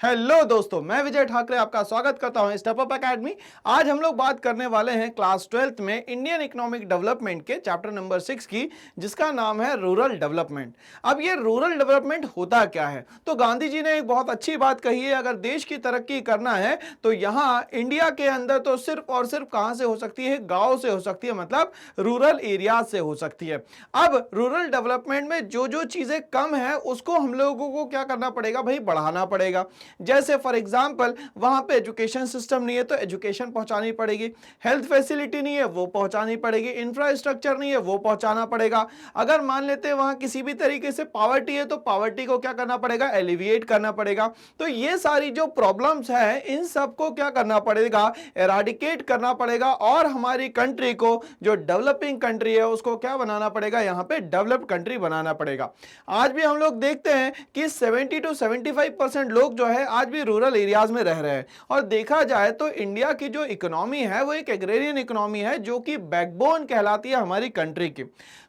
Hello दोस्तों, मैं विजय ठाकरे आपका स्वागत करता हूं स्टेप अप एकेडमी। आज हम लोग बात करने वाले हैं क्लास 12th में इंडियन इकोनॉमिक डेवलपमेंट के चैप्टर नंबर 6 की, जिसका नाम है रूरल डेवलपमेंट। अब ये रूरल डेवलपमेंट होता क्या है? तो गांधी जी ने एक बहुत अच्छी बात कही है, अगर देश की तरक्की करना है तो यहाँ इंडिया के अंदर तो सिर्फ और सिर्फ कहां से हो सकती है? गांव से हो सकती है, मतलब रूरल एरिया से हो सकती है। अब रूरल डेवलपमेंट में जो जो चीजें कम है उसको हम लोगों को क्या करना पड़ेगा भाई? बढ़ाना पड़ेगा। जैसे फॉर एग्जांपल वहां पे एजुकेशन सिस्टम नहीं है तो एजुकेशन पहुंचानी पड़ेगी, हेल्थ फैसिलिटी नहीं है वो पहुंचानी पड़ेगी, इंफ्रास्ट्रक्चर नहीं है वो पहुंचाना पड़ेगा। अगर मान लेते हैं वहां किसी भी तरीके से पॉवर्टी है तो पॉवर्टी को क्या करना पड़ेगा? एलिविएट करना पड़ेगा। तो ये सारी जो प्रॉब्लम्स है इन सबको क्या करना पड़ेगा? एराडिकेट करना पड़ेगा और हमारी कंट्री को, जो डेवलपिंग कंट्री है, उसको क्या बनाना पड़ेगा? यहां पे डेवलप्ड कंट्री बनाना पड़ेगा। आज भी हम लोग देखते हैं कि 70 to 75% लोग जो है आज भी रूरल एरियाज में रह रहे हैं। और देखा जाए तो इंडिया की जो इकोनॉमी है वो एक एग्रेरियन इकोनॉमी है, जो कि बैकबोन कहलाती है हमारी कंट्री की।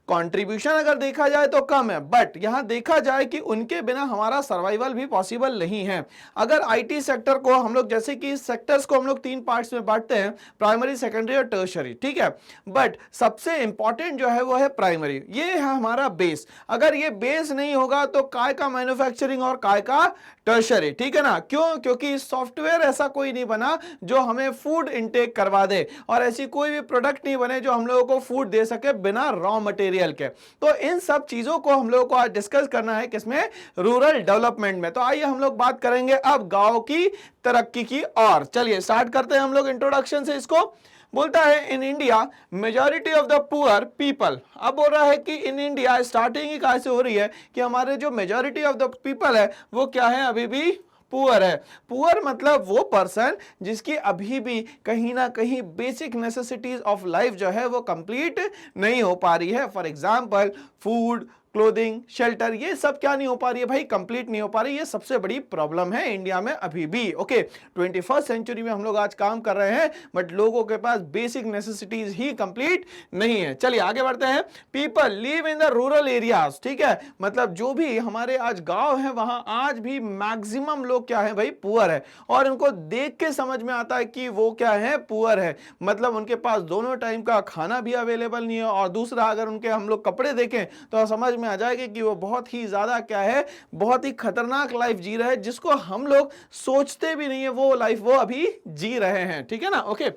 कंट्रीब्यूशन अगर देखा जाए तो कम है, बट यहां देखा जाए कि उनके बिना हमारा सर्वाइवल भी पॉसिबल नहीं है। अगर आईटी सेक्टर को हम लोग, जैसे कि सेक्टर्स को हम लोग 3 पार्ट्स में बांटते हैं, प्राइमरी, सेकेंडरी और टर्शरी, ठीक है। बट सबसे इंपॉर्टेंट जो है वो है प्राइमरी, ये है हमारा बेस। अगर ये बेस नहीं होगा तो काय का मैन्युफैक्चरिंग और काय का टर्शरी, ठीक है ना? क्यों? क्योंकि सॉफ्टवेयर ऐसा कोई नहीं बना जो हमें फूड इनटेक करवा दे, और ऐसी कोई भी प्रोडक्ट नहीं बने जो हम लोगों को फूड दे सके बिना रॉ मटेरियल के। तो इन सब चीजों को हम लोगों को आज डिस्कस करना है, किसमें? रूरल डेवलपमेंट में। तो आइए हम लोग बात करेंगे अब गांव की तरक्की की। और चलिए स्टार्ट करते हैं हम लोग इंट्रोडक्शन से। इसको बोलता है in India majority of the poor people. अब बोल रहा है कि इन इंडिया स्टार्टिंग ही कहां से हो रही है कि हमारे जो मेजॉरिटी ऑफ द पीपल है वो क्या है? अभी भी पुअर है। पुअर मतलब वो पर्सन जिसकी अभी भी कहीं ना कहीं बेसिक नेसेसिटीज ऑफ लाइफ जो है वो कंप्लीट नहीं हो पा रही है। For example food, clothing, shelter, ये सब क्या नहीं हो पा रही है भाई? कंप्लीट नहीं हो पा रही। ये सबसे बड़ी प्रॉब्लम है इंडिया में अभी भी। ओके, 21st सेंचुरी में हम लोग आज काम कर रहे हैं, बट लोगों के पास बेसिक नेसेसिटीज ही कंप्लीट नहीं है। चलिए आगे बढ़ते हैं। People live in the rural areas, ठीक है, मतलब जो भी हमारे आज गांव है वहां आज भी मैक्सिमम लोग क्या है भाई? पुअर है। और उनको देख के समझ में आता है कि वो क्या है? पुअर है। मतलब उनके पास दोनों टाइम का खाना भी अवेलेबल नहीं है, और दूसरा अगर उनके हम लोग कपड़े देखें तो समझ में आ जाएगा कि वो बहुत ही ज्यादा क्या है? बहुत ही खतरनाक लाइफ जी रहे हैं, जिसको हम लोग सोचते भी नहीं है वो लाइफ वो अभी जी रहे हैं, ठीक है ना? Okay,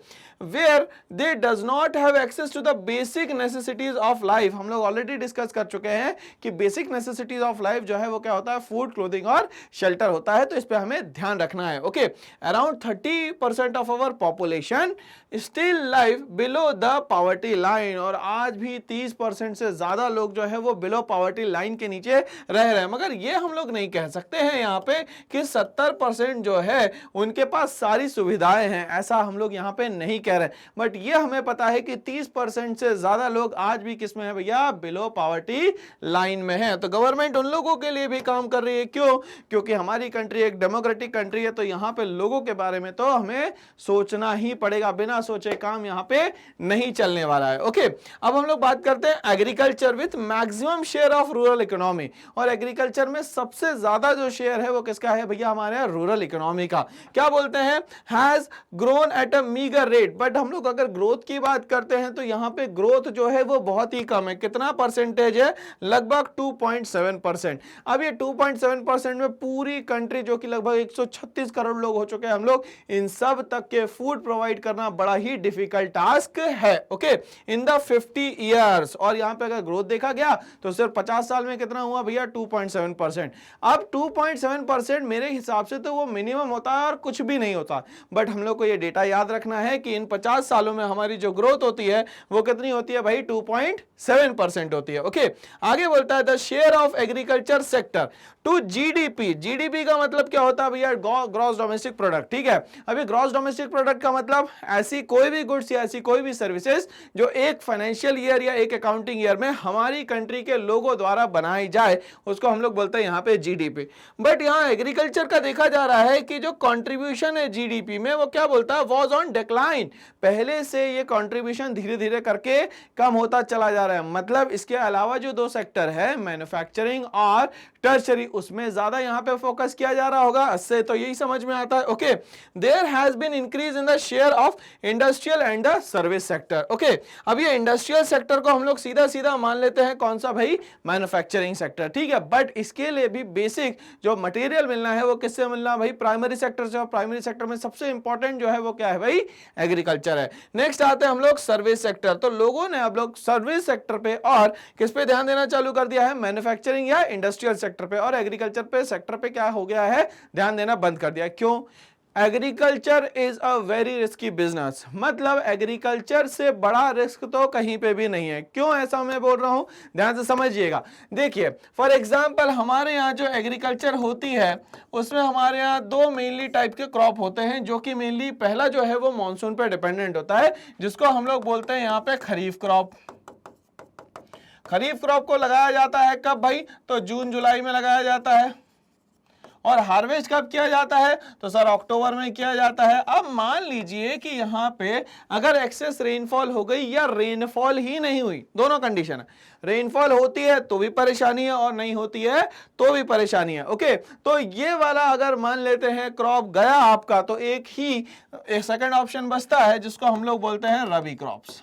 where they does not have access to the basic necessities of life. हम लोग ऑलरेडी डिस्कस कर चुके हैं कि बेसिक नेसेसिटीज ऑफ लाइफ जो है वो क्या होता है? फूड, क्लोथिंग और शेल्टर होता है। तो इस पे हमें ध्यान रखना है। Okay, around 30% of our population still live below the poverty line. और आज भी 30% से ज्यादा लोग जो है वो बिलो पॉवर्टी लाइन के नीचे रह रहे हैं। मगर ये हम लोग नहीं कह सकते हैं यहाँ पे कि 70% जो है उनके पास सारी सुविधाएं हैं, ऐसा हम लोग यहाँ पे नहीं कह रहे। बट ये हमें पता है कि 30% से ज्यादा लोग आज भी किसमें है भैया? बिलो पॉवर्टी लाइन में है। तो गवर्नमेंट उन लोगों के लिए भी काम कर रही है। क्यों? क्योंकि हमारी कंट्री एक डेमोक्रेटिक कंट्री है, तो यहाँ पे लोगों के बारे में तो हमें सोचना ही पड़ेगा। बिना सोचे काम यहाँ पे नहीं चलने वाला है। ओके, अब हम लोग बात करते हैं agriculture with maximum share of rural economy. और एग्रीकल्चर में सबसे ज्यादा जो शेयर है वो किसका है भैया? हमारे रूरल इकोनॉमी का। क्या बोलते हैं? Has grown at a meagre rate. But हम लोग अगर ग्रोथ की बात करते हैं तो यहाँ पे ग्रोथ जो है वो बहुत ही कम है। कितना परसेंटेज है? लगभग 2.7%। अब ये 2.7% में पूरी कंट्री जो कि लगभग 136 करोड़ लोग हो चुके हैं, हम लोग इन सब तक के फूड प्रोवाइड करना बड़ा ही डिफिकल्ट टास्क है। Okay, in the 50 years. और यहाँ पे अगर ग्रोथ देखा गया तो सिर्फ 50 साल में कितना हुआ भैया? 2.7%। अब 2.7% मेरे हिसाब से तो वो मिनिमम होता है और कुछ भी नहीं होता। बट हम लोग को ये डेटा याद रखना है कि इन 50 सालों में हमारी जो ग्रोथ होती है वो कितनी होती है भाई? 2.7% होती है। ओके, आगे बोलता है the share of agriculture sector to GDP. GDP का मतलब क्या होता है भैया? ग्रॉस डोमेस्टिक प्रोडक्ट, ठीक है। अभी ग्रॉस डोमेस्टिक प्रोडक्ट का मतलब ऐसी कोई भी गुड्स या ऐसी कोई भी सर्विसेज जो एक फाइनेंशियल ईयर या एक अकाउंटिंग ईयर में हमारी कंट्री के लोगों लोगों द्वारा बनाई जाए उसको हम लोग बोलते हैं यहाँ पे जीडीपी। बट यहाँ एग्रीकल्चर का देखा जा रहा है कि जो कंट्रीब्यूशन है जीडीपी में वो क्या बोलता है, वाज ऑन डिक्लाइन। पहले से ये कंट्रीब्यूशन धीरे धीरे करके कम होता चला जा रहा है। मतलब इसके अलावा जो दो सेक्टर है मैन्युफैक्चरिंग और टर्शरी, उसमें ज्यादा यहाँ पे फोकस किया जा रहा होगा। इससे तो यही समझ में आता है। Okay, there has been increase in the share of industrial and the service sector. Okay, अब ये इंडस्ट्रियल सेक्टर को हम लोग सीधा सीधा मान लेते हैं कौन सा भाई, मैन्युफैक्चरिंग सेक्टर। ठीक है, बट इसके लिए भी बेसिक जो मटेरियल मिलना है वो किससे मिलना भाई, प्राइमरी सेक्टर से। और प्राइमरी सेक्टर में सबसे इंपॉर्टेंट जो है वो क्या है भाई, एग्रीकल्चर है। नेक्स्ट आते हैं हम लोग सर्विस सेक्टर। तो लोगों ने अब लोग सर्विस सेक्टर पे और किस पे ध्यान देना चालू कर दिया है, मैन्युफैक्चरिंग या इंडस्ट्रियल सेक्टर पे, और एग्रीकल्चर पे सेक्टर पे क्या हो गया है, ध्यान देना बंद कर दिया। क्यों? Agriculture is a very risky business. मतलब एग्रीकल्चर से बड़ा रिस्क तो कहीं पे भी नहीं है। क्यों ऐसा मैं बोल रहा हूं, ध्यान से समझिएगा। देखिए फॉर एग्जांपल हमारे यहाँ जो एग्रीकल्चर होती है उसमें हमारे यहाँ दो मेनली टाइप के क्रॉप होते हैं, जो कि मेनली पहला जो है वो मॉनसून पे डिपेंडेंट होता है, जिसको हम लोग बोलते हैं यहाँ पे खरीफ क्रॉप। खरीफ क्रॉप को लगाया जाता है कब भाई, तो जून जुलाई में लगाया जाता है। और हार्वेस्ट कब किया जाता है, तो सर अक्टूबर में किया जाता है। अब मान लीजिए कि यहाँ पे अगर एक्सेस रेनफॉल हो गई या रेनफॉल ही नहीं हुई, दोनों कंडीशन है। रेनफॉल होती है तो भी परेशानी है और नहीं होती है तो भी परेशानी है। ओके, तो ये वाला अगर मान लेते हैं क्रॉप गया आपका, तो एक सेकंड ऑप्शन बचता है जिसको हम लोग बोलते हैं रबी क्रॉप्स।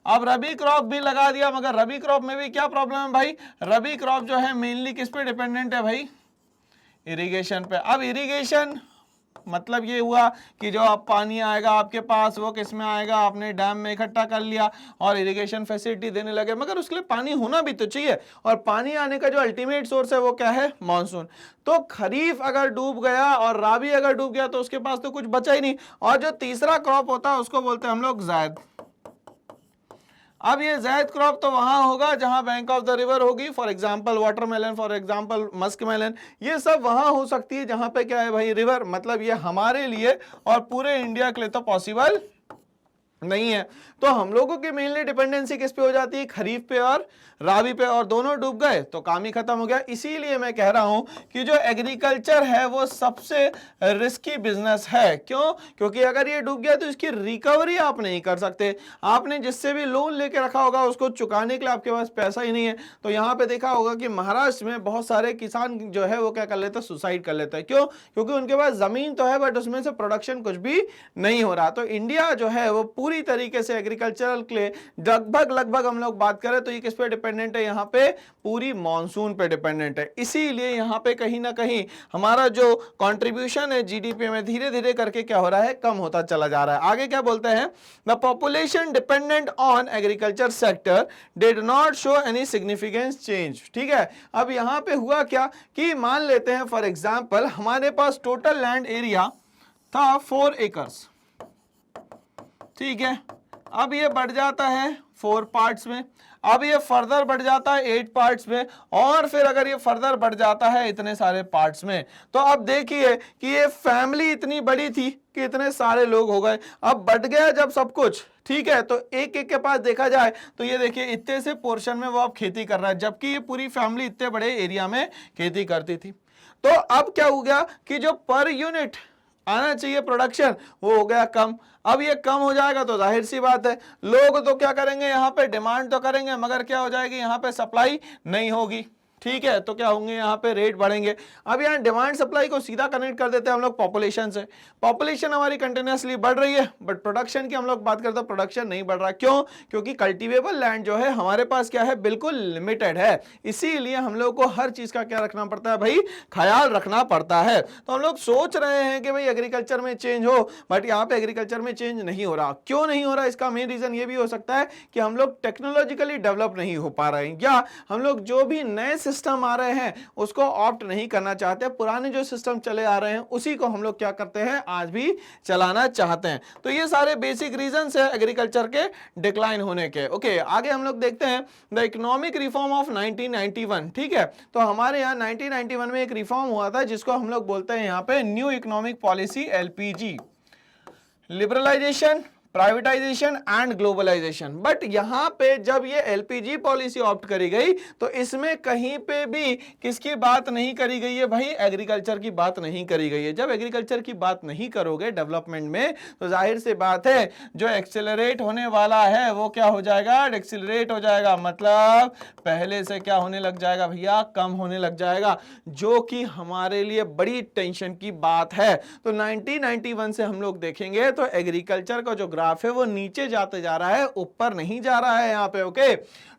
अब रबी क्रॉप भी लगा दिया, मगर रबी क्रॉप में भी क्या प्रॉब्लम है भाई, रबी क्रॉप जो है मेनली किस पे डिपेंडेंट है भाई, इरिगेशन पे। अब इरिगेशन मतलब ये हुआ कि जो अब पानी आएगा आपके पास वो किस में आएगा, आपने डैम में इकट्ठा कर लिया और इरिगेशन फैसिलिटी देने लगे, मगर उसके लिए पानी होना भी तो चाहिए। और पानी आने का जो अल्टीमेट सोर्स है वो क्या है, मॉनसून। तो खरीफ अगर डूब गया और राबी अगर डूब गया तो उसके पास तो कुछ बचा ही नहीं। और जो तीसरा क्रॉप होता है उसको बोलते हैं हम लोग जायद। अब ये जायद क्रॉप तो वहां होगा जहां बैंक ऑफ द रिवर होगी, for example watermelon, for example musk melon, ये सब वहां हो सकती है जहां पे क्या है भाई, रिवर। मतलब ये हमारे लिए और पूरे इंडिया के लिए तो पॉसिबल नहीं है। तो हम लोगों की मेनली डिपेंडेंसी किस पे हो जाती है, खरीफ पे और राबी पे, और दोनों डूब गए तो काम ही खत्म हो गया। इसीलिए मैं कह रहा हूं कि जो एग्रीकल्चर है वो सबसे रिस्की बिजनेस है। क्यों? क्योंकि अगर ये डूब गया तो इसकी रिकवरी आप नहीं कर सकते। आपने जिससे भी लोन लेके रखा होगा उसको चुकाने के लिए आपके पास पैसा ही नहीं है। तो यहाँ पे देखा होगा कि महाराष्ट्र में बहुत सारे किसान जो है वो क्या कर लेते हैं, सुसाइड कर लेते हैं। क्यों? क्योंकि उनके पास जमीन तो है बट उसमें से प्रोडक्शन कुछ भी नहीं हो रहा। तो इंडिया जो है वो पूरी तरीके से एग्रीकल्चरल के लिए लगभग हम लोग बात करें तो ये किस पे डिपेंडेंट है, यहाँ पे पूरी मॉनसून पे डिपेंडेंट है। इसीलिए यहाँ पे कहीं ना कहीं हमारा जो कंट्रीब्यूशन है जीडीपी में धीरे धीरे करके क्या हो रहा है, कम होता चला जा रहा है। आगे क्या बोलते हैं, the population dependent on agriculture sector did not show any significance change. ठीक है, अब यहाँ पे हुआ क्या कि मान लेते हैं फॉर एग्जाम्पल हमारे पास टोटल लैंड एरिया था 4 एकर्स। ठीक है, अब ये बढ़ जाता है 4 पार्ट्स में, अब ये फर्दर बढ़ जाता है 8 पार्ट्स में, और फिर अगर ये फर्दर बढ़ जाता है इतने सारे पार्ट्स में, तो अब देखिए कि ये फैमिली इतनी बड़ी थी कि इतने सारे लोग हो गए। अब बढ़ गया जब सब कुछ, ठीक है, तो एक एक के पास देखा जाए तो ये देखिए इतने से पोर्शन में वो अब खेती कर रहा है, जबकि ये पूरी फैमिली इतने बड़े एरिया में खेती करती थी। तो अब क्या हो गया कि जो पर यूनिट आना चाहिए प्रोडक्शन वो हो गया कम। अब ये कम हो जाएगा तो जाहिर सी बात है लोग तो क्या करेंगे, यहाँ पे डिमांड तो करेंगे, मगर क्या हो जाएगी, यहाँ पे सप्लाई नहीं होगी। ठीक है, तो क्या होंगे, यहाँ पे रेट बढ़ेंगे। अब यहाँ डिमांड सप्लाई को सीधा कनेक्ट कर देते हैं हम लोग पॉपुलेशन से। पॉपुलेशन हमारी कंटिन्यूसली बढ़ रही है बट प्रोडक्शन की हम लोग बात करते हैं, प्रोडक्शन नहीं बढ़ रहा। क्यों? क्योंकि कल्टीवेबल लैंड जो है हमारे पास क्या है, बिल्कुल लिमिटेड है। इसीलिए हम लोग को हर चीज का क्या रखना पड़ता है भाई, ख्याल रखना पड़ता है। तो हम लोग सोच रहे हैं कि भाई एग्रीकल्चर में चेंज हो, बट यहाँ पे एग्रीकल्चर में चेंज नहीं हो रहा। क्यों नहीं हो रहा? इसका मेन रीजन ये भी हो सकता है कि हम लोग टेक्नोलॉजिकली डेवलप नहीं हो पा रहे हैं, या हम लोग जो भी नए सिस्टम आ रहे हैं उसको ऑप्ट नहीं करना चाहते। पुराने जो सिस्टम चले आ रहे हैं उसी को हम लोग क्या करते हैं, आज भी चलाना चाहते हैं। तो ये सारे बेसिक रीजंस है एग्रीकल्चर के डिक्लाइन होने के। ओके, आगे हम लोग देखते हैं द इकोनॉमिक रिफॉर्म ऑफ 1991। ठीक है, तो हमारे यहाँ 1991 में एक रिफॉर्म हुआ था जिसको हम लोग बोलते हैं यहाँ पे new economic policy, LPG। Liberalisation, privatisation and globalisation. But यहां पे जब ये एलपीजी पॉलिसी ऑप्ट करी गई तो इसमें कहीं पे भी किसकी बात नहीं करी गई है भाई, एग्रीकल्चर की बात नहीं करी गई है। जब एग्रीकल्चर की बात नहीं करोगे डेवलपमेंट में तो जाहिर सी बात है जो एक्सेलरेट होने वाला है वो क्या हो जाएगा, एक्सेलरेट हो जाएगा, मतलब पहले से क्या होने लग जाएगा भैया, कम होने लग जाएगा, जो कि हमारे लिए बड़ी टेंशन की बात है। तो 1991 से हम लोग देखेंगे तो एग्रीकल्चर का जो ग्राफ है वो नीचे जाते जा रहा है, ऊपर नहीं जा रहा है यहाँ पे, okay,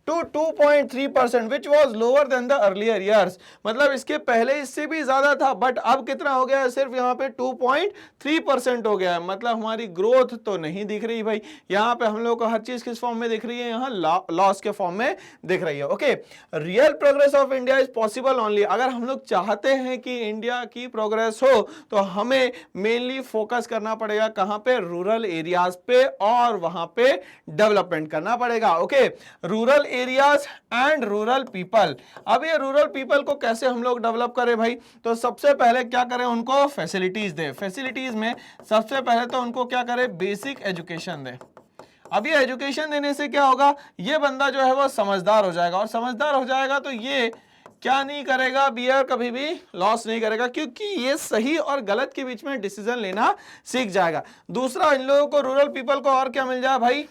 to 2.3% which was lower than the earlier years. मतलब इसके पहले इससे भी ज्यादा था, बट अब कितना हो गया है, सिर्फ यहाँ पे 2.3% हो गया है। मतलब हमारी ग्रोथ तो नहीं दिख रही भाई, यहाँ पे हम लोग को हर चीज किस फॉर्म में दिख रही है, यहाँ लॉस के फॉर्म में दिख रही है। Okay, real progress of India is possible only, अगर हम लोग चाहते हैं कि इंडिया की प्रोग्रेस हो तो हमें मेनली फोकस करना पड़ेगा कहां पे, रूरल एरियाज पे, और वहां पे डेवलपमेंट करना पड़ेगा। Okay, rural areas and rural people. अब ये रूरल पीपल को कैसे हम लोग डेवलप करें भाई, तो सबसे पहले क्या करें, उनको फैसिलिटीज दे। फैसिलिटीज में सबसे पहले तो उनको क्या करें, बेसिक एजुकेशन दे। अब ये एजुकेशन देने से क्या होगा, ये बंदा जो है वो समझदार हो जाएगा, और समझदार हो जाएगा तो ये क्या नहीं करेगा, बियर कभी भी लॉस नहीं करेगा, क्योंकि ये सही और गलत के बीच में डिसीजन लेना सीख जाएगा। दूसरा, इन लोगों को, रूरल पीपल को और क्या मिल जाए भाई,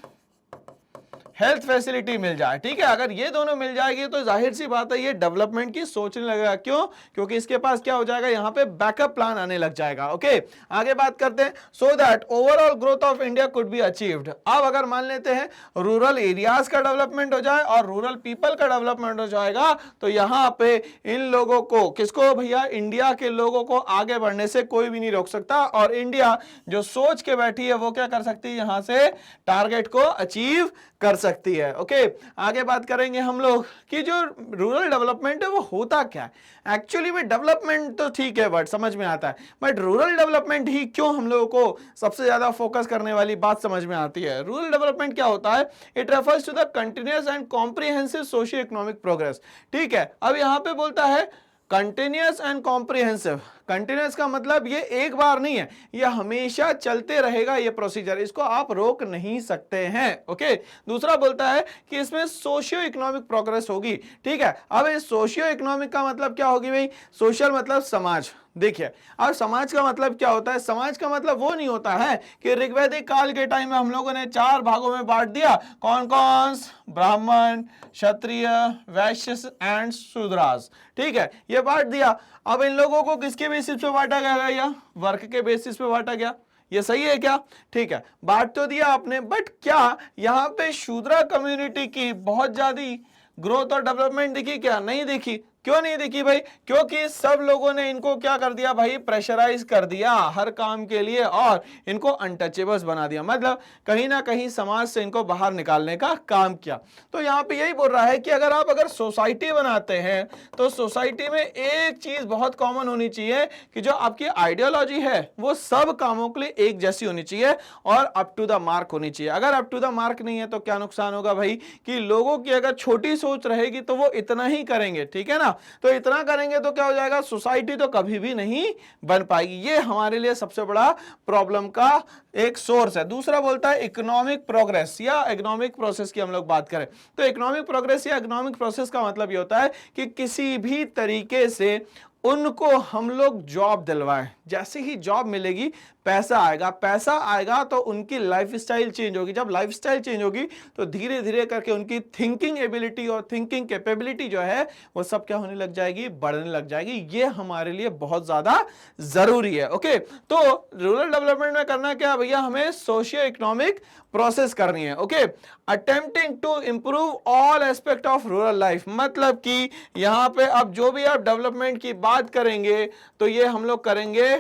हेल्थ फैसिलिटी मिल जाए। ठीक है, अगर ये दोनों मिल जाएगी तो जाहिर सी बात है ये डेवलपमेंट की सोचने लगेगा। क्यों, क्योंकि इसके पास क्या हो जाएगा, यहाँ पे बैकअप प्लान आने लग जाएगा। ओके, आगे बात करते हैं, so that overall growth of India could be achieved. अब अगर मान लेते हैं रूरल एरियाज का डेवलपमेंट हो जाए और रूरल पीपल का डेवलपमेंट हो जाएगा तो यहाँ पे इन लोगों को, किसको भैया, इंडिया के लोगों को आगे बढ़ने से कोई भी नहीं रोक सकता, और इंडिया जो सोच के बैठी है वो क्या कर सकती है, यहाँ से टारगेट को अचीव कर सकती है। ओके, आगे बात करेंगे हम लोग कि जो रूरल डेवलपमेंट है वो होता क्या है। एक्चुअली में डेवलपमेंट तो ठीक है, बट समझ में आता है, बट रूरल डेवलपमेंट ही क्यों हम लोगों को सबसे ज्यादा फोकस करने वाली बात समझ में आती है। रूरल डेवलपमेंट क्या होता है, it refers to the continuous and comprehensive socio economic progress. ठीक है, अब यहां पे बोलता है कंटिन्यूअस एंड कॉम्प्रिहेंसिव। कंटिन्यूअस का मतलब ये एक बार नहीं है, ये हमेशा चलते रहेगा ये प्रोसीजर, इसको आप रोक नहीं सकते हैं। ओके, दूसरा बोलता है कि इसमें सोशियो इकोनॉमिक प्रोग्रेस होगी। ठीक है, अब इस सोशियो इकोनॉमिक का मतलब क्या होगी भाई, सोशल मतलब समाज। देखिए, अब समाज का मतलब क्या होता है, समाज का मतलब वो नहीं होता है कि ऋग्वैदिक काल के टाइम में हम लोगों ने 4 भागों में बांट दिया, कौन कौन, ब्राह्मण, क्षत्रिय, वैश्य एंड शूद्रास। ठीक है, ये बांट दिया। अब इन लोगों को किसके बेसिस पे बांटा गया, या वर्क के बेसिस पे बांटा गया, ये सही है क्या। ठीक है, बांट तो दिया आपने, बट क्या यहाँ पे शूद्रा कम्युनिटी की बहुत ज्यादा ग्रोथ और डेवलपमेंट दिखी क्या, नहीं दिखी। क्यों नहीं दिखी भाई, क्योंकि सब लोगों ने इनको क्या कर दिया भाई, प्रेशराइज कर दिया हर काम के लिए, और इनको अनटचेबल्स बना दिया, मतलब कहीं ना कहीं समाज से इनको बाहर निकालने का काम किया। तो यहाँ पे यही बोल रहा है कि अगर सोसाइटी बनाते हैं तो सोसाइटी में एक चीज बहुत कॉमन होनी चाहिए कि जो आपकी आइडियोलॉजी है वो सब कामों के लिए एक जैसी होनी चाहिए और अप टू द मार्क होनी चाहिए। अगर अप टू द मार्क नहीं है तो क्या नुकसान होगा भाई, कि लोगों की अगर छोटी सोच रहेगी तो वो इतना ही करेंगे। ठीक है ना, तो इतना करेंगे तो क्या हो जाएगा, सोसाइटी तो कभी भी नहीं बन पाएगी। ये हमारे लिए सबसे बड़ा प्रॉब्लम का एक सोर्स है। दूसरा बोलता है इकोनॉमिक प्रोग्रेस या इकोनॉमिक प्रोसेस की हम लोग बात करें तो इकोनॉमिक प्रोग्रेस या इकोनॉमिक प्रोसेस का मतलब ये होता है कि किसी भी तरीके से उनको हम लोग जॉब दिलवाएं, जैसे ही जॉब मिलेगी पैसा आएगा, पैसा आएगा तो उनकी लाइफस्टाइल चेंज होगी, जब लाइफस्टाइल चेंज होगी तो धीरे धीरे करके उनकी थिंकिंग एबिलिटी और थिंकिंग कैपेबिलिटी जो है वो सब क्या होने लग जाएगी, बढ़ने लग जाएगी। ये हमारे लिए बहुत ज्यादा जरूरी है। ओके, तो रूरल डेवलपमेंट में करना क्या भैया, हमें सोशियो इकोनॉमिक प्रोसेस करनी है। Okay, attempting to improve all aspect of rural life, मतलब कि यहां पे अब जो भी आप डेवलपमेंट की बात करेंगे तो ये हम लोग करेंगे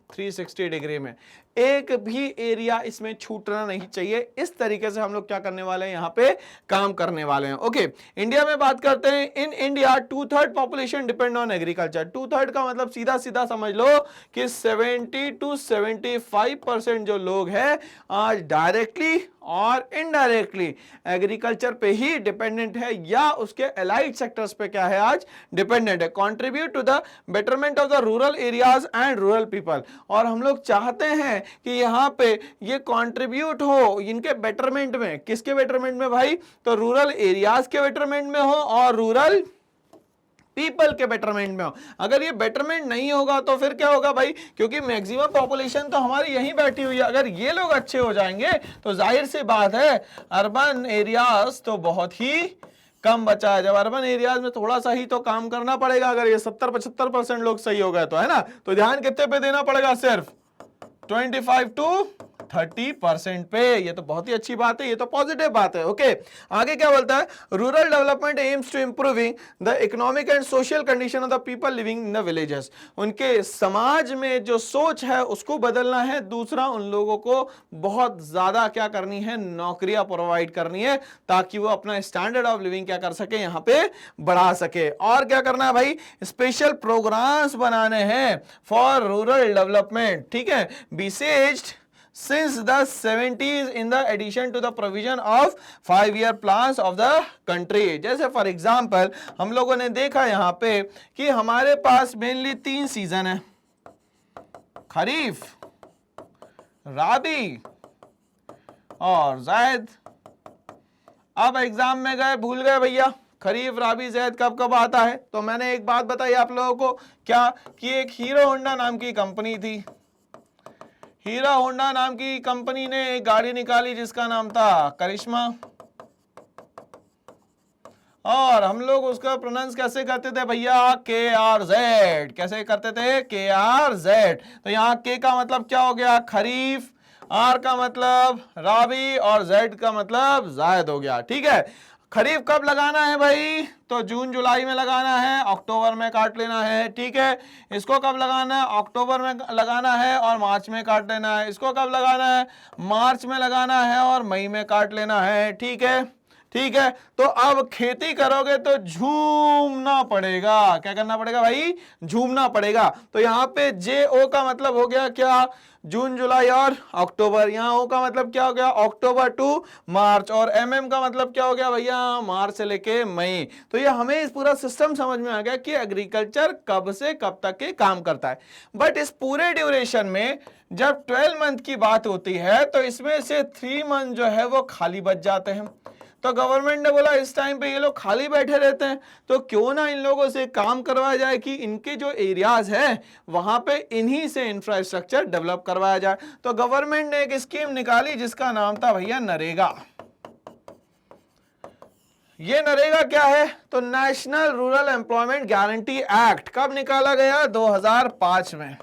360 डिग्री में, एक भी एरिया इसमें छूटना नहीं चाहिए। इस तरीके से हम लोग क्या करने वाले हैं, यहाँ पे काम करने वाले हैं। ओके, इंडिया में बात करते हैं। In India 2/3 population depend on agriculture. 2/3 का मतलब सीधा सीधा समझ लो कि 70 to 75% जो लोग हैं आज डायरेक्टली और इनडायरेक्टली एग्रीकल्चर पे ही डिपेंडेंट है या उसके एलाइड सेक्टर्स पे क्या है, आज डिपेंडेंट है। Contribute to the betterment of the rural areas and rural people. और हम लोग चाहते हैं कि यहाँ पे ये कंट्रीब्यूट हो इनके बेटरमेंट में, किसके बेटरमेंट में भाई, तो रूरल एरियाज के बेटरमेंट में हो और रूरल पीपल के बेटरमेंट में हो। अगर ये बेटरमेंट नहीं होगा तो फिर क्या होगा भाई, क्योंकि मैक्सिमम पॉपुलेशन तो हमारी यहीं बैठी हुई है, अगर ये लोग अच्छे हो जाएंगे तो जाहिर सी बात है अर्बन एरियाज तो बहुत ही कम बचा है। जब अर्बन एरियाज में थोड़ा सा ही तो काम करना पड़ेगा, अगर ये 70-75% लोग सही हो गए तो, है ना, तो ध्यान कितने पे देना पड़ेगा, सिर्फ 25 to 30% पे। ये तो बहुत ही अच्छी बात है, ये तो पॉजिटिव बात है। ओके, आगे क्या बोलता है, rural development aims to improving the economic and social condition of the people living in the villages. उनके समाज में जो सोच है उसको बदलना है। दूसरा, उन लोगों को बहुत ज्यादा क्या करनी है, नौकरियां प्रोवाइड करनी है, ताकि वो अपना स्टैंडर्ड ऑफ लिविंग क्या कर सके, यहाँ पे बढ़ा सके। और क्या करना है भाई, स्पेशल प्रोग्राम्स बनाने हैं फॉर रूरल डेवलपमेंट, ठीक है, besieged since the 70s in the addition to the provision of 5-year plans of the country। जैसे फॉर एग्जाम्पल हम लोगों ने देखा यहाँ पे कि हमारे पास मेनली 3 सीजन है, खरीफ, राबी और ज़ैद। अब एग्जाम में गए भूल गए भैया खरीफ राबी ज़ैद कब कब आता है, तो मैंने एक बात बताई आप लोगों को, क्या कि एक हीरो होंडा नाम की कंपनी थी, हीरो होंडा नाम की कंपनी ने एक गाड़ी निकाली जिसका नाम था करिश्मा, और हम लोग उसका प्रोनाउंस कैसे करते थे भैया, KRZ, कैसे करते थे, KRZ। तो यहाँ के का मतलब क्या हो गया, खरीफ, आर का मतलब राबी और जेड का मतलब जायद हो गया, ठीक है। खरीफ कब लगाना है भाई, तो जून जुलाई में लगाना है, अक्टूबर में काट लेना है, ठीक है। इसको कब लगाना है, अक्टूबर में लगाना है और मार्च में काट लेना है। इसको कब लगाना है, मार्च में लगाना है और मई में काट लेना है, ठीक है, ठीक है। तो अब खेती करोगे तो झूमना पड़ेगा, क्या करना पड़ेगा भाई, झूमना पड़ेगा। तो यहाँ पे JO का मतलब हो गया क्या, जून जुलाई और अक्टूबर। यहाँ ओ का मतलब क्या हो गया, अक्टूबर टू मार्च, और MM का मतलब क्या हो गया भैया, मार्च से लेके मई। तो ये हमें इस पूरा सिस्टम समझ में आ गया कि एग्रीकल्चर कब से कब तक के काम करता है। बट इस पूरे ड्यूरेशन में जब 12 मंथ की बात होती है तो इसमें से 3 मंथ जो है वो खाली बच जाते हैं। तो गवर्नमेंट ने बोला इस टाइम पे ये लोग खाली बैठे रहते हैं, तो क्यों ना इन लोगों से काम करवाया जाए कि इनके जो एरियाज है वहां पे इन्हीं से इंफ्रास्ट्रक्चर डेवलप करवाया जाए। तो गवर्नमेंट ने एक स्कीम निकाली जिसका नाम था भैया नरेगा। ये नरेगा क्या है, तो national rural employment guarantee act कब निकाला गया, 2005 में।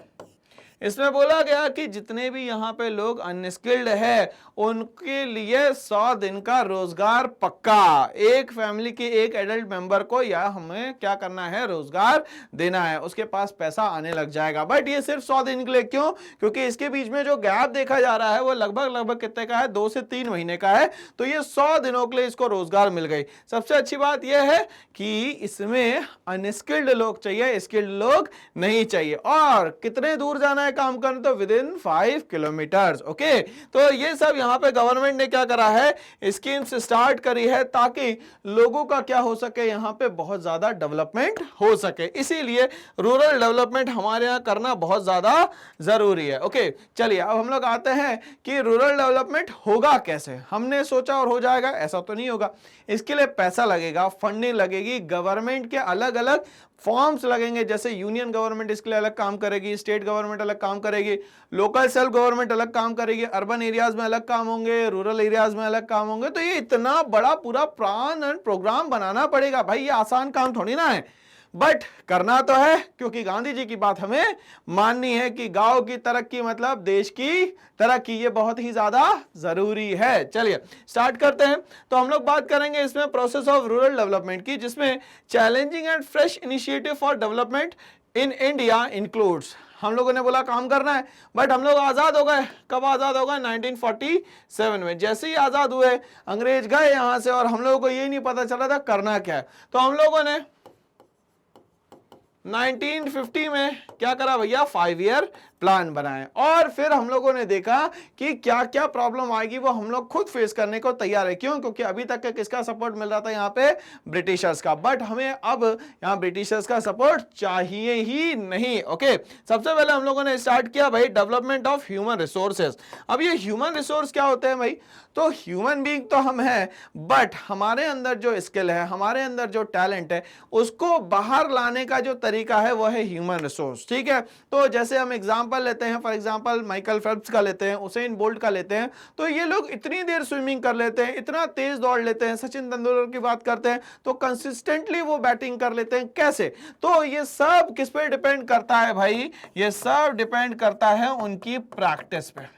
इसमें बोला गया कि जितने भी यहाँ पे लोग अनस्किल्ड है उनके लिए 100 दिन का रोजगार पक्का, एक फैमिली के एक एडल्ट मेंबर को या हमें क्या करना है, रोजगार देना है, उसके पास पैसा आने लग जाएगा। बट ये सिर्फ 100 दिन के लिए, क्यों, क्योंकि इसके बीच में जो गैप देखा जा रहा है वो लगभग कितने का है, 2 से 3 महीने का है। तो ये 100 दिनों के लिए इसको रोजगार मिल गई। सबसे अच्छी बात यह है कि इसमें अनस्किल्ड लोग चाहिए, स्किल्ड लोग नहीं चाहिए। और कितने दूर जाना है काम करने, तो विद इन 5 किलोमीटर। ओके, तो ये सब यहाँ पे गवर्नमेंट ने क्या करा है, स्कीम्स स्टार्ट करी है ताकि लोगों का क्या हो सके, यहाँ पे बहुत ज्यादा डेवलपमेंट हो सके। इसीलिए रूरल डेवलपमेंट हमारे यहाँ करना बहुत ज्यादा जरूरी है। ओके, चलिए अब हम लोग आते हैं कि रूरल डेवलपमेंट होगा कैसे। हमने सोचा और हो जाएगा, ऐसा तो नहीं होगा। इसके लिए पैसा लगेगा, फंडिंग लगेगी, गवर्नमेंट के अलग अलग फॉर्म्स लगेंगे, जैसे यूनियन गवर्नमेंट इसके लिए अलग काम करेगी, स्टेट गवर्नमेंट अलग काम करेगी, लोकल सेल्फ गवर्नमेंट अलग काम करेगी, अर्बन एरियाज में अलग काम होंगे, रूरल एरियाज में अलग काम होंगे। तो ये इतना बड़ा पूरा प्लान एंड प्रोग्राम बनाना पड़ेगा भाई, ये आसान काम थोड़ी ना है, बट करना तो है, क्योंकि गांधी जी की बात हमें माननी है कि गांव की तरक्की मतलब देश की तरक्की, ये बहुत ही ज्यादा जरूरी है। चलिए स्टार्ट करते हैं। तो हम लोग बात करेंगे इसमें प्रोसेस ऑफ रूरल डेवलपमेंट की, जिसमें challenging and fresh initiative for development in India includes. हम लोगों ने बोला काम करना है, बट हम लोग आजाद हो गए। कब आजाद हो गए, 1947 में। जैसे ही आजाद हुए अंग्रेज गए यहां से, और हम लोगों को ये नहीं पता चला था करना क्या है। तो हम लोगों ने 1950 में क्या करा भैया, 5 ईयर प्लान बनाए, और फिर हम लोगों ने देखा कि क्या क्या प्रॉब्लम आएगी वो हम लोग खुद फेस करने को तैयार है। क्यों? क्योंकि अभी तक किसका सपोर्ट मिल रहा था यहाँ पे, ब्रिटिशर्स का, बट हमें अब यहाँ ब्रिटिशर्स का सपोर्ट चाहिए ही नहीं। ओके, सबसे पहले हम लोगों ने स्टार्ट किया भाई डेवलपमेंट ऑफ ह्यूमन रिसोर्सेज। अब ये ह्यूमन रिसोर्स क्या होते हैं भाई, तो ह्यूमन बीइंग तो हम हैं, बट हमारे अंदर जो स्किल है, हमारे अंदर जो टैलेंट है, उसको बाहर लाने का जो तरीका है वो है ह्यूमन रिसोर्स। ठीक है, तो जैसे हम एग्जांपल लेते हैं, फॉर एग्जांपल माइकल फेल्प्स का लेते हैं, उसेन बोल्ट का लेते हैं, तो ये लोग इतनी देर स्विमिंग कर लेते हैं, इतना तेज दौड़ लेते हैं। सचिन तेंदुलकर की बात करते हैं तो कंसिस्टेंटली वो बैटिंग कर लेते हैं। कैसे? तो ये सब किस पे डिपेंड करता है भाई, ये सब डिपेंड करता है उनकी प्रैक्टिस पे।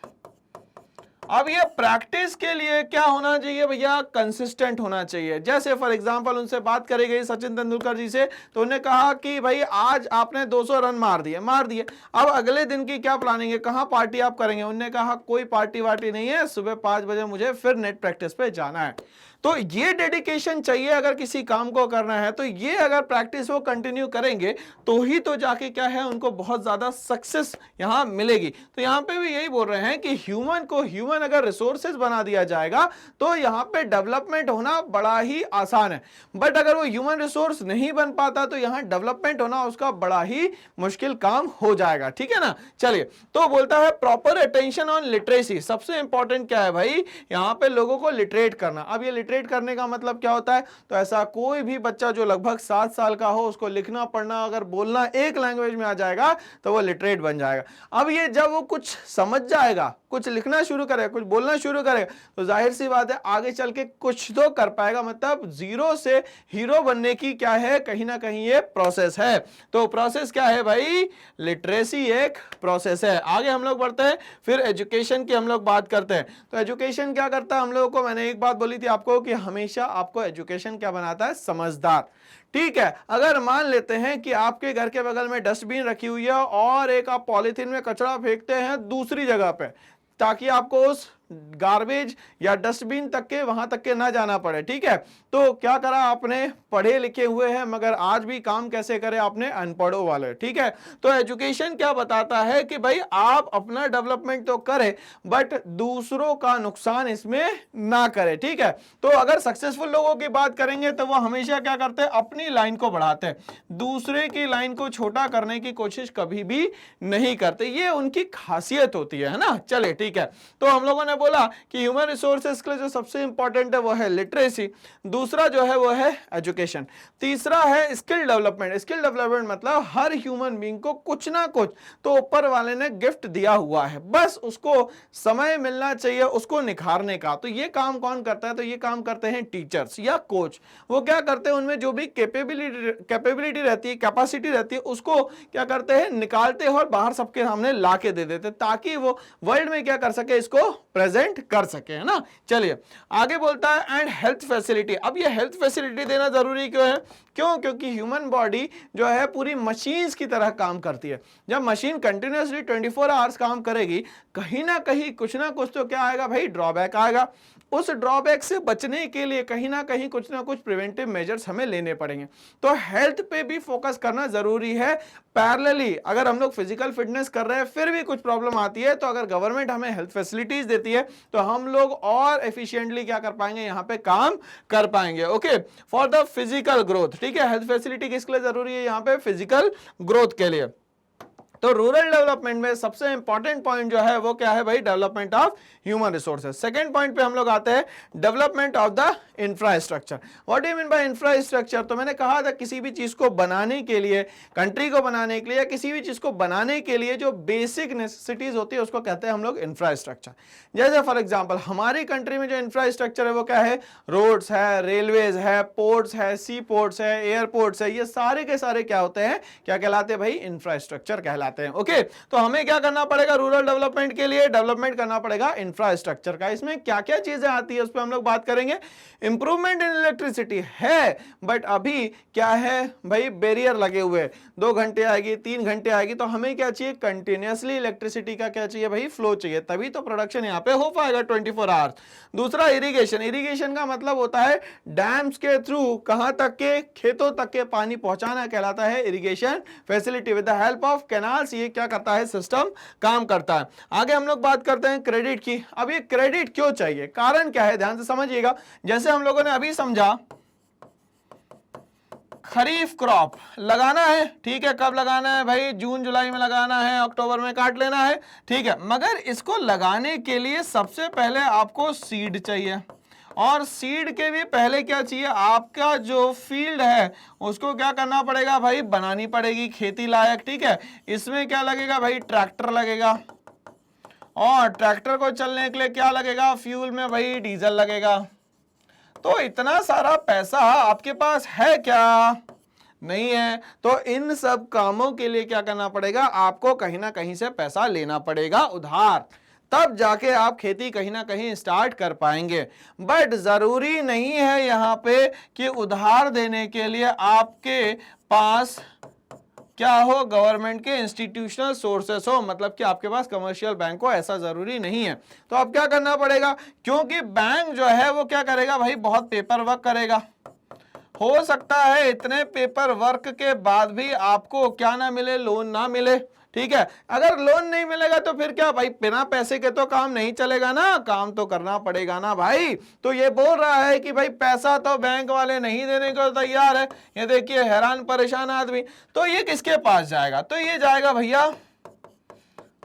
अब ये प्रैक्टिस के लिए क्या होना चाहिए भैया, कंसिस्टेंट होना चाहिए। जैसे फॉर एग्जांपल उनसे बात करी गई सचिन तेंदुलकर जी से, तो उन्होंने कहा कि भाई आज आपने 200 रन मार दिए, अब अगले दिन की क्या प्लानिंग है, कहां पार्टी आप करेंगे? उन्होंने कहा कोई पार्टी वार्टी नहीं है, सुबह 5 बजे मुझे फिर नेट प्रैक्टिस पे जाना है। तो ये डेडिकेशन चाहिए अगर किसी काम को करना है, तो ये अगर प्रैक्टिस वो कंटिन्यू करेंगे तो ही तो जाके क्या है उनको बहुत ज्यादा सक्सेस यहां मिलेगी। तो यहां पे भी यही बोल रहे हैं कि ह्यूमन अगर रिसोर्सेज बना दिया जाएगा तो यहां पे डेवलपमेंट होना बड़ा ही आसान है, बट अगर वो ह्यूमन रिसोर्स नहीं बन पाता तो यहां डेवलपमेंट होना उसका बड़ा ही मुश्किल काम हो जाएगा। ठीक है ना, चलिए, तो बोलता है प्रॉपर अटेंशन ऑन लिटरेसी। सबसे इंपॉर्टेंट क्या है भाई, यहां पे लोगों को लिटरेट करना। अब ये लिटरेट करने का मतलब क्या होता है, तो ऐसा कोई भी बच्चा जो लगभग 7 साल का हो, उसको लिखना पढ़ना अगर बोलना एक लैंग्वेज में आ जाएगा तो वो लिटरेट बन जाएगा। अब ये जब वो कुछ समझ जाएगा, कुछ लिखना शुरू करेगा, कुछ बोलना शुरू करेगा, तो जाहिर सी बात है आगे चल के कुछ तो कर पाएगा। मतलब जीरो से हीरो बनने की क्या है, कहीं ना कहीं ये प्रोसेस है। तो प्रोसेस क्या है भाई, लिटरेसी एक प्रोसेस है। आगे हम लोग बढ़ते हैं, फिर एजुकेशन की हम लोग बात करते हैं। तो एजुकेशन क्या करता है हम लोगों को, मैंने एक बात बोली थी आपको कि हमेशा आपको एजुकेशन क्या बनाता है, समझदार। ठीक है, अगर मान लेते हैं कि आपके घर के बगल में डस्टबिन रखी हुई है और एक आप पॉलीथीन में कचरा फेंकते हैं दूसरी जगह पे, ताकि आपको उस गार्बेज या डस्टबिन तक के वहां तक के ना जाना पड़े। ठीक है, तो क्या करा आपने, पढ़े लिखे हुए हैं मगर आज भी काम कैसे करे आपने, अनपढ़ों वाले। ठीक है, तो एजुकेशन क्या बताता है कि भाई आप अपना डेवलपमेंट तो करें बट दूसरों का नुकसान इसमें ना करें। ठीक है, तो अगर सक्सेसफुल लोगों की बात करेंगे तो वो हमेशा क्या करते हैं, अपनी लाइन को बढ़ाते हैं, दूसरे की लाइन को छोटा करने की कोशिश कभी भी नहीं करते। ये उनकी खासियत होती है ना। चले ठीक है, तो हम लोगों ने बोला कि ह्यूमन रिसोर्सेज के लिए जो सबसे इंपॉर्टेंट है वो है लिटरेसी, दूसरा जो है वो है एजुकेशन, तीसरा है स्किल डेवलपमेंट। स्किल डेवलपमेंट मतलब हर ह्यूमन बीइंग को कुछ ना कुछ तो ऊपर वाले ने गिफ्ट दिया हुआ है, बस उसको समय मिलना चाहिए उसको निखारने का। तो ये काम कौन करता है, तो ये काम करते हैं टीचर्स या कोच। वो क्या करते हैं, उनमें जो भी कैपेबिलिटी रहती है, कैपेसिटी रहती है, उसको क्या करते हैं, निकालते हैं और बाहर सबके सामने ला के दे देते, ताकि वो वर्ल्ड में क्या कर सके, इसको प्रेजेंट कर सके, है ना। चलिए आगे बोलता है एंड हेल्थ फैसिलिटी। अब ये हेल्थ फैसिलिटी देना जरूरी क्यों है, क्यों, क्योंकि ह्यूमन बॉडी जो है पूरी मशीन्स की तरह काम करती है। जब मशीन कंटिन्यूअसली 24 आवर्स काम करेगी, कहीं ना कहीं कुछ ना कुछ तो क्या आएगा भाई, ड्रॉबैक आएगा। उस ड्रॉबैक से बचने के लिए कहीं ना कहीं कुछ ना कुछ प्रिवेंटिव मेजर्स हमें लेने पड़ेंगे। तो हेल्थ पे भी फोकस करना जरूरी है। पैरेलली अगर हम लोग फिजिकल फिटनेस कर रहे हैं फिर भी कुछ प्रॉब्लम आती है, तो अगर गवर्नमेंट हमें हेल्थ फैसिलिटीज देती है तो हम लोग और एफिशिएंटली क्या कर पाएंगे, यहाँ पे काम कर पाएंगे। Okay, for the physical growth. ठीक है, हेल्थ फैसिलिटी किसके लिए जरूरी है, यहाँ पे फिजिकल ग्रोथ के लिए। तो रूरल डेवलपमेंट में सबसे इंपॉर्टेंट पॉइंट जो है वो क्या है भाई, development of human resources. Second point पे हम लोग आते हैं, development of the infrastructure. What do you mean by infrastructure, तो मैंने कहा था किसी भी चीज को बनाने के लिए, कंट्री को बनाने के लिए, किसी भी चीज को बनाने के लिए जो बेसिक नेसेसिटीज होती है उसको कहते हैं हम लोग इंफ्रास्ट्रक्चर। जैसे फॉर एग्जाम्पल हमारी कंट्री में जो इंफ्रास्ट्रक्चर है वो क्या है, रोड्स है, रेलवेज है, पोर्ट्स है, सी पोर्ट्स है, एयरपोर्ट्स है, ये सारे के सारे क्या होते हैं, क्या कहलाते हैं भाई, इंफ्रास्ट्रक्चर कहलाते हैं। कहलाते हैं। ओके, तो हमें क्या करना पड़ेगा रूरल डेवलपमेंट के लिए? डेवलपमेंट करना पड़ेगा इंफ्रास्ट्रक्चर का। इसमें क्या क्या चीजें आती है उस पर हम लोग बात करेंगे। इंप्रूवमेंट इन इलेक्ट्रिसिटी है, बट अभी क्या है भाई, बैरियर लगे हुए, 2 घंटे आएगी, 3 घंटे आएगी, तो हमें क्या चाहिए? कंटिन्यूअसली इलेक्ट्रिसिटी का क्या चाहिए भाई? फ्लो चाहिए, तभी तो प्रोडक्शन यहाँ पे हो पाएगा 24 आवर्स। दूसरा इरिगेशन। इरिगेशन का मतलब होता है डैम्स के थ्रू कहां तक के? खेतों तक के पानी पहुंचाना कहलाता है irrigation facility. With the help of canals ये क्या करता है? सिस्टम काम करता है। आगे हम लोग बात करते हैं क्रेडिट की। अब ये क्रेडिट क्यों चाहिए, कारण क्या है, ध्यान से समझिएगा। जैसे हम लोगों ने अभी समझा, खरीफ क्रॉप लगाना है, ठीक है, कब लगाना है भाई? जून जुलाई में लगाना है, अक्टूबर में काट लेना है, ठीक है। मगर इसको लगाने के लिए सबसे पहले आपको सीड चाहिए, और सीड के भी पहले क्या चाहिए? आपका जो फील्ड है उसको क्या करना पड़ेगा भाई? बनानी पड़ेगी खेती लायक, ठीक है। इसमें क्या लगेगा भाई? ट्रैक्टर लगेगा, और ट्रैक्टर को चलने के लिए क्या लगेगा? फ्यूल में भाई डीजल लगेगा। तो इतना सारा पैसा आपके पास है क्या? नहीं है। तो इन सब कामों के लिए क्या करना पड़ेगा? आपको कहीं ना कहीं से पैसा लेना पड़ेगा उधार, तब जाके आप खेती कहीं ना कहीं स्टार्ट कर पाएंगे। बट जरूरी नहीं है यहां पे कि उधार देने के लिए आपके पास क्या हो? गवर्नमेंट के इंस्टीट्यूशनल सोर्सेस हो, मतलब कि आपके पास कमर्शियल बैंक हो, ऐसा जरूरी नहीं है। तो अब क्या करना पड़ेगा? क्योंकि बैंक जो है वो क्या करेगा भाई? बहुत पेपर वर्क करेगा। हो सकता है इतने पेपर वर्क के बाद भी आपको क्या ना मिले? लोन ना मिले, ठीक है। अगर लोन नहीं मिलेगा तो फिर क्या भाई? बिना पैसे के तो काम नहीं चलेगा ना, काम तो करना पड़ेगा ना भाई। तो ये बोल रहा है कि भाई पैसा तो बैंक वाले नहीं देने को तैयार है। ये देखिए हैरान परेशान आदमी। तो ये किसके पास जाएगा? तो ये जाएगा भैया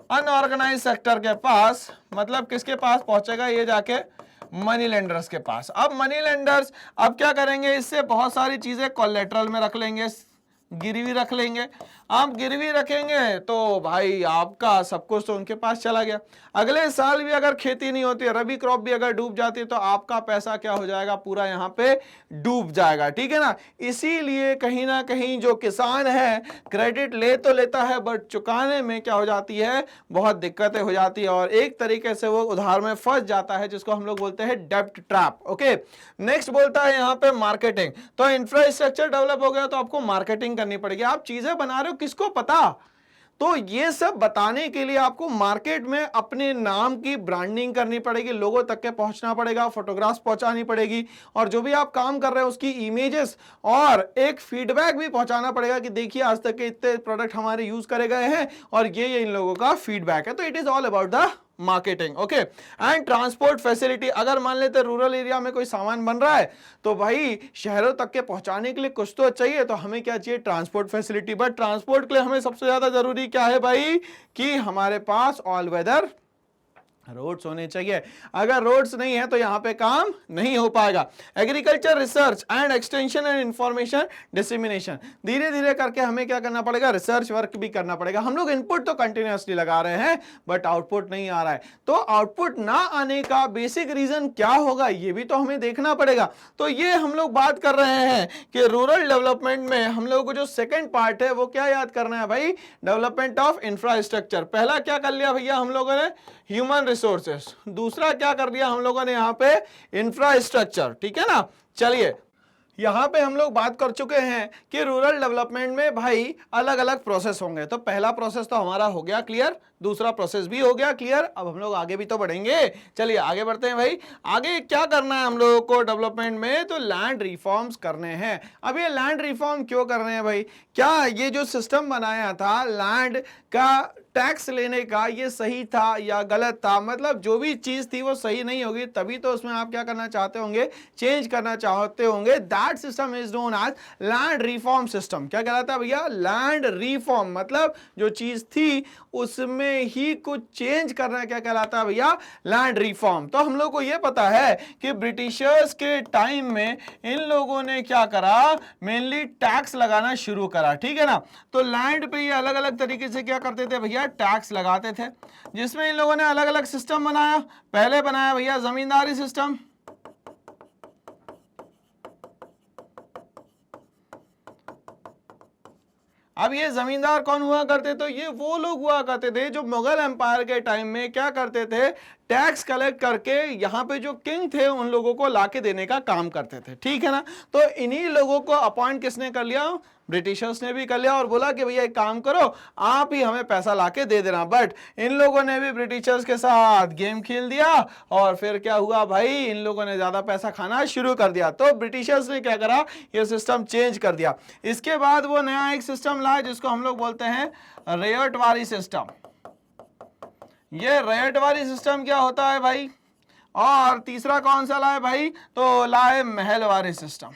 अनऑर्गेनाइज सेक्टर के पास। मतलब किसके पास पहुंचेगा? ये जाके मनी लेंडर्स के पास। अब मनी लेंडर्स अब क्या करेंगे? इससे बहुत सारी चीजें कोलेटरल में रख लेंगे, गिरवी रख लेंगे। आप गिरवी रखेंगे तो भाई आपका सब कुछ तो उनके पास चला गया। अगले साल भी अगर खेती नहीं होती, रबी क्रॉप भी अगर डूब जाती है, तो आपका पैसा क्या हो जाएगा? पूरा यहाँ पे डूब जाएगा, ठीक है ना। इसीलिए कहीं ना कहीं जो किसान है क्रेडिट ले तो लेता है, बट चुकाने में क्या हो जाती है? बहुत दिक्कतें हो जाती है, और एक तरीके से वो उधार में फंस जाता है, जिसको हम लोग बोलते हैं डेब्ट ट्रैप। ओके, नेक्स्ट बोलता है यहाँ पे मार्केटिंग। तो इंफ्रास्ट्रक्चर डेवलप हो गया तो आपको मार्केटिंग करनी पड़ेगी। आप चीजें बना रहे हो, किसको पता? तो ये सब बताने के लिए आपको मार्केट में अपने नाम की ब्रांडिंग करनी पड़ेगी, लोगों तक के पहुंचना पड़ेगा, फोटोग्राफ्स पहुंचानी पड़ेगी, और जो भी आप काम कर रहे हैं उसकी इमेजेस और एक फीडबैक भी पहुंचाना पड़ेगा कि देखिए आज तक के इतने प्रोडक्ट हमारे यूज करे गए हैं और ये इन लोगों का फीडबैक है। तो it is all about the marketing. Okay, and transport facility. अगर मान लेते रूरल एरिया में कोई सामान बन रहा है तो भाई शहरों तक के पहुंचाने के लिए कुछ तो चाहिए, तो हमें क्या चाहिए? Transport facility. बट ट्रांसपोर्ट के लिए हमें सबसे ज्यादा जरूरी क्या है भाई? कि हमारे पास ऑल वेदर रोड्स होने चाहिए। अगर रोड्स नहीं है तो यहां पे काम नहीं हो पाएगा। Agriculture research and extension and information dissemination. धीरे धीरे करके हमें क्या करना पड़ेगा? रिसर्च वर्क भी करना पड़ेगा। हम लोग इनपुट तो कंटिन्यूअसली लगा रहे हैं, बट आउटपुट नहीं आ रहा है। तो आउटपुट ना आने का बेसिक रीजन क्या होगा, ये भी तो हमें देखना पड़ेगा। तो ये हम लोग बात कर रहे हैं कि रूरल डेवलपमेंट में हम लोगों को जो सेकेंड पार्ट है वो क्या याद करना है भाई? Development of infrastructure. पहला क्या कर लिया भैया हम लोगों ने? Human resources. दूसरा क्या कर दिया हम लोगों ने यहाँ पे? इंफ्रास्ट्रक्चर, ठीक है ना। चलिए यहां पे हम लोग बात कर चुके हैं कि रूरल डेवलपमेंट में भाई अलग अलग प्रोसेस होंगे। तो पहला प्रोसेस तो हमारा हो गया क्लियर, दूसरा प्रोसेस भी हो गया क्लियर। अब हम लोग आगे भी तो बढ़ेंगे। चलिए आगे बढ़ते हैं भाई। आगे क्या करना है हम लोगों को डेवलपमेंट में? तो लैंड रिफॉर्म्स करने हैं। अब ये लैंड रिफॉर्म क्यों कर रहे हैं भाई? क्या ये जो सिस्टम बनाया था लैंड का टैक्स लेने का, ये सही था या गलत था? मतलब जो भी चीज थी वो सही नहीं होगी, तभी तो उसमें आप क्या करना चाहते होंगे? चेंज करना चाहते होंगे। That system is known as land reform system. क्या कहलाता है भैया? Land reform. मतलब जो चीज थी उसमें ही कुछ चेंज करना क्या कहलाता है भैया? Land reform. तो हम लोग को यह पता है कि ब्रिटिशर्स के टाइम में इन लोगों ने क्या करा? मेनली टैक्स लगाना शुरू करा, ठीक है ना। तो लैंड पे ये अलग अलग तरीके से क्या करते थे भैया? टैक्स लगाते थे, जिसमें इन लोगों ने अलग अलग सिस्टम बनाया। पहले बनाया भैया जमींदारी सिस्टम, अब ये जमींदार कौन हुआ करते? तो ये वो लोग हुआ करते थे जो मुगल एम्पायर के टाइम में क्या करते थे, टैक्स कलेक्ट करके यहाँ पे जो किंग थे उन लोगों को लाके देने का काम करते थे, ठीक है ना। तो इन्हीं लोगों को अपॉइंट किसने कर लिया? ब्रिटिशर्स ने भी कर लिया और बोला कि भैया एक काम करो, आप ही हमें पैसा लाके दे देना। बट इन लोगों ने भी ब्रिटिशर्स के साथ गेम खेल दिया और फिर क्या हुआ भाई, इन लोगों ने ज्यादा पैसा खाना शुरू कर दिया। तो ब्रिटिशर्स ने क्या करा, ये सिस्टम चेंज कर दिया। इसके बाद वो नया एक सिस्टम लाया जिसको हम लोग बोलते हैं रयटवारी सिस्टम। ये रयटवारी सिस्टम क्या होता है भाई? और तीसरा कौन सा लाए भाई? तो लाए महलवारी सिस्टम।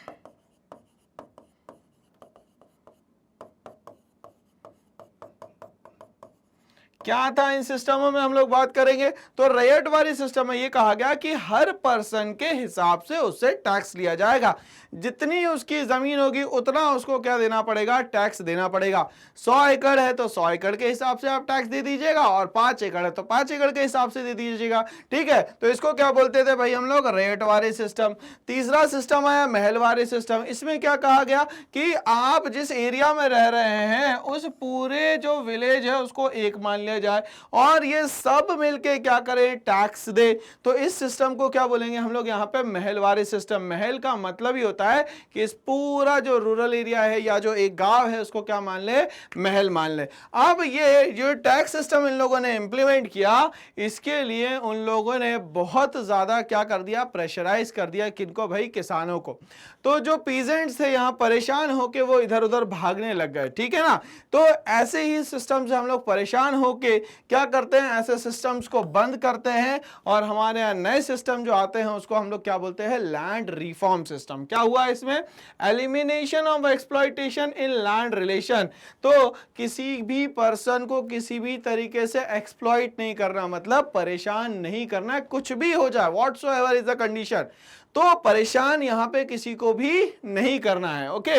क्या था इन सिस्टमों में हम लोग बात करेंगे। तो रयटवारी सिस्टम में ये कहा गया कि हर पर्सन के हिसाब से उससे टैक्स लिया जाएगा, जितनी उसकी जमीन होगी उतना उसको क्या देना पड़ेगा, टैक्स देना पड़ेगा। 100 एकड़ है तो 100 एकड़ के हिसाब से आप टैक्स दे दीजिएगा, और 5 एकड़ है तो 5 एकड़ के हिसाब से दे दीजिएगा, ठीक है। तो इसको क्या बोलते थे भाई हम लोग, रयटवारी सिस्टम। तीसरा सिस्टम आया महलवारी सिस्टम। इसमें क्या कहा गया कि आप जिस एरिया में रह रहे हैं उस पूरे जो विलेज है उसको एक मान लिया जाए और ये सब मिलके क्या करें, टैक्स दे। तो इस सिस्टम को क्या बोलेंगे हम लोग यहाँ पे, महलवारी सिस्टम। महल का मतलब ही होता है कि इस पूरा जो रूरल एरिया है या जो एक गांव है उसको क्या मान ले, महल मान ले। अब ये जो टैक्स सिस्टम इन लोगों ने इंप्लीमेंट किया, इसके लिए उन लोगों ने बहुत ज्यादा क्या कर दिया, प्रेशराइज कर दिया। किनको भाई, किसानों को। तो जो पीजेंट्स थे यहाँ परेशान होके वो इधर उधर भागने लग गए, ठीक है ना। तो ऐसे ही सिस्टम से हम लोग परेशान होके क्या करते हैं, ऐसे सिस्टम्स को बंद करते हैं और हमारे यहाँ नए सिस्टम जो आते हैं उसको हम लोग क्या बोलते हैं, लैंड रिफॉर्म सिस्टम। क्या हुआ इसमें, elimination of exploitation in land relation. तो किसी भी पर्सन को किसी भी तरीके से एक्सप्लॉइट नहीं करना, मतलब परेशान नहीं करना, कुछ भी हो जाए, व्हाटसोएवर इज द कंडीशन। तो परेशान यहां पे किसी को भी नहीं करना है। Okay,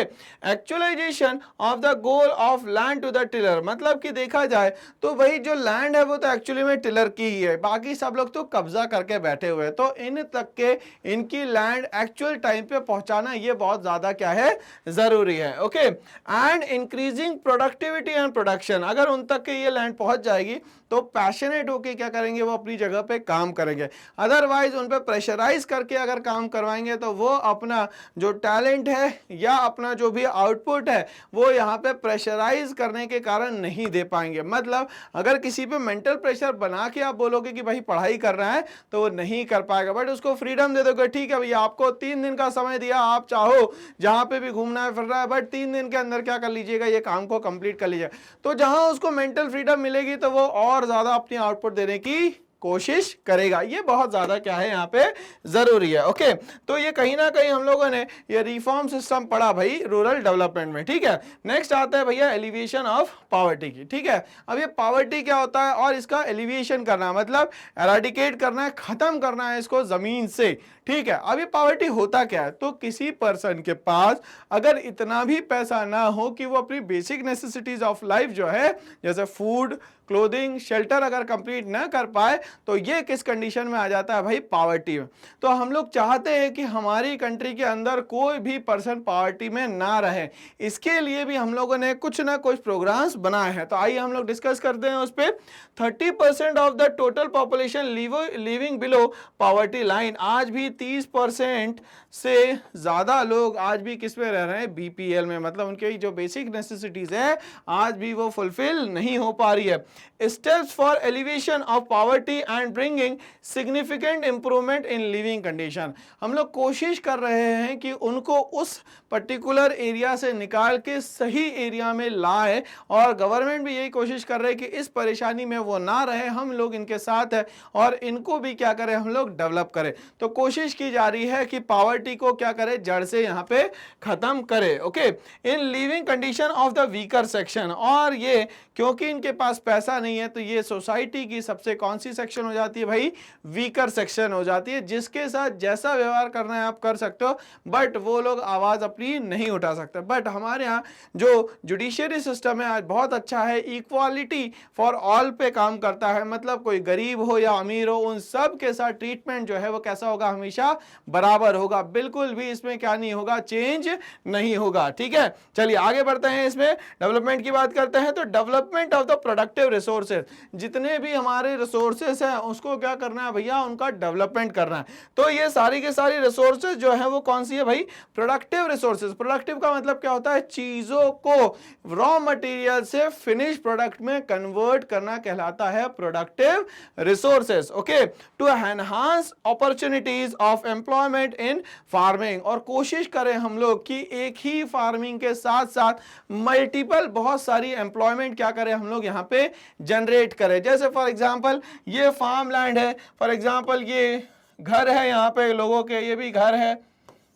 actualisation of the goal of land to the tiller, मतलब कि देखा जाए तो भाई जो लैंड है वो तो एक्चुअली में टिलर की ही है, बाकी सब लोग तो कब्जा करके बैठे हुए हैं। तो इन तक के इनकी लैंड एक्चुअल टाइम पे पहुंचाना ये बहुत ज्यादा क्या है, जरूरी है। Okay, and increasing productivity and production, अगर उन तक के ये लैंड पहुंच जाएगी तो पैशनेट होके क्या करेंगे, वो अपनी जगह पे काम करेंगे। अदरवाइज उन पे प्रेशराइज करके अगर काम करवाएंगे तो वो अपना जो टैलेंट है या अपना जो भी आउटपुट है वो यहाँ पे प्रेशराइज करने के कारण नहीं दे पाएंगे। मतलब अगर किसी पे मेंटल प्रेशर बना के आप बोलोगे कि भाई पढ़ाई कर रहा है तो वो नहीं कर पाएगा। बट उसको फ्रीडम दे दोगे, ठीक है भैया आपको 3 दिन का समय दिया, आप चाहो जहां पे भी घूमना है फिर रहा है, बट 3 दिन के अंदर क्या कर लीजिएगा, ये काम को कंप्लीट कर लीजिएगा। तो जहां उसको मेंटल फ्रीडम मिलेगी तो वो और ज्यादा अपनी आउटपुट देने की कोशिश करेगा। ये बहुत ज्यादा क्या है यहाँ पे जरूरी है। ओके, तो ये कहीं ना कहीं हम लोगों ने ये रिफॉर्म सिस्टम पढ़ा भाई रूरल डेवलपमेंट में, ठीक है। नेक्स्ट आता है भैया एलिवेशन ऑफ पॉवर्टी की, ठीक है। अब ये पॉवर्टी क्या होता है और इसका एलिवेशन करना मतलब एराडिकेट करना है, खत्म करना है इसको जमीन से, ठीक है। अब ये पॉवर्टी होता क्या है, तो किसी पर्सन के पास अगर इतना भी पैसा ना हो कि वो अपनी बेसिक नेसेसिटीज ऑफ लाइफ जो है जैसे फूड, क्लोथिंग, शेल्टर अगर कंप्लीट ना कर पाए तो ये किस कंडीशन में आ जाता है भाई, पॉवर्टी में। तो हम लोग चाहते हैं कि हमारी कंट्री के अंदर कोई भी पर्सन पॉवर्टी में ना रहे, इसके लिए भी हम लोगों ने कुछ ना कुछ प्रोग्राम्स बनाए हैं। तो आइए हम लोग डिस्कस करते हैं उस पर। 30% of the total population living below poverty line, आज भी 30% से ज्यादा लोग आज भी किस में रह रहे हैं, बीपीएल में, मतलब उनके जो बेसिक नेसेसिटीज है आज भी वो फुलफिल नहीं हो पा रही है। Steps for elevation of poverty and bringing significant improvement in living condition, हम लोग कोशिश कर रहे हैं कि उनको उस पर्टिकुलर एरिया से निकाल के सही एरिया में लाए, और गवर्नमेंट भी यही कोशिश कर रहे हैं कि इस परेशानी में वो ना रहे, हम लोग इनके साथ है और इनको भी क्या करें, हम लोग डेवलप करें। तो कोशिश की जा रही है कि पॉवर्टी को क्या करें, जड़ से यहाँ पे खत्म करें। Okay, in living condition of the weaker section, और ये क्योंकि इनके पास पैसा नहीं है, तो ये सोसाइटी की सबसे कौन सी सेक्शन हो जाती है भाई, वीकर सेक्शन हो जाती है, जिसके साथ जैसा व्यवहार करना है आप कर सकते हो, बट वो लोग आवाज अपनी नहीं उठा सकते। बट हमारे यहाँ जो जुडिशियरी सिस्टम है आज बहुत अच्छा है, इक्वालिटी फॉर ऑल पे काम करता है, मतलब कोई गरीब हो या अमीर हो उन सब के साथ ट्रीटमेंट जो है वो कैसा होगा, हमेशा बराबर होगा, बिल्कुल भी इसमें क्या नहीं होगा, चेंज नहीं होगा। ठीक है, चलिए आगे बढ़ते हैं, इसमें डेवलपमेंट की बात करते हैं। तो development of the productive resources, जितने भी हमारे रिसोर्सेज हैं उसको क्या करना है भैया, उनका डेवलपमेंट करना है। तो ये सारी के सारी रिसोर्सेज जो है वो कौन सी है भाई, प्रोडक्टिव रिसोर्सेज। प्रोडक्टिव का मतलब क्या होता है, चीजों को रॉ मटेरियल से फिनिश प्रोडक्ट में कन्वर्ट करना कहलाता है productive resources. Okay, to enhance opportunities of employment in farming, और कोशिश करें हम लोग कि एक ही फार्मिंग के साथ साथ मल्टीपल बहुत सारी एम्प्लॉयमेंट क्या करें हम लोग यहाँ पे जनरेट करें। जैसे फॉर एग्जांपल ये फार्म लैंड है, फॉर एग्जांपल ये घर है यहाँ पे लोगों के, ये भी घर है,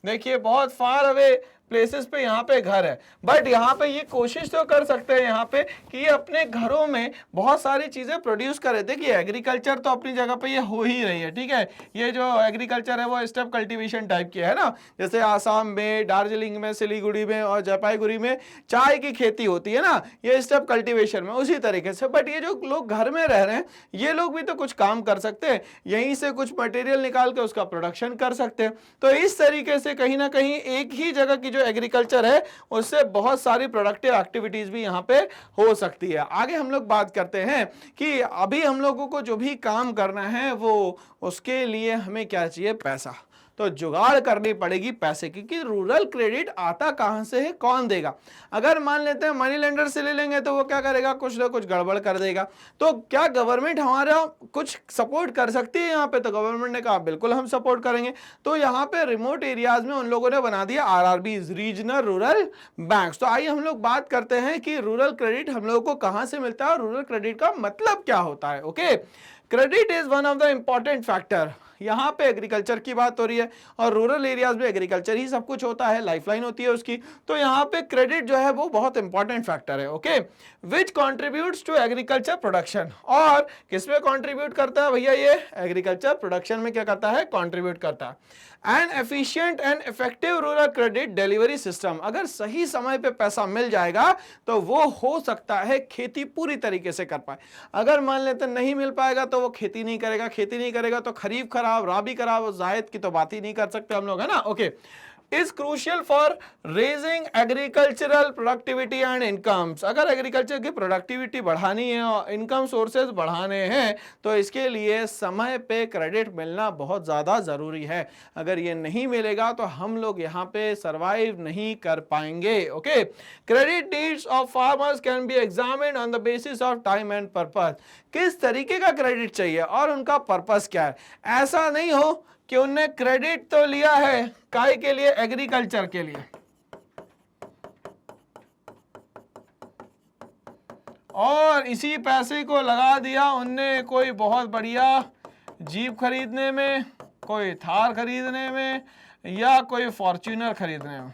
देखिए बहुत फार अवे प्लेसेस पे यहाँ पे घर है, बट यहाँ पे ये कोशिश तो कर सकते हैं यहाँ पे कि ये अपने घरों में बहुत सारी चीजें प्रोड्यूस करे। देखिए एग्रीकल्चर तो अपनी जगह पे ये हो ही रही है, ठीक है, ये जो एग्रीकल्चर है वो स्टेप कल्टीवेशन टाइप की है ना, जैसे आसाम में, दार्जिलिंग में, सिलीगुड़ी में और जलपाईगुड़ी में चाय की खेती होती है ना, ये स्टेप कल्टीवेशन में उसी तरीके से। बट ये जो लोग घर में रह रहे हैं ये लोग भी तो कुछ काम कर सकते हैं, यहीं से कुछ मटेरियल निकाल के उसका प्रोडक्शन कर सकते हैं। तो इस तरीके से कहीं ना कहीं एक ही जगह की जो एग्रीकल्चर है उससे बहुत सारी प्रोडक्टिव एक्टिविटीज भी यहाँ पे हो सकती है। आगे हम लोग बात करते हैं कि अभी हम लोगों को जो भी काम करना है वो उसके लिए हमें क्या चाहिए, पैसा। तो जुगाड़ करनी पड़ेगी पैसे की, कि रूरल क्रेडिट आता कहां से है, कौन देगा। अगर मान लेते हैं मनी लेंडर से ले लेंगे तो वो क्या करेगा, कुछ ना कुछ गड़बड़ कर देगा। तो क्या गवर्नमेंट हमारा कुछ सपोर्ट कर सकती है यहाँ पे, तो गवर्नमेंट ने कहा बिल्कुल हम सपोर्ट करेंगे। तो यहाँ पे रिमोट एरियाज में उन लोगों ने बना दिया आरआरबीज, रीजनल रूरल बैंक्स। तो आइए हम लोग बात करते हैं कि रूरल क्रेडिट हम लोगों को कहां से मिलता है और रूरल क्रेडिट का मतलब क्या होता है। Okay, credit is one of the important factor. यहाँ पे एग्रीकल्चर की बात हो रही है और रूरल एरियाज में एग्रीकल्चर ही सब कुछ होता है, लाइफलाइन होती है उसकी। तो यहाँ पे क्रेडिट जो है वो बहुत इंपॉर्टेंट फैक्टर है। Okay, which contributes to agriculture production, और किसमें कॉन्ट्रीब्यूट करता है भैया, ये एग्रीकल्चर प्रोडक्शन में क्या करता है, कॉन्ट्रीब्यूट करता है। N efficient and effective rural credit delivery system, अगर सही समय पे पैसा मिल जाएगा तो वो हो सकता है खेती पूरी तरीके से कर पाए। अगर मान लेते नहीं मिल पाएगा तो वो खेती नहीं करेगा, खेती नहीं करेगा तो खरीफ खराब, राबी खराब, जायद की तो बात ही नहीं कर सकते हम लोग, है ना। Okay, is crucial for raising agricultural productivity and incomes, अगर एग्रीकल्चर की प्रोडक्टिविटी बढ़ानी है और इनकम सोर्सेज बढ़ाने हैं तो इसके लिए समय पे क्रेडिट मिलना बहुत ज़्यादा ज़रूरी है। अगर ये नहीं मिलेगा तो हम लोग यहाँ पे सरवाइव नहीं कर पाएंगे। Okay, credit needs of farmers can be examined on the basis of time and purpose, किस तरीके का क्रेडिट चाहिए और उनका पर्पस क्या है। ऐसा नहीं हो कि उनने क्रेडिट तो लिया है काय के लिए, एग्रीकल्चर के लिए, और इसी पैसे को लगा दिया उनने कोई बहुत बढ़िया जीप खरीदने में, कोई थार खरीदने में या कोई फॉर्च्यूनर खरीदने में।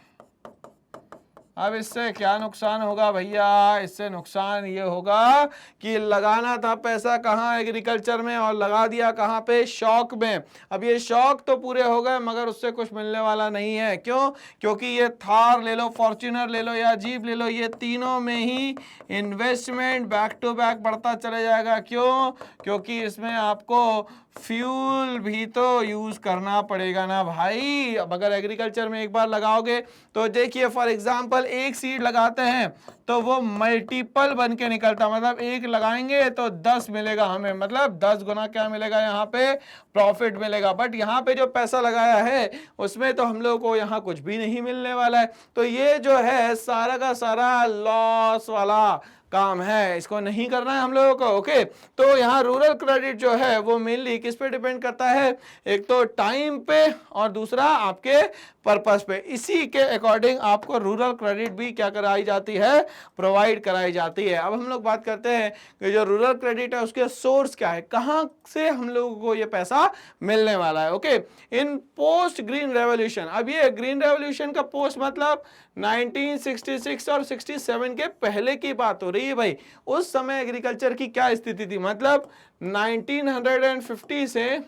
अब इससे क्या नुकसान होगा भैया, इससे नुकसान ये होगा कि लगाना था पैसा कहाँ, एग्रीकल्चर में, और लगा दिया कहाँ पे, शौक में। अब ये शौक तो पूरे हो गए मगर उससे कुछ मिलने वाला नहीं है। क्यों? क्योंकि ये थार ले लो, फॉर्च्यूनर ले लो या जीप ले लो, ये तीनों में ही इन्वेस्टमेंट बैक टू बैक बढ़ता चले जाएगा। क्यों? क्योंकि इसमें आपको फ्यूल भी तो यूज करना पड़ेगा ना भाई। अब अगर एग्रीकल्चर में एक बार लगाओगे तो देखिए फॉर एग्जांपल एक सीड लगाते हैं तो वो मल्टीपल बन के निकलता, मतलब एक लगाएंगे तो 10 मिलेगा हमें, मतलब 10 गुना क्या मिलेगा यहाँ पे, प्रॉफिट मिलेगा। बट यहाँ पे जो पैसा लगाया है उसमें तो हम लोग को यहाँ कुछ भी नहीं मिलने वाला है। तो ये जो है सारा का सारा लॉस वाला काम है, इसको नहीं करना है हम लोगों को। ओके, तो यहाँ रूरल क्रेडिट जो है वो मेनली किस पे डिपेंड करता है, एक तो टाइम पे और दूसरा आपके पर्पस पे। इसी के अकॉर्डिंग आपको रूरल क्रेडिट भी क्या कराई जाती है, प्रोवाइड कराई जाती है। अब हम लोग बात करते हैं कि जो रूरल क्रेडिट है उसके सोर्स क्या है, कहाँ से हम लोगों को ये पैसा मिलने वाला है। ओके, इन पोस्ट ग्रीन रेवोल्यूशन, अब ये ग्रीन रेवोल्यूशन का पोस्ट मतलब 1966 और 67 के पहले की बात हो रही रही है भाई, उस समय एग्रीकल्चर की क्या स्थिति थी, मतलब 1950 से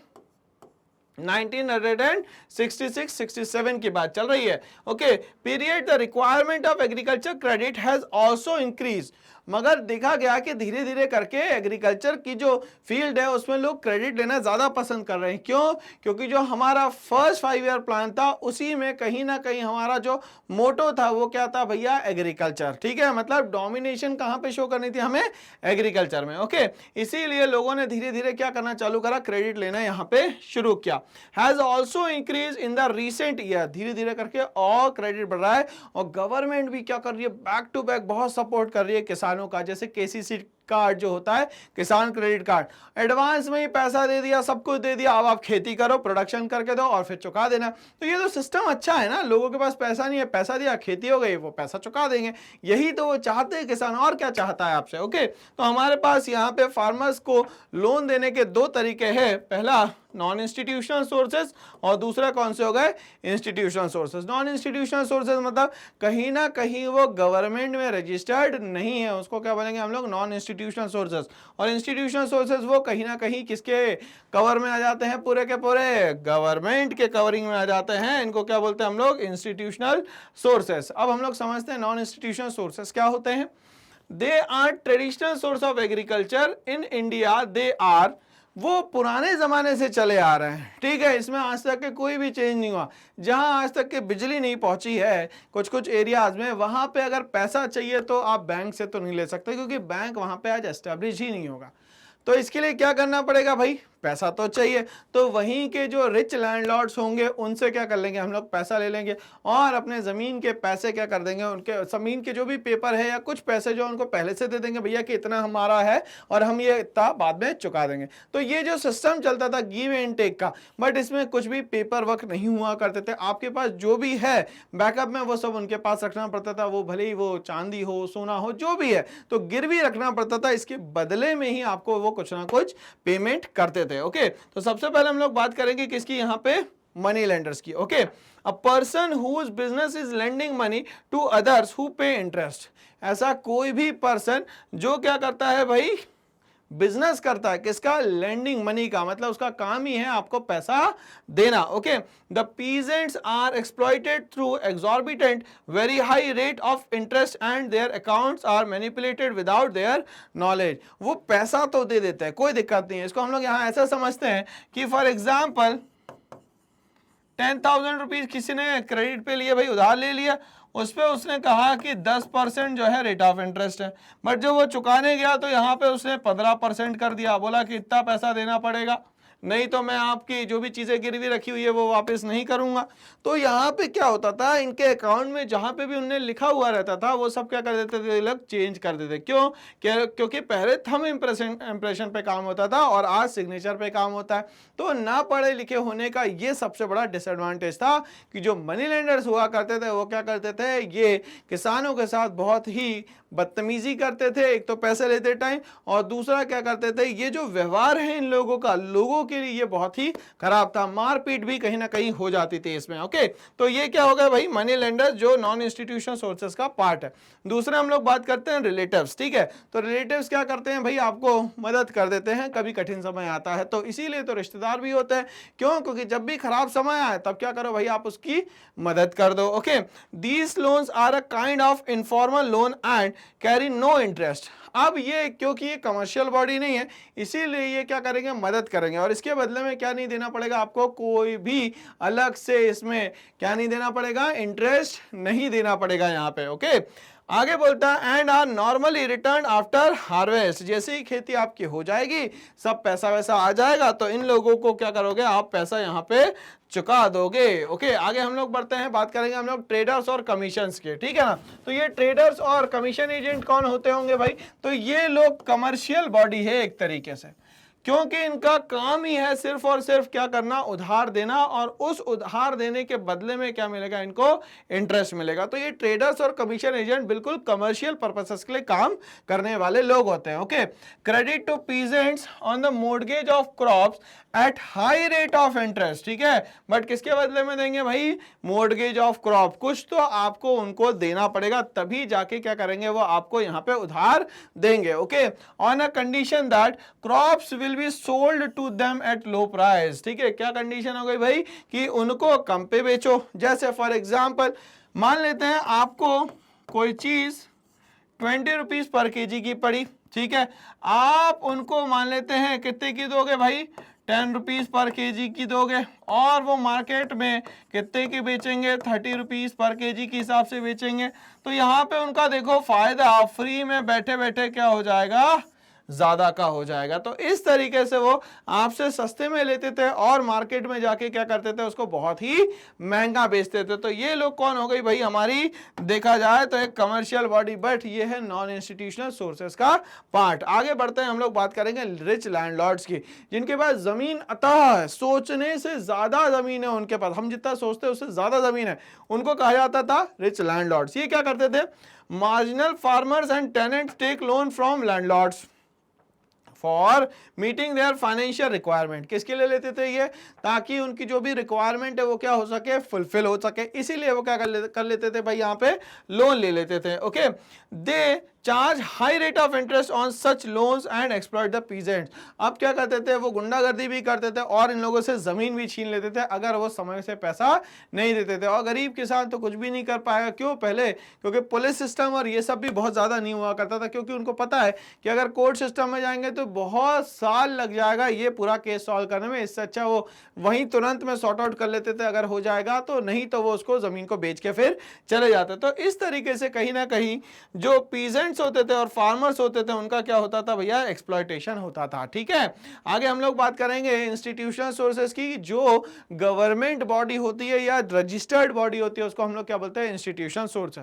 1966-67 की बात चल रही है। Okay, period the requirement of agriculture credit has also increase, मगर देखा गया कि धीरे धीरे करके एग्रीकल्चर की जो फील्ड है उसमें लोग क्रेडिट लेना ज्यादा पसंद कर रहे हैं। क्यों? क्योंकि जो हमारा फर्स्ट 5 ईयर प्लान था उसी में कहीं ना कहीं हमारा जो मोटो था वो क्या था भैया, एग्रीकल्चर। ठीक है, मतलब डोमिनेशन कहां पे शो करनी थी हमें, एग्रीकल्चर में। ओके, इसीलिए लोगों ने धीरे धीरे क्या करना चालू करा, क्रेडिट लेना यहां पे शुरू किया। Has also increase in the recent year, धीरे धीरे करके और क्रेडिट बढ़ रहा है, और गवर्नमेंट भी क्या कर रही है, बैक टू बैक बहुत सपोर्ट कर रही है किसानों का। जैसे केसीसी कार्ड जो होता है, किसान क्रेडिट कार्ड, एडवांस में ही पैसा दे दिया, सब कुछ दे दिया, अब आप खेती करो, प्रोडक्शन करके दो और फिर चुका देना। तो ये तो सिस्टम अच्छा है ना, लोगों के पास पैसा नहीं है, पैसा दिया, खेती हो गई, वो पैसा चुका देंगे। यही तो वो चाहते हैं किसान, और क्या चाहता है आपसे। ओके, तो हमारे पास यहाँ पे फार्मर्स को लोन देने के दो तरीके हैं, पहला नॉन इंस्टीट्यूशनल सोर्सेज और दूसरा कौन से हो गए, institutional sources. Non institutional sources मतलब कहीं ना कहीं वो गवर्नमेंट में रजिस्टर्ड नहीं है, उसको क्या बोलेंगे हम लोग, नॉन इंस्टीट्यूशनल सोर्सेज। और इंस्टीट्यूशनल सोर्सेज वो कहीं ना कहीं किसके कवर में आ जाते हैं, पूरे के पूरे गवर्नमेंट के कवरिंग में आ जाते हैं, इनको क्या बोलते हैं हम लोग, इंस्टीट्यूशनल सोर्सेज। अब हम लोग समझते हैं नॉन इंस्टीट्यूशनल सोर्सेज क्या होते हैं। They are traditional source of agriculture in India, they are, वो पुराने जमाने से चले आ रहे हैं। ठीक है, इसमें आज तक के कोई भी चेंज नहीं हुआ। जहां आज तक के बिजली नहीं पहुंची है कुछ कुछ एरियाज में, वहां पे अगर पैसा चाहिए तो आप बैंक से तो नहीं ले सकते, क्योंकि बैंक वहां पे आज एस्टेब्लिश ही नहीं होगा। तो इसके लिए क्या करना पड़ेगा भाई, पैसा तो चाहिए। तो वहीं के जो रिच लैंडलॉर्ड्स होंगे उनसे क्या कर लेंगे हम लोग, पैसा ले लेंगे और अपने ज़मीन के पैसे क्या कर देंगे, उनके ज़मीन के जो भी पेपर है या कुछ पैसे जो उनको पहले से दे देंगे, भैया कि इतना हमारा है और हम ये इतना बाद में चुका देंगे। तो ये जो सिस्टम चलता था गिव एंड टेक का, बट इसमें कुछ भी पेपर वर्क नहीं हुआ करते थे। आपके पास जो भी है बैकअप में वो सब उनके पास रखना पड़ता था, वो भले ही वो चांदी हो, सोना हो, जो भी है, तो गिरवी रखना पड़ता था। इसके बदले में ही आपको वो कुछ ना कुछ पेमेंट करते थे। ओके, तो सबसे पहले हम लोग बात करेंगे किसकी, यहां पे मनी लेंडर्स की। Okay, a person whose business is lending money to others who pay interest, ऐसा कोई भी पर्सन जो क्या करता है भाई, बिजनेस करता है किसका, लेंडिंग मनी का, मतलब उसका काम ही है आपको पैसा देना। Okay, the peasants are exploited through exorbitant very high rate of interest and their accounts are manipulated without their knowledge. वो पैसा तो दे देते हैं, कोई दिक्कत नहीं है। इसको हम लोग यहाँ ऐसा समझते हैं कि फॉर एग्जाम्पल 10,000 रुपीज किसी ने क्रेडिट पे लिए भाई, उधार ले लिया, उस पर उसने कहा कि 10% जो है रेट ऑफ इंटरेस्ट है, बट जब वो चुकाने गया तो यहाँ पे उसने 15% कर दिया, बोला कि इतना पैसा देना पड़ेगा, नहीं तो मैं आपकी जो भी चीजें गिरवी रखी हुई है वो वापस नहीं करूंगा। तो यहाँ पे क्या होता था, इनके अकाउंट में जहां पे भी उन्हें लिखा हुआ रहता था वो सब क्या कर देते थे, लोग चेंज कर देते। क्यों? क्योंकि पहले थंब इंप्रेशन पे काम होता था और आज सिग्नेचर पे काम होता है। तो ना पढ़े लिखे होने का ये सबसे बड़ा डिसएडवांटेज था कि जो मनी लेंडर्स हुआ करते थे वो क्या करते थे, ये किसानों के साथ बहुत ही बदतमीजी करते थे। एक तो पैसे लेते टाइम, और दूसरा क्या करते थे, ये जो व्यवहार है इन लोगों का, लोगों के लिए ये बहुत ही खराब था, मारपीट भी कहीं ना कहीं हो जाती थी इसमें। ओके, तो ये क्या हो गया भाई, मनी लेंडर जो नॉन इंस्टीट्यूशनल सोर्सेज का पार्ट है। दूसरा हम लोग बात करते हैं रिलेटिव्स। ठीक है, तो रिलेटिव्स क्या करते हैं भाई, आपको मदद कर देते हैं, कभी कठिन समय आता है तो इसीलिए तो रिश्तेदार भी होते हैं। क्यों? क्योंकि जब भी खराब समय आए तब क्या करो भाई, आप उसकी मदद कर दो। Okay, these loans are a kind of informal loan and carry no interest. अब ये क्योंकि ये कमर्शियल बॉडी नहीं है इसीलिए ये क्या करेंगे, मदद करेंगे, और इसके बदले में क्या नहीं देना पड़ेगा आपको, कोई भी अलग से इसमें क्या नहीं देना पड़ेगा, इंटरेस्ट नहीं देना पड़ेगा यहाँ पे। ओके, आगे बोलता है and are normally return after harvest. जैसे ही खेती आपकी हो जाएगी, सब पैसा वैसा आ जाएगा, तो इन लोगों को क्या करोगे, आप पैसा यहाँ पे चुका दोगे। ओके, आगे हम लोग बढ़ते हैं, बात करेंगे हम लोग ट्रेडर्स और कमीशंस के। ठीक है ना, तो ये ट्रेडर्स और कमीशन एजेंट कौन होते होंगे भाई, तो ये लोग कमर्शियल बॉडी है एक तरीके से। क्योंकि इनका काम ही है सिर्फ और सिर्फ क्या करना, उधार देना, और उस उधार देने के बदले में क्या मिलेगा, इनको इंटरेस्ट मिलेगा। तो ये ट्रेडर्स और कमीशन एजेंट बिल्कुल कमर्शियल पर्पसेस के लिए काम करने वाले लोग होते हैं। Okay, credit to peasants on the mortgage of crops at high rate of interest, ठीक है, बट किसके बदले में देंगे भाई, मॉर्गेज ऑफ क्रॉप, कुछ तो आपको उनको देना पड़ेगा, तभी जाके क्या करेंगे, वो आपको यहाँ पे उधार देंगे। Okay, on a condition that crops will be sold to them at low price, ठीक है, क्या कंडीशन हो गई भाई, कि उनको कम पे बेचो। जैसे फॉर एग्जाम्पल मान लेते हैं आपको कोई चीज 20 रुपीज पर केजी की पड़ी, ठीक है, आप उनको मान लेते हैं कितने की दोगे भाई, 10 रुपीज पर केजी की दोगे, और वो मार्केट में कितने की बेचेंगे, 30 रुपीज पर केजी के हिसाब से बेचेंगे। तो यहाँ पे उनका देखो फायदा फ्री में बैठे बैठे क्या हो जाएगा, ज्यादा का हो जाएगा। तो इस तरीके से वो आपसे सस्ते में लेते थे और मार्केट में जाके क्या करते थे, उसको बहुत ही महंगा बेचते थे। तो ये लोग कौन हो गई भाई, हमारी देखा जाए तो एक कमर्शियल बॉडी, बट ये है नॉन इंस्टीट्यूशनल सोर्सेस का पार्ट। आगे बढ़ते हैं, हम लोग बात करेंगे रिच लैंडलॉर्ड्स की, जिनके पास जमीन अतः सोचने से ज्यादा जमीन है उनके पास, हम जितना सोचते हैं उससे ज्यादा जमीन है, उनको कहा जाता था रिच लैंडलॉर्ड्स। ये क्या करते थे, marginal farmers and tenants take loan from landlords for meeting their financial requirement. किसके लिए लेते थे ये, ताकि उनकी जो भी रिक्वायरमेंट है वो क्या हो सके, फुलफिल हो सके, इसीलिए वो क्या कर लेते थे भाई, यहाँ पे लोन ले लेते थे। Okay, they charge high rate of interest on such loans and exploit the peasants. अब क्या करते थे, वो गुंडागर्दी भी करते थे और इन लोगों से जमीन भी छीन लेते थे अगर वो समय से पैसा नहीं देते थे। और गरीब किसान तो कुछ भी नहीं कर पाएगा, क्यों, पहले क्योंकि पुलिस सिस्टम और ये सब भी बहुत ज्यादा नहीं हुआ करता था, क्योंकि उनको पता है कि अगर कोर्ट सिस्टम में जाएंगे तो बहुत साल लग जाएगा ये पूरा केस सॉल्व करने में, इससे अच्छा वो वहीं तुरंत में सॉर्ट आउट कर लेते थे अगर हो जाएगा तो, नहीं तो वो उसको जमीन को बेच के फिर चले जाते। तो इस तरीके से कहीं ना कहीं जो पीजेंट्स होते थे और फार्मर्स होते थे उनका क्या होता था भैया, एक्सप्लॉयटेशन होता था। ठीक है, आगे हम लोग बात करेंगे इंस्टीट्यूशनल सोर्सेज की। जो गवर्नमेंट बॉडी होती है या रजिस्टर्ड बॉडी होती है उसको हम लोग क्या बोलते हैं, इंस्टीट्यूशनल सोर्स।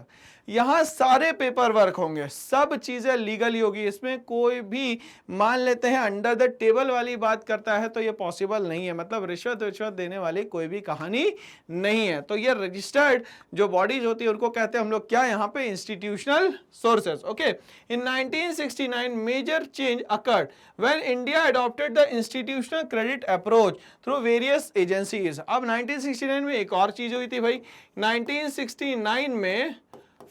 यहां सारे पेपर वर्क होंगे, सब चीजें लीगली होगी, इसमें कोई भी मान लेते हैं अंडर द टेबल वाली बात करता है तो ये पॉसिबल नहीं है, मतलब रिश्वत देने वाली कोई भी कहानी नहीं है। तो ये रजिस्टर्ड जो बॉडीज होती है उनको कहते हैं हम लोग क्या, यहाँ पे institutional sources. Okay, in 1969 major change occurred when India adopted the institutional credit approach through various agencies. अब 1969 में एक और चीज हुई थी भाई, 1969 में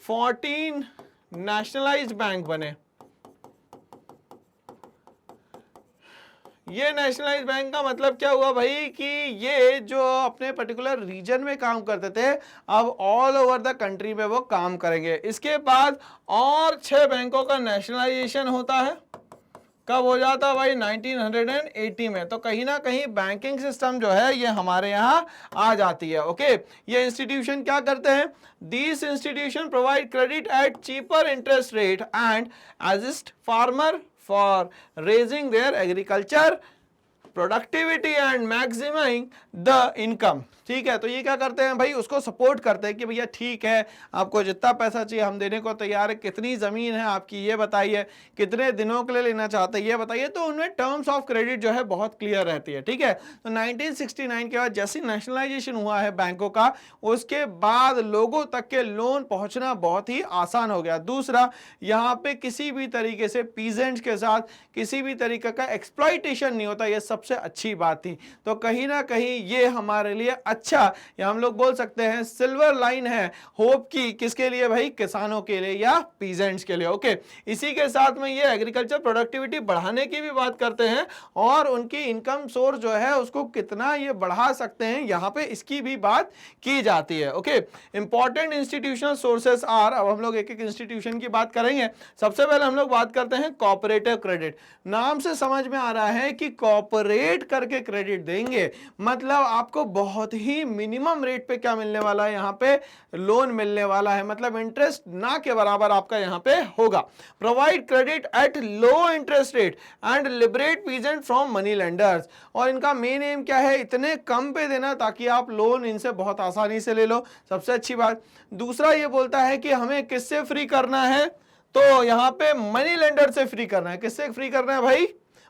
14 नेशनलाइज्ड बैंक बने। ये नेशनलाइज बैंक का मतलब क्या हुआ भाई, कि ये जो अपने पर्टिकुलर रीजन में काम करते थे अब ऑल ओवर द कंट्री में वो काम करेंगे। इसके बाद और 6 बैंकों का नेशनलाइजेशन होता है, कब हो जाता है भाई, 1980 में। तो कहीं ना कहीं बैंकिंग सिस्टम जो है ये हमारे यहाँ आ जाती है। ओके, ये इंस्टीट्यूशन क्या करते हैं, this institution provide credit at cheaper interest rate and assist farmer for raising their agriculture productivity and maximizing the income। ठीक है, तो ये क्या करते हैं भाई, उसको सपोर्ट करते हैं कि भैया ठीक है आपको जितना पैसा चाहिए हम देने को तैयार है, कितनी ज़मीन है आपकी ये बताइए, कितने दिनों के लिए लेना चाहते हैं ये बताइए। तो उनमें टर्म्स ऑफ क्रेडिट जो है बहुत क्लियर रहती है। ठीक है, तो 1969 के बाद जैसे नेशनलाइजेशन हुआ है बैंकों का, उसके बाद लोगों तक के लोन पहुंचना बहुत ही आसान हो गया। दूसरा, यहाँ पे किसी भी तरीके से पीजेंट्स के साथ किसी भी तरीके का एक्सप्लॉयटेशन नहीं होता, ये सबसे अच्छी बात थी। तो कहीं ना कहीं ये हमारे लिए अच्छा, या हम लोग बोल सकते हैं सिल्वर लाइन है होप की, किसके लिए भाई, किसानों के लिए या पीजेंट्स के लिए। ओके, इसी के साथ में ये एग्रीकल्चर प्रोडक्टिविटी बढ़ाने की भी बात करते हैं और उनकी इनकम सोर्स जो है उसको कितना ये बढ़ा सकते हैं, यहाँ पे इसकी भी बात की जाती है। Okay, important institutional sources are, अब हम लोग एक एक इंस्टीट्यूशन की बात करेंगे। सबसे पहले हम लोग बात करते हैं कोऑपरेटिव क्रेडिट। नाम से समझ में आ रहा है कि कोऑपरेट करके क्रेडिट देंगे, मतलब आपको बहुत ही मिनिमम रेट पे क्या मिलने वाला है, यहाँ पे लोन मिलने वाला है, मतलब इंटरेस्ट ना के बराबर आपका यहाँ पे होगा। Provide credit at low interest rate and liberate peasant from money lenders. और इनका मेन एम क्या है, इतने कम पे देना ताकि आप लोन इनसे बहुत आसानी से ले लो, सबसे अच्छी बात। दूसरा ये बोलता है कि हमें किससे फ्री करना है, तो यहाँ पे मनी लेंडर से फ्री करना है। किससे फ्री करना है भाई,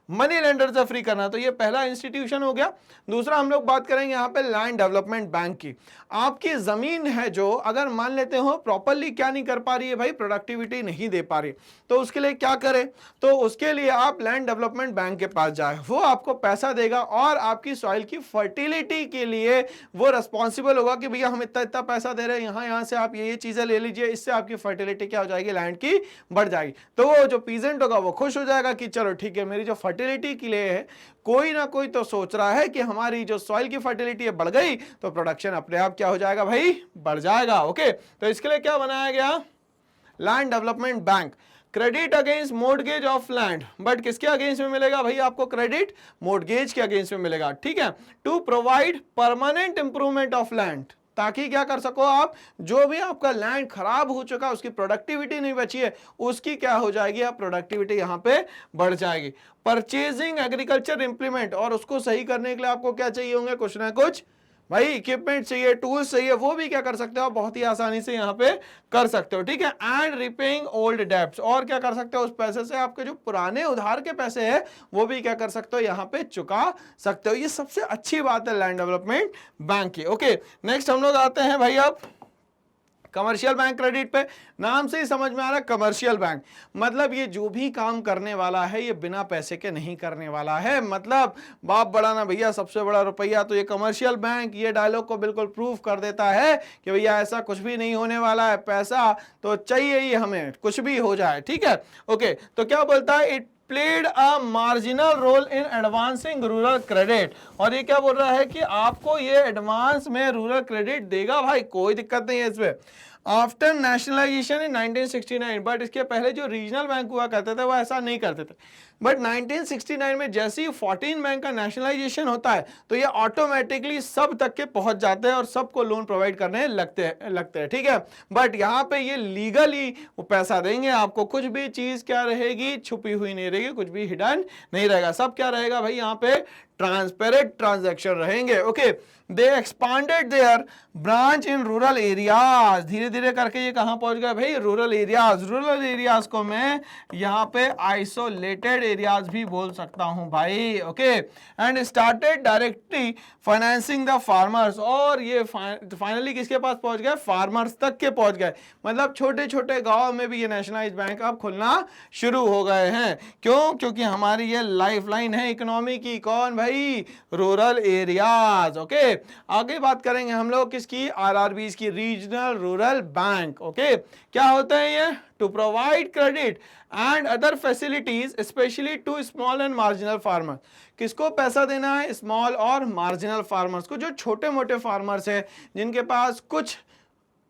मनी लेंडर से फ्री करना। तो ये पहला इंस्टीट्यूशन हो गया। दूसरा हम लोग बात करेंगे यहाँ पे लैंड डेवलपमेंट बैंक की। आपकी जमीन है जो, अगर मान लेते हो प्रॉपरली क्या नहीं कर पा रही है भाई, प्रोडक्टिविटी नहीं दे पा रही, तो उसके लिए क्या करें, तो उसके लिए आप लैंड डेवलपमेंट बैंक के पास जाए, वो आपको पैसा देगा और आपकी सॉइल की फर्टिलिटी के लिए वो रिस्पॉन्सिबल होगा कि भैया हम इतना इतना पैसा दे रहे हैं, यहाँ से आप ये चीजें ले लीजिए, इससे आपकी फर्टिलिटी क्या हो जाएगी, लैंड की बढ़ जाएगी। तो वो जो पीजेंट होगा वो खुश हो जाएगा कि चलो ठीक है, मेरी जो फर्टिलिटी के लिए है, कोई ना कोई तो सोच रहा है कि हमारी जो सॉइल की फर्टिलिटी है बढ़ गई तो प्रोडक्शन अपने आप क्या हो जाएगा भाई, बढ़ जाएगा। ओके, तो इसके लिए क्या बनाया गया, land development bank. Credit against mortgage of land, but किसके अगेंस्ट में मिलेगा भाई आपको क्रेडिट, मोर्टगेज के अगेंस्ट में मिलेगा, ठीक है। To provide permanent improvement of land, ताकि क्या कर सको आप, जो भी आपका लैंड खराब हो चुका, उसकी प्रोडक्टिविटी नहीं बची है, उसकी क्या हो जाएगी, आप प्रोडक्टिविटी यहां पे बढ़ जाएगी। परचेजिंग एग्रीकल्चर इंप्लीमेंट, और उसको सही करने के लिए आपको क्या चाहिए होंगे, कुछ ना कुछ भाई इक्विपमेंट चाहिए, टूल्स चाहिए, वो भी क्या कर सकते हो आप बहुत ही आसानी से यहाँ पे कर सकते हो, ठीक है। एंड रिपेइंग ओल्ड डेब्ट्स, और क्या कर सकते हो, उस पैसे से आपके जो पुराने उधार के पैसे हैं वो भी क्या कर सकते हो, यहाँ पे चुका सकते हो। ये सबसे अच्छी बात है लैंड डेवलपमेंट बैंक की। ओके, नेक्स्ट हम लोग आते हैं भाई अब कमर्शियल बैंक क्रेडिट पे। नाम से ही समझ में आ रहा है कमर्शियल बैंक, मतलब ये जो भी काम करने वाला है ये बिना पैसे के नहीं करने वाला है, मतलब बाप बड़ा ना भैया सबसे बड़ा रुपया, तो ये कमर्शियल बैंक ये डायलॉग को बिल्कुल प्रूफ कर देता है कि भैया ऐसा कुछ भी नहीं होने वाला है, पैसा तो चाहिए ही हमें, कुछ भी हो जाए, ठीक है। ओके, तो क्या बोलता है, it played a marginal role in advancing rural credit, और ये क्या बोल रहा है कि आपको ये एडवांस में रूरल क्रेडिट देगा भाई, कोई दिक्कत नहीं है इसमें। आफ्टर नेशनलाइजेशन इन 1969, बट इसके पहले जो रीजनल बैंक हुआ करते थे वो ऐसा नहीं करते थे, बट 1969 में जैसे ही 14 बैंक का नेशनलाइजेशन होता है तो ये ऑटोमेटिकली सब तक के पहुंच जाते हैं और सबको लोन प्रोवाइड करने लगते हैं, ठीक है। बट यहाँ पे ये लीगली वो पैसा देंगे आपको, कुछ भी चीज क्या रहेगी, छुपी हुई नहीं रहेगी, कुछ भी हिडन नहीं रहेगा, सब क्या रहेगा भाई यहाँ पे ट्रांसपेरेंट ट्रांजैक्शन रहेंगे। Okay, they expanded their branch in rural areas, धीरे धीरे करके ये कहां पहुंच गए भाई, रूरल एरियाज। रूरल एरियाज को मैं यहाँ पे आइसोलेटेड एरियाज भी बोल सकता हूं भाई। Okay, and started directly financing the farmers, और ये फाइनली किसके पास पहुंच गए, फार्मर्स तक के पहुंच गए, मतलब छोटे छोटे गांव में भी ये नेशनलाइज बैंक अब खुलना शुरू हो गए हैं। क्यों, क्योंकि हमारी ये लाइफलाइन है इकोनॉमी की, कौन भाई, रूरल एरियाज। ओके, आगे बात करेंगे हम लोग किसकी, आरआरबीज की, रीजनल रूरल बैंक। ओके, क्या होता है ये, to provide credit and other facilities specially to small and marginal farmer. किसको पैसा देना है, स्मॉल और मार्जिनल फार्मर्स को, जो छोटे मोटे फार्मर्स हैं जिनके पास कुछ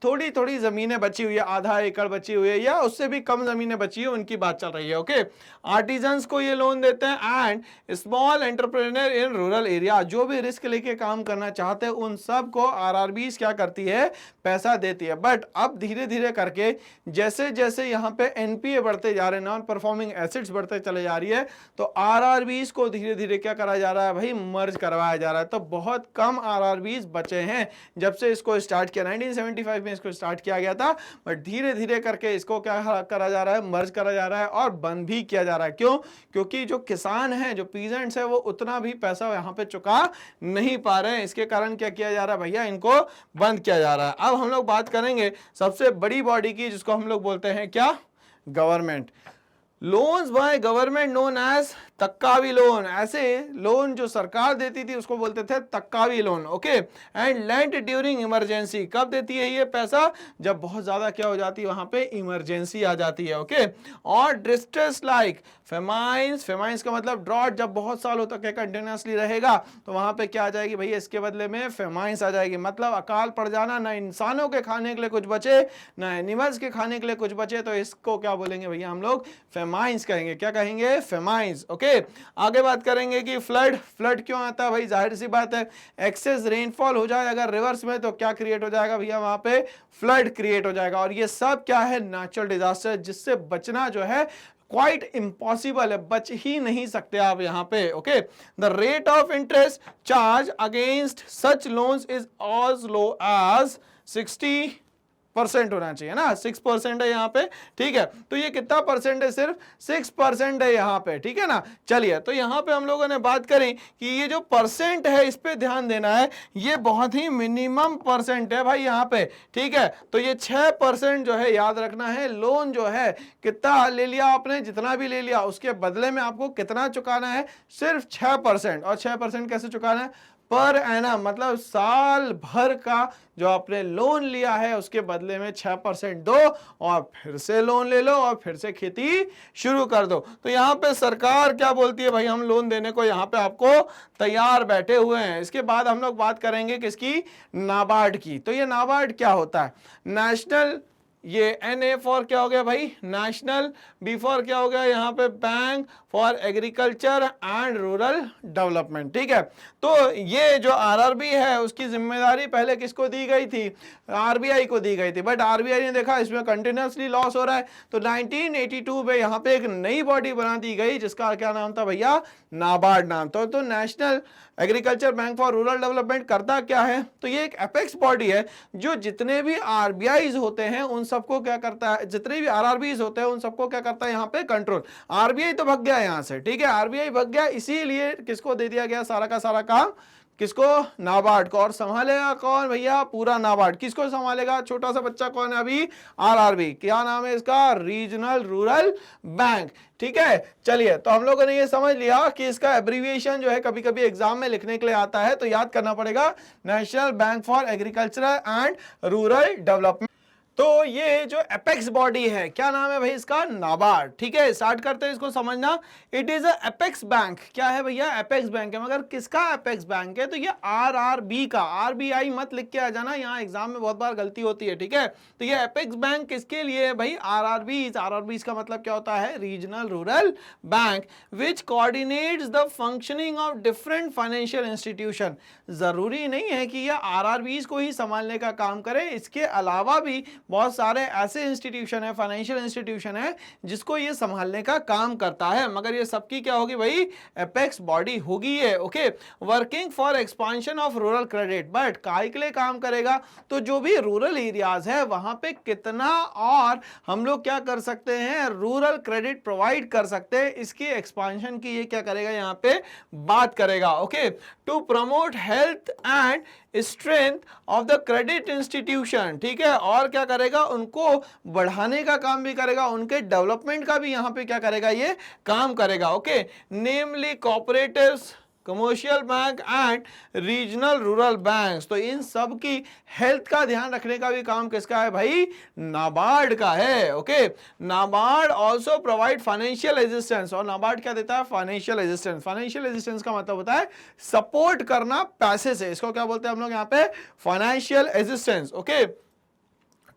थोड़ी थोड़ी जमीनें बची हुई है, आधा एकड़ बची हुई है या उससे भी कम जमीनें बची है, उनकी बात चल रही है। ओके, आर्टिजन्स को ये लोन देते हैं and small entrepreneur in rural area, जो भी रिस्क लेके काम करना चाहते हैं उन सब को आरआरबीज क्या करती है, पैसा देती है। बट अब धीरे धीरे करके जैसे जैसे यहाँ पे एनपीए बढ़ते जा रहे हैं, नॉन परफॉर्मिंग एसेट्स बढ़ते चले जा रही है, तो आरआरबीज को धीरे धीरे क्या करा जा रहा है भाई, मर्ज करवाया जा रहा है। तो बहुत कम आरआरबीज बचे हैं जब से इसको स्टार्ट किया, 1975 में इसको स्टार्ट किया गया था, बट धीरे धीरे करके इसको क्या करा जा रहा है, मर्ज करा जा रहा है और बंद भी किया जा रहा है। क्यों, क्योंकि जो किसान हैं, जो पीजेंट्स हैं, वो उतना भी पैसा यहाँ पे चुका नहीं पा रहे हैं, इसके कारण क्या किया जा रहा है भैया, इनको बंद किया जा रहा है। अब हम लोग बात करेंगे सबसे बड़ी बॉडी की, जिसको हम लोग बोलते हैं क्या, government. Loans by government known as taccavi loan, ऐसे लोन जो सरकार देती थी उसको बोलते थे taccavi loan. Okay, and lent during emergency, कब देती है ये पैसा, जब बहुत ज्यादा क्या हो जाती है, वहां पे इमरजेंसी आ जाती है। ओके, और डिस्ट्रेस लाइक फेमाइंस, फेमाइंस का मतलब ड्रॉट, जब बहुत सालों तक कंटिन्यूसली रहेगा तो वहां पे क्या आ जाएगी भैया, इसके बदले में फेमाइंस आ जाएगी, मतलब अकाल पड़ जाना, ना इंसानों के खाने के लिए कुछ बचे ना एनिमल्स के खाने के लिए कुछ बचे, तो इसको क्या बोलेंगे भैया हम लोग, फेमाइंस कहेंगे। क्या कहेंगे, फेमाइंस। ओके, आगे बात करेंगे कि फ्लड, फ्लड क्यों आता है भाई, जाहिर सी बात है, एक्सेस रेनफॉल हो जाए अगर रिवर्स में तो क्या क्रिएट हो जाएगा भैया, वहां पे फ्लड क्रिएट हो जाएगा, और ये सब क्या है, नेचुरल डिजास्टर, जिससे बचना जो है क्वाइट इम्पॉसिबल है, बच ही नहीं सकते आप यहाँ पे। Okay, the rate of interest charge against such loans is as low as 60 percent होना चाहिए ना, 6% है यहाँ पे, ठीक है। तो ये कितना परसेंट है, सिर्फ 6% है यहाँ पे, ठीक है ना। चलिए, तो यहाँ पे हम लोगों ने बात करी कि ये जो परसेंट है इस पे ध्यान देना है, ये बहुत ही मिनिमम परसेंट है भाई यहाँ पे, ठीक है। तो ये 6% जो है याद रखना है। लोन जो है कितना ले लिया आपने, जितना भी ले लिया उसके बदले में आपको कितना चुकाना है, सिर्फ 6%। और 6% कैसे चुकाना है, पर एनम, मतलब साल भर का जो आपने लोन लिया है उसके बदले में 6% दो और फिर से लोन ले लो और फिर से खेती शुरू कर दो। तो यहाँ पे सरकार क्या बोलती है भाई, हम लोन देने को यहाँ पे आपको तैयार बैठे हुए हैं। इसके बाद हम लोग बात करेंगे किसकी, नाबार्ड की। तो ये नाबार्ड क्या होता है, नेशनल, ये NA फॉर क्या हो गया भाई, नेशनल, B फॉर क्या हो गया यहाँ पे, bank for agriculture and rural development, ठीक है। तो ये जो RRB है उसकी जिम्मेदारी पहले किसको दी गई थी, RBI को दी गई थी, बट RBI ने देखा इसमें कंटिन्यूसली लॉस हो रहा है, तो 1982 में यहाँ पे एक नई बॉडी बना दी गई जिसका क्या नाम था भैया, नाबार्ड नाम। तो national agriculture bank for rural development करता क्या है, तो ये एक एपेक्स बॉडी है जो जितने भी RBIs होते हैं उन सबको क्या करता है, जितने भी RRBs होते हैं उन सबको क्या करता है यहाँ पे, कंट्रोल। RBI तो भग गया यहाँ से, ठीक है, RBI भग गया, इसीलिए किसको दे दिया गया सारा का सारा काम, किसको, नाबार्ड को। और संभालेगा कौन भैया, पूरा नाबार्ड। किसको संभालेगा, छोटा सा बच्चा कौन है अभी, RRB, क्या नाम है इसका, रीजनल रूरल बैंक, ठीक है। चलिए, तो हम लोगों ने ये समझ लिया कि इसका एब्रीविएशन जो है कभी कभी एग्जाम में लिखने के लिए आता है, तो याद करना पड़ेगा, national bank for agriculture and rural development. तो ये जो एपेक्स बॉडी है, क्या नाम है भाई इसका, नाबार्ड, ठीक है। स्टार्ट करते हैं इसको समझना। It is a apex bank, क्या है भैया, एपेक्स बैंक है। मगर किसका एपेक्स बैंक है, तो ये RRB का, RBI मत लिख के आ जाना, यहाँ एग्जाम में बहुत बार गलती होती है, ठीक है। तो ये एपेक्स बैंक किसके लिए है भाई, RRBs का मतलब क्या होता है, regional rural bank, which coordinates the functioning of different financial institution. जरूरी नहीं है कि ये RRBs को ही संभालने का काम करे, इसके अलावा भी बहुत सारे ऐसे इंस्टीट्यूशन है, फाइनेंशियल इंस्टीट्यूशन है जिसको ये संभालने का काम करता है, मगर ये सबकी क्या होगी भाई, एपेक्स बॉडी होगी ये, okay. Working for expansion of rural credit, but काय के लिए काम करेगा, तो जो भी रूरल एरियाज है वहां पे कितना और हम लोग क्या कर सकते हैं, रूरल क्रेडिट प्रोवाइड कर सकते हैं, इसकी एक्सपांशन की ये क्या करेगा, यहाँ पे बात करेगा, okay. To promote health and strength of the credit institution, ठीक है। और क्या करेगा, उनको बढ़ाने का काम भी करेगा, उनके डेवलपमेंट का भी यहां पे क्या करेगा, ये काम करेगा, okay. Namely cooperatives, commercial bank and regional rural banks. तो इन सब की हेल्थ का ध्यान रखने का भी काम किसका है भाई, नाबार्ड का है, okay. NABARD also provide financial assistance, और नाबार्ड क्या देता है, फाइनेंशियल असिस्टेंस। फाइनेंशियल असिस्टेंस का मतलब होता है सपोर्ट करना पैसे से, इसको क्या बोलते हैं हम लोग यहाँ पे, financial assistance, okay.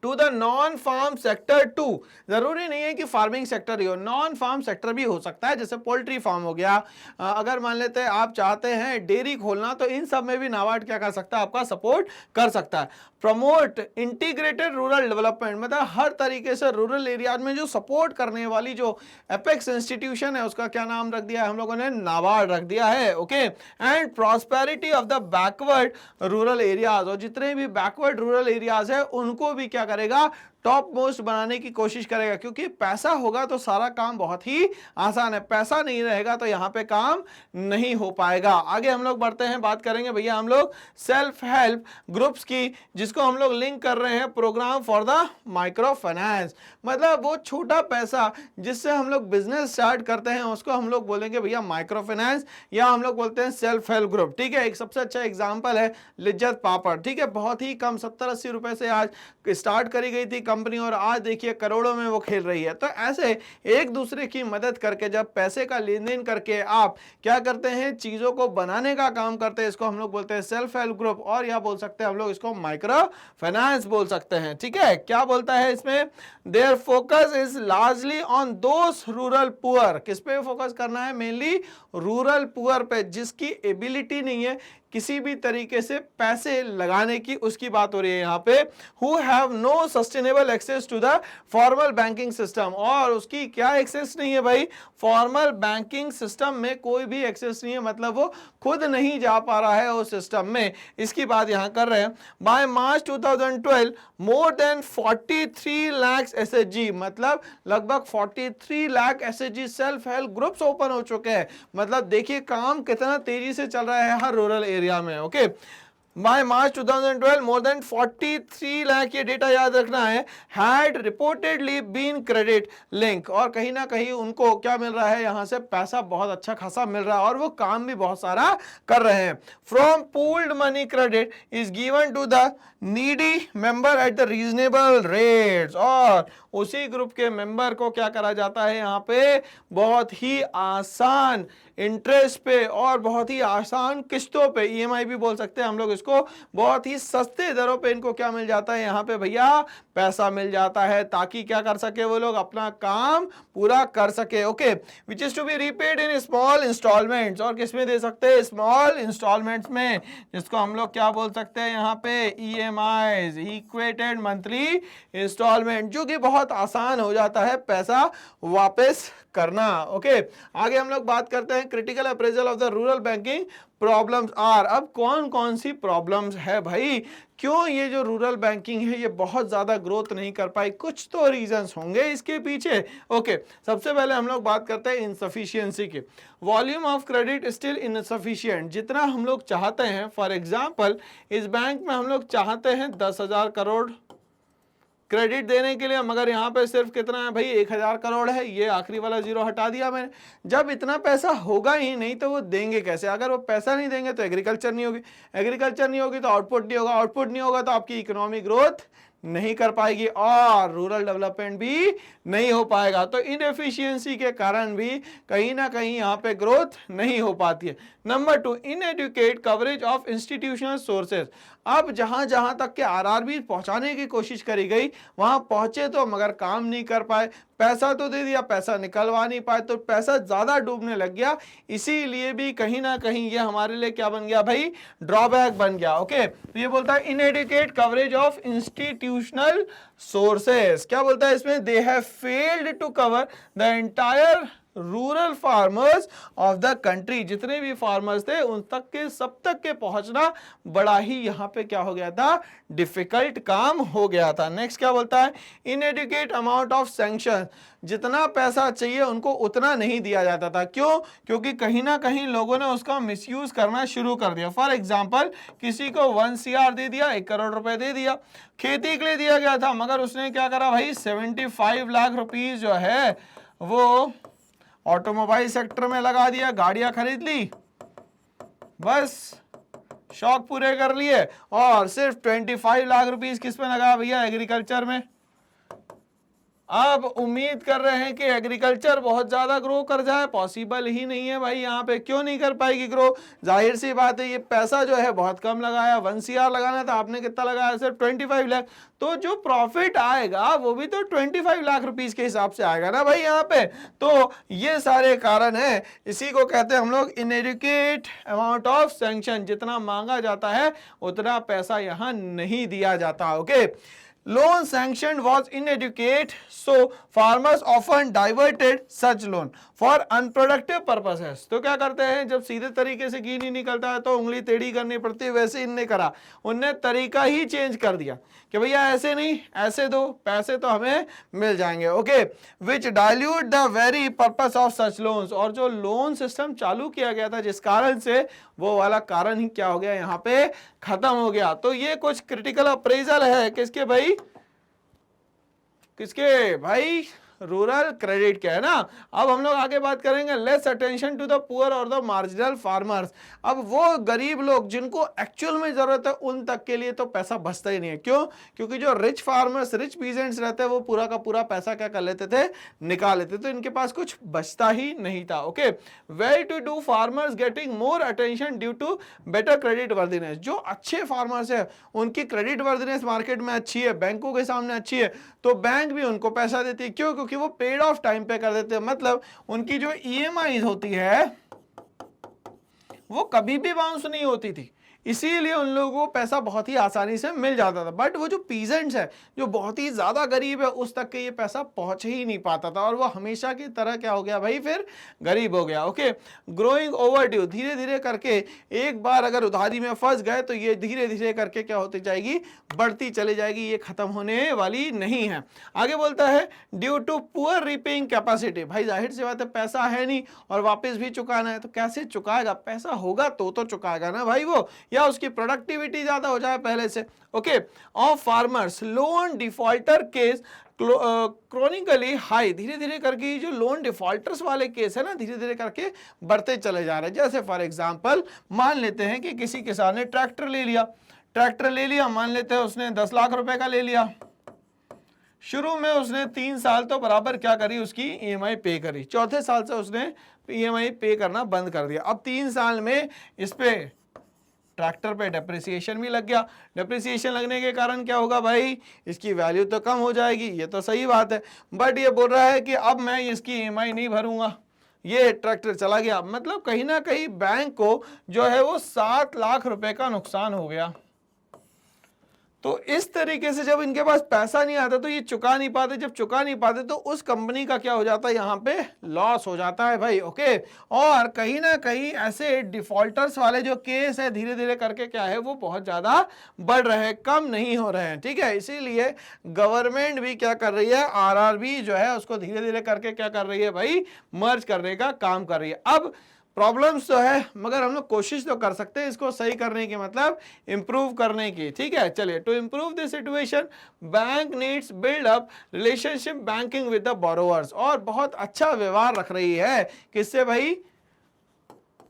To the non farm sector to, जरूरी नहीं है कि फार्मिंग सेक्टर ही हो, नॉन फार्म सेक्टर भी हो सकता है, जैसे पोल्ट्री फार्म हो गया, अगर मान लेते हैं आप चाहते हैं डेयरी खोलना, तो इन सब में भी नाबार्ड क्या कर सकता है, आपका सपोर्ट कर सकता है। प्रमोट इंटीग्रेटेड रूरल डेवलपमेंट, मतलब हर तरीके से रूरल एरिया में जो सपोर्ट करने वाली जो एपेक्स इंस्टीट्यूशन है उसका क्या नाम रख दिया है हम लोगों ने, नाबार्ड रख दिया है, okay. And prosperity of the backward rural areas, और जितने भी बैकवर्ड रूरल एरियाज है उनको भी क्या करेगा, टॉप मोस्ट बनाने की कोशिश करेगा, क्योंकि पैसा होगा तो सारा काम बहुत ही आसान है, पैसा नहीं रहेगा तो यहां पे काम नहीं हो पाएगा। आगे हम लोग बढ़ते हैं, बात करेंगे भैया हम लोग सेल्फ हेल्प ग्रुप्स की, जिसको हम लोग लिंक कर रहे हैं program for the micro finance, मतलब वो छोटा पैसा जिससे हम लोग बिजनेस स्टार्ट करते हैं उसको हम लोग बोलेंगे भैया माइक्रो फाइनेंस, या हम लोग बोलते हैं सेल्फ हेल्प ग्रुप, ठीक है। एक सबसे अच्छा एग्जाम्पल है लिज्जत पापड़, ठीक है, बहुत ही कम 70-80 रुपए से आज स्टार्ट करी गई थी कंपनी और आज देखिए करोड़ों में वो खेल रही है। तो ऐसे एक दूसरे की मदद करके, जब पैसे का लेन देन करके आप क्या करते हैं, चीजों को बनाने का काम करते हैं, इसको हम लोग बोलते हैं सेल्फ हेल्प ग्रुप, और या बोल सकते हैं हम लोग इसको माइक्रो फाइनेंस बोल सकते हैं, ठीक है। क्या बोलता है इसमें, their focus is largely on those rural poor, किस पे फोकस करना है, मेनली रूरल पुअर पे, जिसकी एबिलिटी नहीं है किसी भी तरीके से पैसे लगाने की, उसकी बात हो रही है यहाँ पे। Who have no sustainable available access to the formal banking system, और उसकी क्या एक्सेस नहीं है भाई, फॉर्मल बैंकिंग सिस्टम में कोई भी एक्सेस नहीं है, मतलब वो खुद नहीं जा पा रहा है उस सिस्टम में। इसकी बात यहां कर रहे हैं। Bye March 2012 more than 43 lakh SHG, मतलब लगभग 43 lakh SHG self help groups open हो चुके हैं। मतलब देखिए काम कितना तेजी से चल रहा है हर रूरल एरिया में। Okay, by March 2012 more than 43 lakh, ये डेटा याद रखना है, had reportedly been credit link, और कहीं ना कहीं उनको क्या मिल रहा है, यहां से पैसा बहुत अच्छा खासा मिल रहा है और वो काम भी बहुत सारा कर रहे हैं। From pooled money credit is given to the needy member at the reasonable rates, और उसी ग्रुप के मेंबर को क्या करा जाता है, यहाँ पे बहुत ही आसान इंटरेस्ट पे और बहुत ही आसान किस्तों पे, ईएमआई भी बोल सकते हैं हम लोग इसको, बहुत ही सस्ते दरों पे इनको क्या मिल जाता है, यहाँ पे भैया पैसा मिल जाता है, ताकि क्या कर सके वो लोग, अपना काम पूरा कर सके। Okay, which is to be repaid in small installments, और किस में दे सकते हैं, स्मॉल इंस्टॉलमेंट्स में, जिसको हम लोग क्या बोल सकते हैं यहाँ पे, ईएमआईज, इक्वेटेड मंथली इंस्टॉलमेंट, जो कि बहुत आसान हो जाता है पैसा वापस करना। ओके, आगे हम लोग बात करते हैं critical appraisal of the rural banking problems are. अब कौन कौन सी प्रॉब्लम्स है भाई, क्यों ये जो रूरल बैंकिंग है ये बहुत ज्यादा ग्रोथ नहीं कर पाई, कुछ तो रीजंस होंगे इसके पीछे। ओके, सबसे पहले हम लोग बात करते हैं इनसफिशियंसी की। Volume of credit still insufficient, जितना हम लोग चाहते हैं, फॉर एग्जांपल इस बैंक में हम लोग चाहते हैं 10,000 करोड़ क्रेडिट देने के लिए, मगर यहाँ पे सिर्फ कितना है भाई, 1,000 करोड़ है, ये आखिरी वाला जीरो हटा दिया मैंने। जब इतना पैसा होगा ही नहीं तो वो देंगे कैसे, अगर वो पैसा नहीं देंगे तो एग्रीकल्चर नहीं होगी, एग्रीकल्चर नहीं होगी तो आउटपुट नहीं होगा, आउटपुट नहीं होगा तो आपकी इकोनॉमिक ग्रोथ नहीं कर पाएगी और रूरल डेवलपमेंट भी नहीं हो पाएगा। तो इनएफिशिएंसी के कारण भी कहीं ना कहीं यहाँ पे ग्रोथ नहीं हो पाती है। Number 2, inadequate coverage of institutional sources. अब जहां जहां तक के आरआरबी पहुंचाने की कोशिश करी गई वहां पहुंचे तो मगर काम नहीं कर पाए, पैसा तो दे दिया, पैसा निकलवा नहीं पाए, तो पैसा ज्यादा डूबने लग गया। इसीलिए भी कहीं ना कहीं ये हमारे लिए क्या बन गया भाई, ड्रॉबैक बन गया। ओके, तो ये बोलता है inadequate coverage of institutional sources, क्या बोलता है इसमें, they have failed to cover the entire rural farmers of the country, जितने भी फार्मर्स थे उन तक के सब तक के पहुंचना बड़ा ही यहाँ पे क्या हो गया था, डिफिकल्ट काम हो गया था। नेक्स्ट क्या बोलता है, इनएडुकेट अमाउंट ऑफ सैंक्शन, जितना पैसा चाहिए उनको उतना नहीं दिया जाता था। क्यों, क्योंकि कहीं ना कहीं लोगों ने उसका मिसयूज करना शुरू कर दिया। फॉर एग्जाम्पल किसी को 1 CR दे दिया, 1 करोड़ रुपए दे दिया, खेती के लिए दिया गया था, मगर उसने क्या करा भाई, 75 लाख रुपीज जो है वो ऑटोमोबाइल सेक्टर में लगा दिया, गाड़ियां खरीद ली, बस शौक पूरे कर लिए, और सिर्फ 25 लाख रुपीस किस में लगा भैया, एग्रीकल्चर में। अब उम्मीद कर रहे हैं कि एग्रीकल्चर बहुत ज्यादा ग्रो कर जाए, पॉसिबल ही नहीं है भाई, यहाँ पे क्यों नहीं कर पाएगी ग्रो, जाहिर सी बात है ये पैसा जो है बहुत कम लगाया, 1 CR लगाना था, आपने कितना लगाया, सिर्फ 25 लाख, तो जो प्रॉफिट आएगा वो भी तो 25 लाख रुपीस के हिसाब से आएगा ना भाई यहाँ पे। तो ये सारे कारण है, इसी को कहते हैं हम लोग इनएडुकेट अमाउंट ऑफ सैंक्शन, जितना मांगा जाता है उतना पैसा यहाँ नहीं दिया जाता। Okay, loan sanctioned was inadequate, so farmers often diverted such loan for unproductive purposes। तो क्या करते हैं, जब सीधे तरीके से घी नहीं निकलता है तो उंगली टेढ़ी करनी पड़ती है, वैसे इनने करा, उनने तरीका ही चेंज कर दिया कि भैया ऐसे नहीं ऐसे दो, पैसे तो हमें मिल जाएंगे। Okay, which dilute the very purpose of such loans, और जो लोन सिस्टम चालू किया गया था जिस कारण से, वो वाला कारण ही क्या हो गया, यहाँ पे खत्म हो गया। तो ये कुछ क्रिटिकल अप्रेजल है किसके भाई, किसके भाई, रूरल क्रेडिट के, है ना। अब हम लोग आगे बात करेंगे less attention to the poor और द मार्जिनल फार्मर्स। अब वो गरीब लोग जिनको एक्चुअल में जरूरत है उन तक के लिए तो पैसा बचता ही नहीं है। क्यों, क्योंकि जो रिच फार्मर्स, रिच पीजेंट्स रहते हैं वो पूरा का पूरा पैसा क्या कर लेते थे, निकाल लेते, तो इनके पास कुछ बचता ही नहीं था। Okay, well to do farmers getting more attention due to better creditworthiness. जो अच्छे फार्मर्स है उनकी क्रेडिट वर्दीनेस मार्केट में अच्छी है, बैंकों के सामने अच्छी है, तो बैंक भी उनको पैसा देती है। क्यों, क्योंकि वो पेड ऑफ टाइम पे कर देते हैं, मतलब उनकी जो ईएमआई होती है वो कभी भी बाउंस नहीं होती थी, इसीलिए उन लोगों को पैसा बहुत ही आसानी से मिल जाता था। बट वो जो पीजेंट्स है, जो बहुत ही ज़्यादा गरीब है, उस तक के ये पैसा पहुंच ही नहीं पाता था और वो हमेशा की तरह क्या हो गया भाई, फिर गरीब हो गया। ओके, ग्रोइंग ओवर ड्यू, धीरे धीरे करके एक बार अगर उधारी में फंस गए तो ये धीरे धीरे करके क्या होती जाएगी, बढ़ती चली जाएगी, ये खत्म होने वाली नहीं है। आगे बोलता है due to poor repaying capacity, भाई जाहिर सी बात है पैसा है नहीं और वापस भी चुकाना है, तो कैसे चुकाएगा, पैसा होगा तो चुकाएगा ना भाई वो, या उसकी प्रोडक्टिविटी ज्यादा हो जाए पहले से। Okay, of farmers loan defaulter case chronically high, धीरे धीरे करके जो लोन डिफॉल्टर्स वाले केस है ना, धीरे धीरे करके बढ़ते चले जा रहे हैं। जैसे फॉर एग्जांपल मान लेते हैं कि किसी किसान ने ट्रैक्टर ले लिया, मान लेते हैं उसने 10 लाख रुपए का ले लिया। शुरू में उसने 3 साल तो बराबर क्या करी, उसकी ईएमआई पे करी, चौथे साल से उसने ईएमआई पे करना बंद कर दिया। अब 3 साल में इस पे ट्रैक्टर पे डेप्रिसिएशन भी लग गया। डेप्रिसिएशन लगने के कारण क्या होगा भाई, इसकी वैल्यू तो कम हो जाएगी, ये तो सही बात है। बट ये बोल रहा है कि अब मैं इसकी ईएमआई नहीं भरूंगा, ये ट्रैक्टर चला गया, मतलब कहीं ना कहीं बैंक को जो है वो 7 लाख रुपए का नुकसान हो गया। तो इस तरीके से जब इनके पास पैसा नहीं आता तो ये चुका नहीं पाते, जब चुका नहीं पाते तो उस कंपनी का क्या हो जाता है, यहाँ पे लॉस हो जाता है भाई। ओके, और कहीं ना कहीं ऐसे डिफॉल्टर्स वाले जो केस है धीरे धीरे करके क्या है वो बहुत ज्यादा बढ़ रहे हैं, कम नहीं हो रहे हैं। ठीक है, इसीलिए गवर्नमेंट भी क्या कर रही है, आरआरबी जो है उसको धीरे धीरे करके क्या कर रही है भाई, मर्ज करने का काम कर रही है। अब प्रॉब्लम्स तो है मगर हम लोग कोशिश तो कर सकते हैं इसको सही करने की, मतलब इंप्रूव करने की। ठीक है, चलिए, to improve this situation bank needs build up relationship banking with the borrowers, और बहुत अच्छा व्यवहार रख रही है किससे भाई,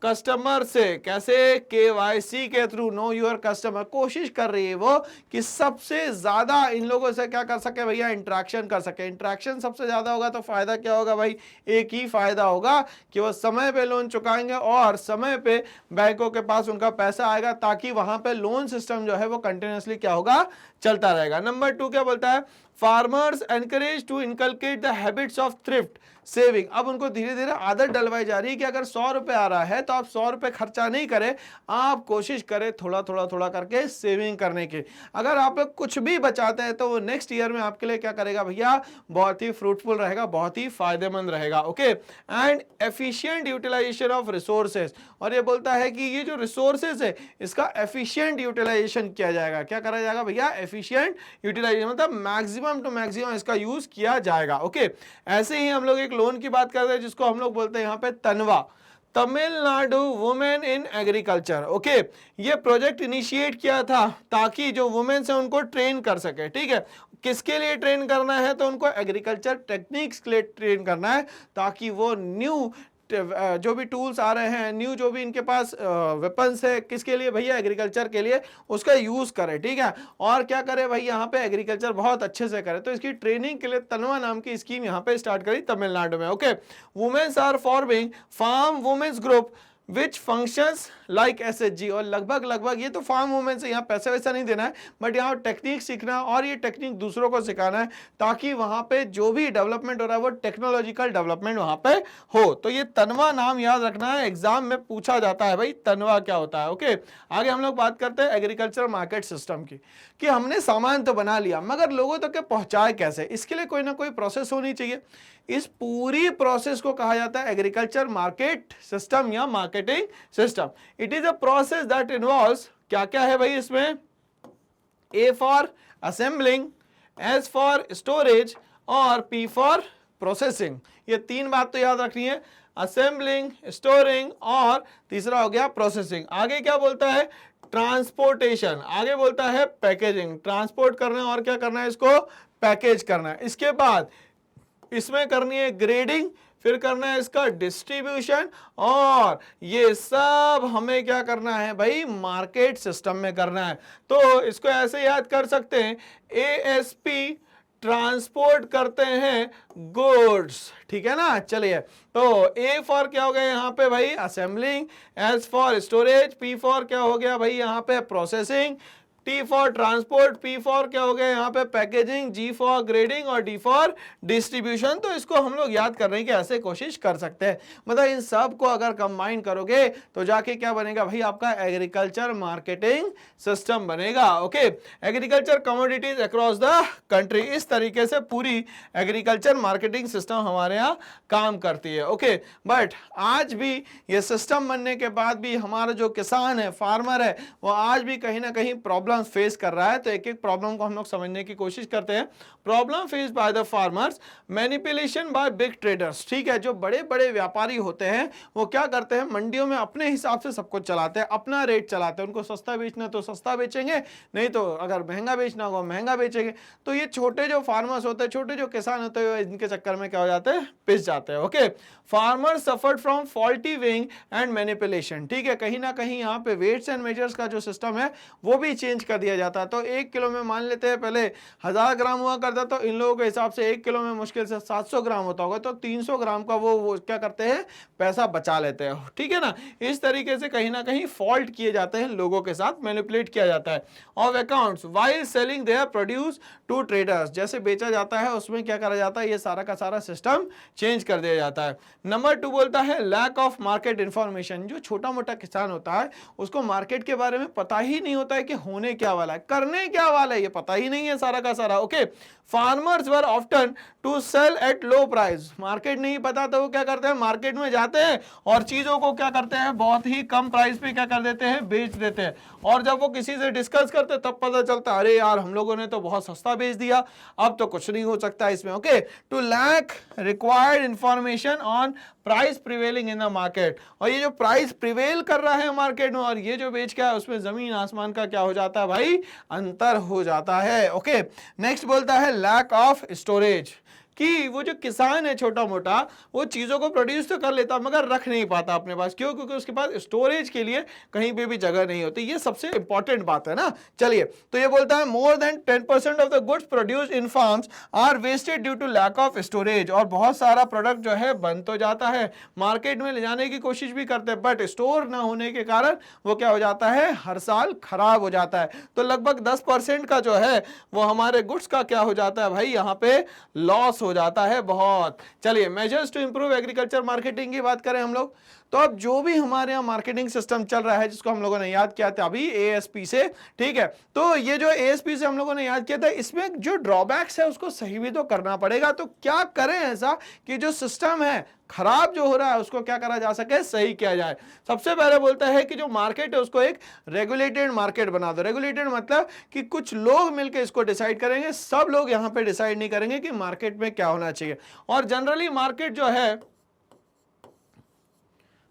कस्टमर से। कैसे, केवाईसी के थ्रू, नो योर कस्टमर, कोशिश कर रही है वो कि सबसे ज्यादा इन लोगों से क्या कर सके भैया, इंटरेक्शन कर सके। इंटरेक्शन सबसे ज्यादा होगा तो फायदा क्या होगा भाई, एक ही फायदा होगा कि वो समय पे लोन चुकाएंगे और समय पे बैंकों के पास उनका पैसा आएगा, ताकि वहां पे लोन सिस्टम जो है वो कंटिन्यूसली क्या होगा, चलता रहेगा। नंबर 2 क्या बोलता है, farmers encourage to inculcate the habits of thrift saving. अब उनको धीरे धीरे आदत डलवाई जा रही है कि अगर 100 रुपए आ रहा है तो आप 100 रुपए खर्चा नहीं करें, आप कोशिश करें थोड़ा थोड़ा थोड़ा करके सेविंग करने की। अगर आप लोग कुछ भी बचाते हैं तो वो नेक्स्ट ईयर में आपके लिए क्या करेगा भैया, बहुत ही फ्रूटफुल रहेगा, बहुत ही फायदेमंद रहेगा। Okay, and efficient utilisation of resources, और ये बोलता है कि ये जो रिसोर्सेज है इसका एफिशिएंट यूटिलाइजेशन किया जाएगा। क्या करा जाएगा भैया, एफिशिएंट यूटिलाइजेशन, मतलब मैक्सिमम टू मैक्सिमम इसका यूज किया जाएगा। ओके, ऐसे ही हम लोग एक लोन की बात करते हैं जिसको हम लोग बोलते हैं यहाँ पे तनवा, Tamil Nadu women in agriculture. Okay, ये प्रोजेक्ट इनिशिएट किया था ताकि जो वुमेन है उनको ट्रेन कर सके। ठीक है, किसके लिए ट्रेन करना है, तो उनको एग्रीकल्चर टेक्निक्स के लिए ट्रेन करना है, ताकि वो न्यू जो भी टूल्स आ रहे हैं, न्यू जो भी इनके पास वेपन्स है, किसके लिए भैया, एग्रीकल्चर के लिए, उसका यूज करे। ठीक है, और क्या करे भाई, यहाँ पे एग्रीकल्चर बहुत अच्छे से करे, तो इसकी ट्रेनिंग के लिए तनवा नाम की स्कीम यहाँ पे स्टार्ट करी तमिलनाडु में। Okay, womens are forming farm womens group which functions like SHG, और लगभग ये तो फार्म वुमेन से, यहाँ पैसे वैसा नहीं देना है, बट यहाँ टेक्निक सीखना और ये टेक्निक दूसरों को सिखाना है, ताकि वहाँ पे जो भी डेवलपमेंट हो रहा है वो टेक्नोलॉजिकल डेवलपमेंट वहाँ पे हो। तो ये तनवा नाम याद रखना है, एग्जाम में पूछा जाता है भाई तनवा क्या होता है। ओके, आगे हम लोग बात करते हैं एग्रीकल्चर मार्केट सिस्टम की, कि हमने सामान तो बना लिया मगर लोगों तक के पहुंचाए कैसे, इसके लिए कोई ना कोई प्रोसेस होनी चाहिए। इस पूरी प्रोसेस को कहा जाता है एग्रीकल्चर मार्केट सिस्टम या marketing system. It is a process that involves, क्या क्या है भाई इसमें, A for assembling, S for storage और पी फॉर प्रोसेसिंग। ये 3 बात तो याद रखनी है, असेंबलिंग, स्टोरिंग और तीसरा हो गया प्रोसेसिंग। आगे क्या बोलता है, ट्रांसपोर्टेशन, आगे बोलता है पैकेजिंग, ट्रांसपोर्ट करना है और क्या करना है, इसको पैकेज करना है। इसके बाद इसमें करनी है ग्रेडिंग, फिर करना है इसका डिस्ट्रीब्यूशन, और ये सब हमें क्या करना है भाई, मार्केट सिस्टम में करना है। तो इसको ऐसे याद कर सकते हैं, एएसपी ट्रांसपोर्ट करते हैं गुड्स। ठीक है ना, चलिए, तो ए फॉर क्या हो गया यहाँ पे भाई, assembling, S for storage, P for क्या हो गया भाई यहाँ पे, processing, T for transport, P for क्या हो गया यहाँ पे पैकेजिंग, G फॉर ग्रेडिंग और D फॉर डिस्ट्रीब्यूशन। तो इसको हम लोग याद करने की ऐसे कोशिश कर सकते हैं। मतलब इन सब को अगर कंबाइन करोगे तो जाके क्या बनेगा भाई, आपका एग्रीकल्चर मार्केटिंग सिस्टम बनेगा। Okay, agriculture commodities across the country, इस तरीके से पूरी एग्रीकल्चर मार्केटिंग सिस्टम हमारे यहाँ काम करती है। ओके, बट आज भी ये सिस्टम बनने के बाद भी हमारा जो किसान है, फार्मर है, वो आज भी कहीं ना कहीं प्रॉब्लम फेस कर रहा है। तो एक एक प्रॉब्लम को हम लोग समझने की कोशिश करते हैं। Problem face by the farmers, manipulation by big traders. ठीक है, जो बड़े बड़े व्यापारी होते हैं वो क्या करते हैं, मंडियों में अपने हिसाब से सब कुछ चलाते हैं, अपना रेट चलाते हैं। उनको सस्ता बेचना तो सस्ता बेचेंगे, नहीं तो अगर महंगा बेचना होगा महंगा बेचेंगे। तो ये छोटे जो फार्मर्स होते हैं, छोटे जो किसान होते हैं, इनके चक्कर में क्या हो जाते हैं, पिस जाते हैं। Okay, farmers suffered from faulty weighing and manipulation. ठीक है, कहीं ना कहीं यहाँ पे वेट्स एंड मेजर्स का जो सिस्टम है वो भी चेंज कर दिया जाता है। तो 1 किलो में मान लेते हैं पहले 1000 ग्राम हुआ करता, तो इन लोगों के हिसाब से 1 किलो में मुश्किल से 700 ग्राम होता होगा, तो 300 ग्राम का वो क्या करते हैं, पैसा बचा लेते हैं। ठीक है ना, इस तरीके से कहीं ना कहीं फॉल्ट किए जाते हैं, लोगों के साथ मैनिपुलेट किया जाता है। Of accounts while selling their produce to traders, जैसे बेचा जाता है उसमें क्या करा जाता है, ये सारा का सारा सिस्टम चेंज कर दिया जाता है। नंबर 2 बोलता है लैक ऑफ मार्केट इंफॉर्मेशन। जो छोटा मोटा किसान होता है उसको मार्केट के बारे में पता ही नहीं होता है कि होने क्या वाला है, करने क्या वाला है, ये पता ही नहीं है सारा का सारा। Okay, farmers were often to sell at low price. Market नहीं पता तो वो क्या करते हैं, मार्केट में जाते हैं और चीजों को क्या करते हैं, बहुत ही कम प्राइस पे क्या कर देते हैं, बेच देते हैं। और जब वो किसी से डिस्कस करते तब पता चलता अरे यार हम लोगों ने तो बहुत सस्ता बेच दिया, अब तो कुछ नहीं हो सकता इसमें। Okay, to lack required information on price prevailing in the market. और ये जो प्राइस प्रिवेल कर रहा है मार्केट में और ये जो बेच के है उसमें जमीन आसमान का क्या हो जाता है भाई, अंतर हो जाता है। ओके, नेक्स्ट बोलता है लैक ऑफ स्टोरेज, कि वो जो किसान है छोटा मोटा, वो चीजों को प्रोड्यूस तो कर लेता मगर रख नहीं पाता अपने पास। क्यों? क्योंकि उसके पास स्टोरेज के लिए कहीं पे भी जगह नहीं होती। ये सबसे इंपॉर्टेंट बात है ना। चलिए, तो ये बोलता है more than 10% of the goods produce in farms are wasted due to lack of storage. और बहुत सारा प्रोडक्ट जो है बन तो जाता है, मार्केट में ले जाने की कोशिश भी करते हैं, बट स्टोर ना होने के कारण वो क्या हो जाता है, हर साल खराब हो जाता है। तो लगभग 10% का जो है वो हमारे गुड्स का क्या हो जाता है भाई, यहाँ पे लॉस हो जाता है बहुत। चलिए, measures to improve agriculture marketing की बात करें हम लोग, तो अब जो भी हमारे यहाँ मार्केटिंग सिस्टम चल रहा है जिसको हम लोगों ने याद किया था अभी ASP से, ठीक है, तो ये जो ASP से हम लोगों ने याद किया था, इसमें जो ड्रॉबैक्स है उसको सही भी तो करना पड़ेगा। तो क्या करें ऐसा कि जो सिस्टम है खराब जो हो रहा है उसको क्या करा जा सके, सही किया जाए। सबसे पहले बोलता है कि जो मार्केट है उसको एक रेगुलेटेड मार्केट बना दो। रेगुलेटेड मतलब कि कुछ लोग मिलकर इसको डिसाइड करेंगे, सब लोग यहाँ पे डिसाइड नहीं करेंगे कि मार्केट में क्या होना चाहिए। और जनरली मार्केट जो है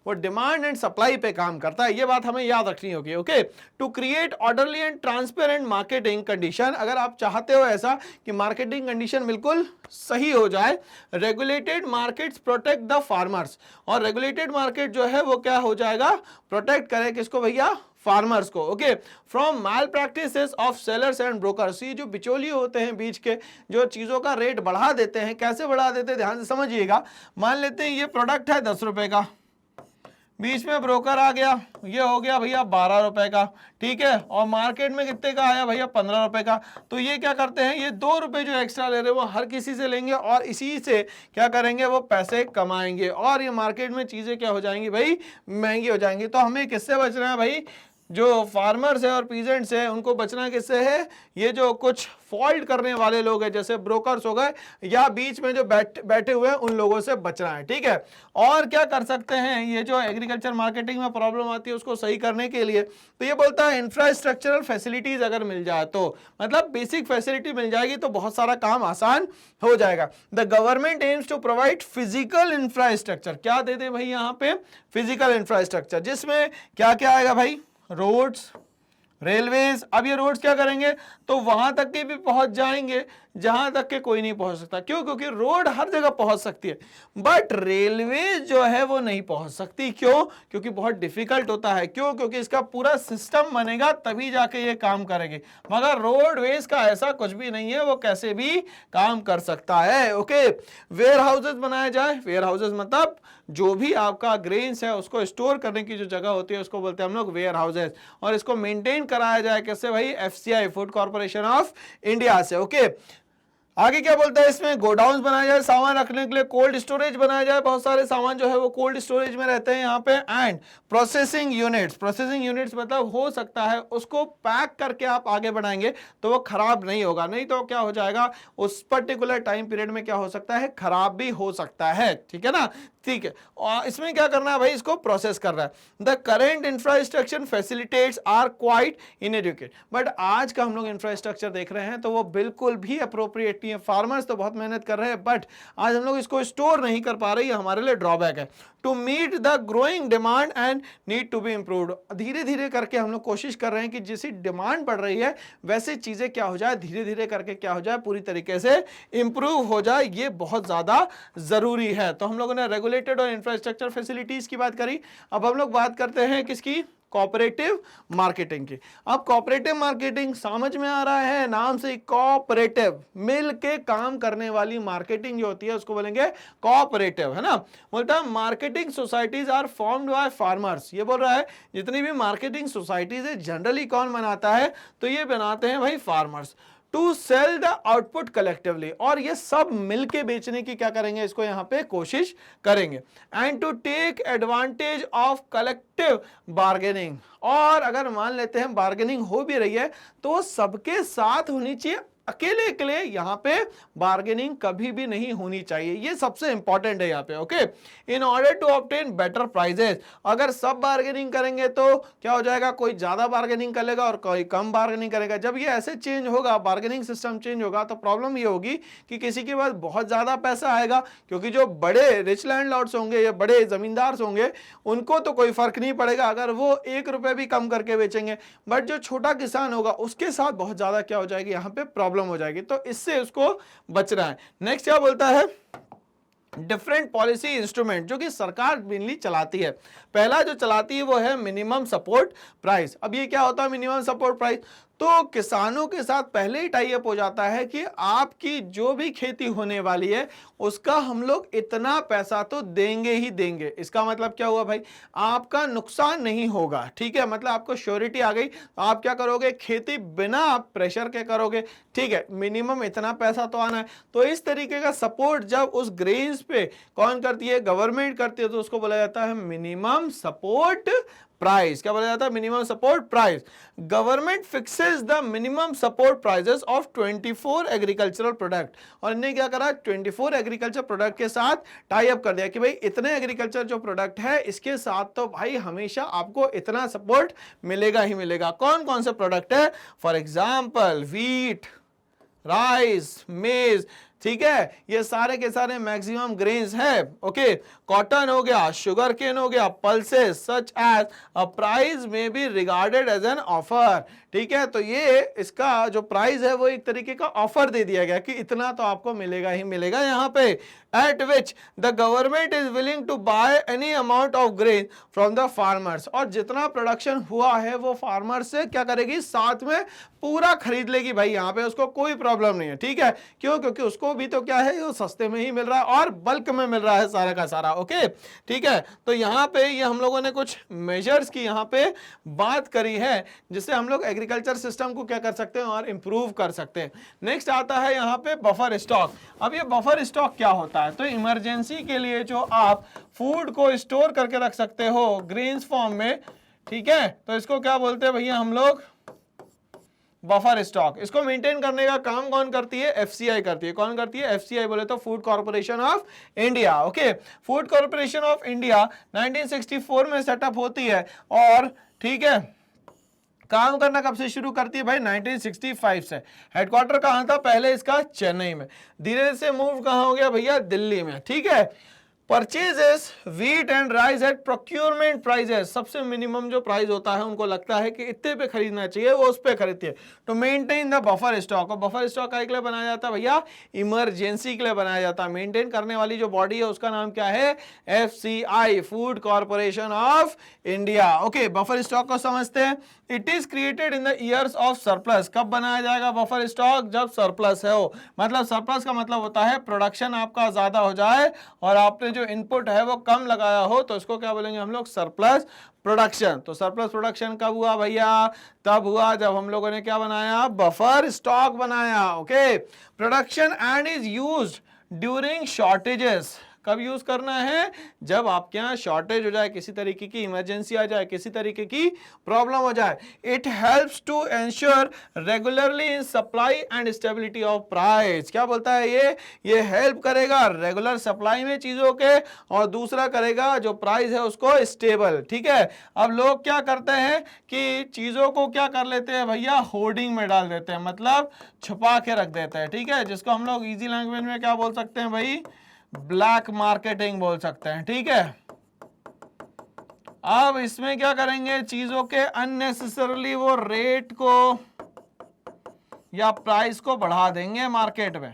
वो डिमांड एंड सप्लाई पे काम करता है, ये बात हमें याद रखनी होगी। Okay, to create orderly and transparent marketing condition, अगर आप चाहते हो ऐसा कि मार्केटिंग कंडीशन बिल्कुल सही हो जाए, regulated markets protect the farmers. और रेगुलेटेड मार्केट जो है वो क्या हो जाएगा, प्रोटेक्ट करे किसको भैया, फार्मर्स को। Okay, from malpractices of sellers and brokers. ये जो बिचौलिए होते हैं बीच के, जो चीजों का रेट बढ़ा देते हैं, कैसे बढ़ा देते हैं ध्यान से समझिएगा। मान लेते हैं ये प्रोडक्ट है 10 रुपए का, बीच में ब्रोकर आ गया, ये हो गया भैया 12 रुपए का, ठीक है, और मार्केट में कितने का आया भैया 15 रुपए का। तो ये क्या करते हैं, ये 2 रुपए जो एक्स्ट्रा ले रहे हैं वो हर किसी से लेंगे और इसी से क्या करेंगे, वो पैसे कमाएंगे और ये मार्केट में चीजें क्या हो जाएंगी भाई, महंगी हो जाएंगी। तो हमें किससे बचना है भाई, जो फार्मर्स है और पीजेंट्स है उनको बचना किससे है, ये जो कुछ फॉल्ट करने वाले लोग हैं जैसे ब्रोकर्स हो गए या बीच में जो बैठे हुए हैं उन लोगों से बचना है। ठीक है, और क्या कर सकते हैं, ये जो एग्रीकल्चर मार्केटिंग में प्रॉब्लम आती है उसको सही करने के लिए, तो ये बोलता है इंफ्रास्ट्रक्चरल फैसिलिटीज अगर मिल जाए तो, मतलब बेसिक फैसिलिटी मिल जाएगी तो बहुत सारा काम आसान हो जाएगा। The government aims to provide physical infrastructure, क्या दे दे भाई यहाँ पे, फिजिकल इंफ्रास्ट्रक्चर, जिसमें क्या क्या आएगा भाई, रोड्स, रेलवेज। अब ये रोड्स क्या करेंगे, तो वहां तक के भी पहुंच जाएंगे जहां तक के कोई नहीं पहुंच सकता। क्यों? क्योंकि रोड हर जगह पहुंच सकती है बट रेलवे जो है वो नहीं पहुंच सकती। क्यों? क्योंकि बहुत डिफिकल्ट होता है। क्यों? क्योंकि इसका पूरा सिस्टम बनेगा तभी जाके ये काम करेंगे, मगर रोडवेज का ऐसा कुछ भी नहीं है, वो कैसे भी काम कर सकता है। ओके, वेयर हाउसेज बनाया जाए। वेयर हाउसेज मतलब जो भी आपका ग्रेन्स है उसको स्टोर करने की जो जगह होती है उसको बोलते हैं हम लोग वेयर हाउसेज, और इसको मेंटेन कराया जाए, कैसे भाई, FCI, food corporation of India से। ओके, आगे क्या बोलता है इसमें, गोडाउन बनाया जाए सामान रखने के लिए, कोल्ड स्टोरेज बनाया जाए, बहुत सारे सामान जो है वो कोल्ड स्टोरेज में रहते हैं यहाँ पे, and processing units, processing units मतलब हो सकता है उसको पैक करके आप आगे बढ़ाएंगे तो वो खराब नहीं होगा, नहीं तो क्या हो जाएगा उस पर्टिकुलर टाइम पीरियड में क्या हो सकता है, खराब भी हो सकता है, ठीक है ना। ठीक है, और इसमें क्या करना है भाई, इसको प्रोसेस कर रहा है। The current infrastructure facilitates are quite inadequate, but आज का हम लोग इंफ्रास्ट्रक्चर देख रहे हैं तो वो बिल्कुल भी अप्रोप्रिएट नहीं है। फार्मर्स तो बहुत मेहनत कर रहे हैं बट आज हम लोग इसको स्टोर नहीं कर पा रहे, ये हमारे लिए ड्रॉबैक है। To meet the growing demand and need to be improved, धीरे धीरे करके हम लोग कोशिश कर रहे हैं कि जैसी डिमांड बढ़ रही है वैसे चीजें क्या हो जाए, धीरे धीरे करके क्या हो जाए, पूरी तरीके से इंप्रूव हो जाए, ये बहुत ज्यादा जरूरी है। तो हम लोगों ने रेगुलेटेड और इंफ्रास्ट्रक्चर फैसिलिटीज की बात करी, अब हम लोग बात करते हैं किसकी, कोऑपरेटिव मार्केटिंग की। अब कोऑपरेटिव मार्केटिंग समझ में आ रहा है, नाम से कोऑपरेटिव, मिल के काम करने वाली मार्केटिंग जो होती है उसको बोलेंगे कोऑपरेटिव, है ना। बोलता है marketing societies are formed by farmers, ये बोल रहा है जितनी भी मार्केटिंग सोसाइटीज है जनरली कौन बनाता है, तो ये बनाते हैं भाई farmers. To sell the output collectively, और ये सब मिलके बेचने की क्या करेंगे, इसको यहां पे कोशिश करेंगे। And to take advantage of collective bargaining, और अगर मान लेते हैं बार्गेनिंग हो भी रही है तो सबके साथ होनी चाहिए, अकेले अकेले यहां पे बार्गेनिंग कभी भी नहीं होनी चाहिए, ये सबसे इंपॉर्टेंट है यहाँ पे। Okay, in order to obtain better prices, अगर सब बार्गेनिंग करेंगे तो क्या हो जाएगा, कोई ज्यादा बार्गेनिंग करेगा और कोई कम बार्गेनिंग करेगा। जब ये ऐसे चेंज होगा, बार्गेनिंग सिस्टम चेंज होगा, तो प्रॉब्लम ये होगी कि किसी के पास बहुत ज्यादा पैसा आएगा, क्योंकि जो बड़े रिच लैंडलॉर्ड्स होंगे या बड़े जमींदार होंगे उनको तो कोई फर्क नहीं पड़ेगा अगर वो 1 रुपए भी कम करके बेचेंगे, बट जो छोटा किसान होगा उसके साथ बहुत ज्यादा क्या हो जाएगी, यहाँ पे प्रॉब्लम हो जाएगी, तो इससे उसको बचना है। नेक्स्ट क्या बोलता है, डिफरेंट पॉलिसी इंस्ट्रूमेंट जो कि सरकार मेनली चलाती है। पहला जो चलाती है वो है मिनिमम सपोर्ट प्राइस। अब ये क्या होता है मिनिमम सपोर्ट प्राइस, तो किसानों के साथ पहले ही टाई अप हो जाता है कि आपकी जो भी खेती होने वाली है उसका हम लोग इतना पैसा तो देंगे ही देंगे। इसका मतलब क्या हुआ भाई, आपका नुकसान नहीं होगा, ठीक है, मतलब आपको श्योरिटी आ गई। आप क्या करोगे, खेती बिना आप प्रेशर के करोगे, ठीक है, मिनिमम इतना पैसा तो आना है। तो इस तरीके का सपोर्ट जब उस ग्रेन्स पे कौन करती है, गवर्नमेंट करती है, तो उसको बोला जाता है मिनिमम सपोर्ट प्राइस। क्या बोला जाता है, minimum support price. Government fixes the minimum support prices of 24 agricultural product, और इन्हें क्या करा, 24 एग्रीकल्चर प्रोडक्ट के साथ टाई अप कर दिया कि भाई इतने एग्रीकल्चर जो प्रोडक्ट है इसके साथ तो भाई हमेशा आपको इतना सपोर्ट मिलेगा ही मिलेगा। कौन कौन से प्रोडक्ट है, फॉर एग्जाम्पल वीट, राइस, मेज, ठीक है, ये सारे के सारे मैक्सिमम ग्रेन्स है। ओके, कॉटन हो गया, शुगर केन हो गया, pulses such as a price में be regarded as an offer, ठीक है। तो ये इसका जो प्राइस है वो एक तरीके का ऑफर दे दिया गया कि इतना तो आपको मिलेगा ही मिलेगा यहाँ पे। At which the government is willing to buy any amount of grain from the farmers, और जितना प्रोडक्शन हुआ है वो फार्मर्स से क्या करेगी, साथ में पूरा खरीद लेगी भाई, यहाँ पे उसको कोई प्रॉब्लम नहीं है, ठीक है। क्यों, क्योंकि उसको भी तो क्या है, वो सस्ते में ही मिल रहा है और बल्क में मिल रहा है सारा का सारा। ओके, ठीक है, तो यहाँ पे ये हम लोगों ने कुछ मेजर्स की यहाँ पे बात करी है जिससे हम लोग एग्रीकल्चर सिस्टम को क्या कर सकते हैं और इंप्रूव कर सकते हैं। नेक्स्ट आता है यहाँ पे बफर स्टॉक। अब ये बफर स्टॉक क्या होता है, तो इमरजेंसी के लिए जो आप फूड को स्टोर करके रख सकते हो ग्रेन्स फॉर्म में, ठीक है, तो इसको क्या बोलते हैं भैया हम लोग, बफर स्टॉक। इसको मेंटेन करने का काम कौन करती है, एफसीआई करती है। कौन करती है, एफसीआई बोले तो food corporation of India. Okay, food corporation of India 1964 में सेटअप होती है और ठीक है काम करना कब से शुरू करती है भाई, 1965 से। हेडक्वार्टर कहां था पहले इसका, चेन्नई में, धीरे से मूव कहां हो गया भैया, दिल्ली में, ठीक है। Purchases wheat and rice at procurement prices, सबसे मिनिमम जो प्राइस होता है उनको लगता है कि इतने पे खरीदना चाहिए वो उस पे खरीदती है। To maintain the buffer stock, और बफर स्टॉक के लिए बनाया जाता है भैया, इमरजेंसी के लिए बनाया जाता है। मेंटेन करने वाली जो बॉडी है उसका नाम क्या है, FCI, food corporation of India. Okay, buffer stock को समझते हैं। It is created in the years of surplus, कब बनाया जाएगा बफर स्टॉक, जब सरप्लस है हो, मतलब सरप्लस का मतलब होता है प्रोडक्शन आपका ज्यादा हो जाए और आपने जो इनपुट है वो कम लगाया हो तो इसको क्या बोलेंगे हम लोग, सरप्लस प्रोडक्शन। तो सरप्लस प्रोडक्शन कब हुआ भैया, तब हुआ जब हम लोगों ने क्या बनाया, बफर स्टॉक बनाया। Okay, production and is used during shortages. कब यूज करना है, जब आपके यहाँ शॉर्टेज हो जाए, किसी तरीके की इमरजेंसी आ जाए, किसी तरीके की प्रॉब्लम हो जाए। It helps to ensure regularly in supply and stability of price. क्या बोलता है ये हेल्प करेगा रेगुलर सप्लाई में चीजों के, और दूसरा करेगा जो प्राइस है उसको स्टेबल। ठीक है, अब लोग क्या करते हैं कि चीजों को क्या कर लेते हैं भैया, होर्डिंग में डाल देते हैं, मतलब छुपा के रख देते हैं। ठीक है, जिसको हम लोग इजी लैंग्वेज में क्या बोल सकते हैं भाई, ब्लैक मार्केटिंग बोल सकते हैं। ठीक है, अब इसमें क्या करेंगे, चीजों के अननेसेसरली वो रेट को या प्राइस को बढ़ा देंगे मार्केट में।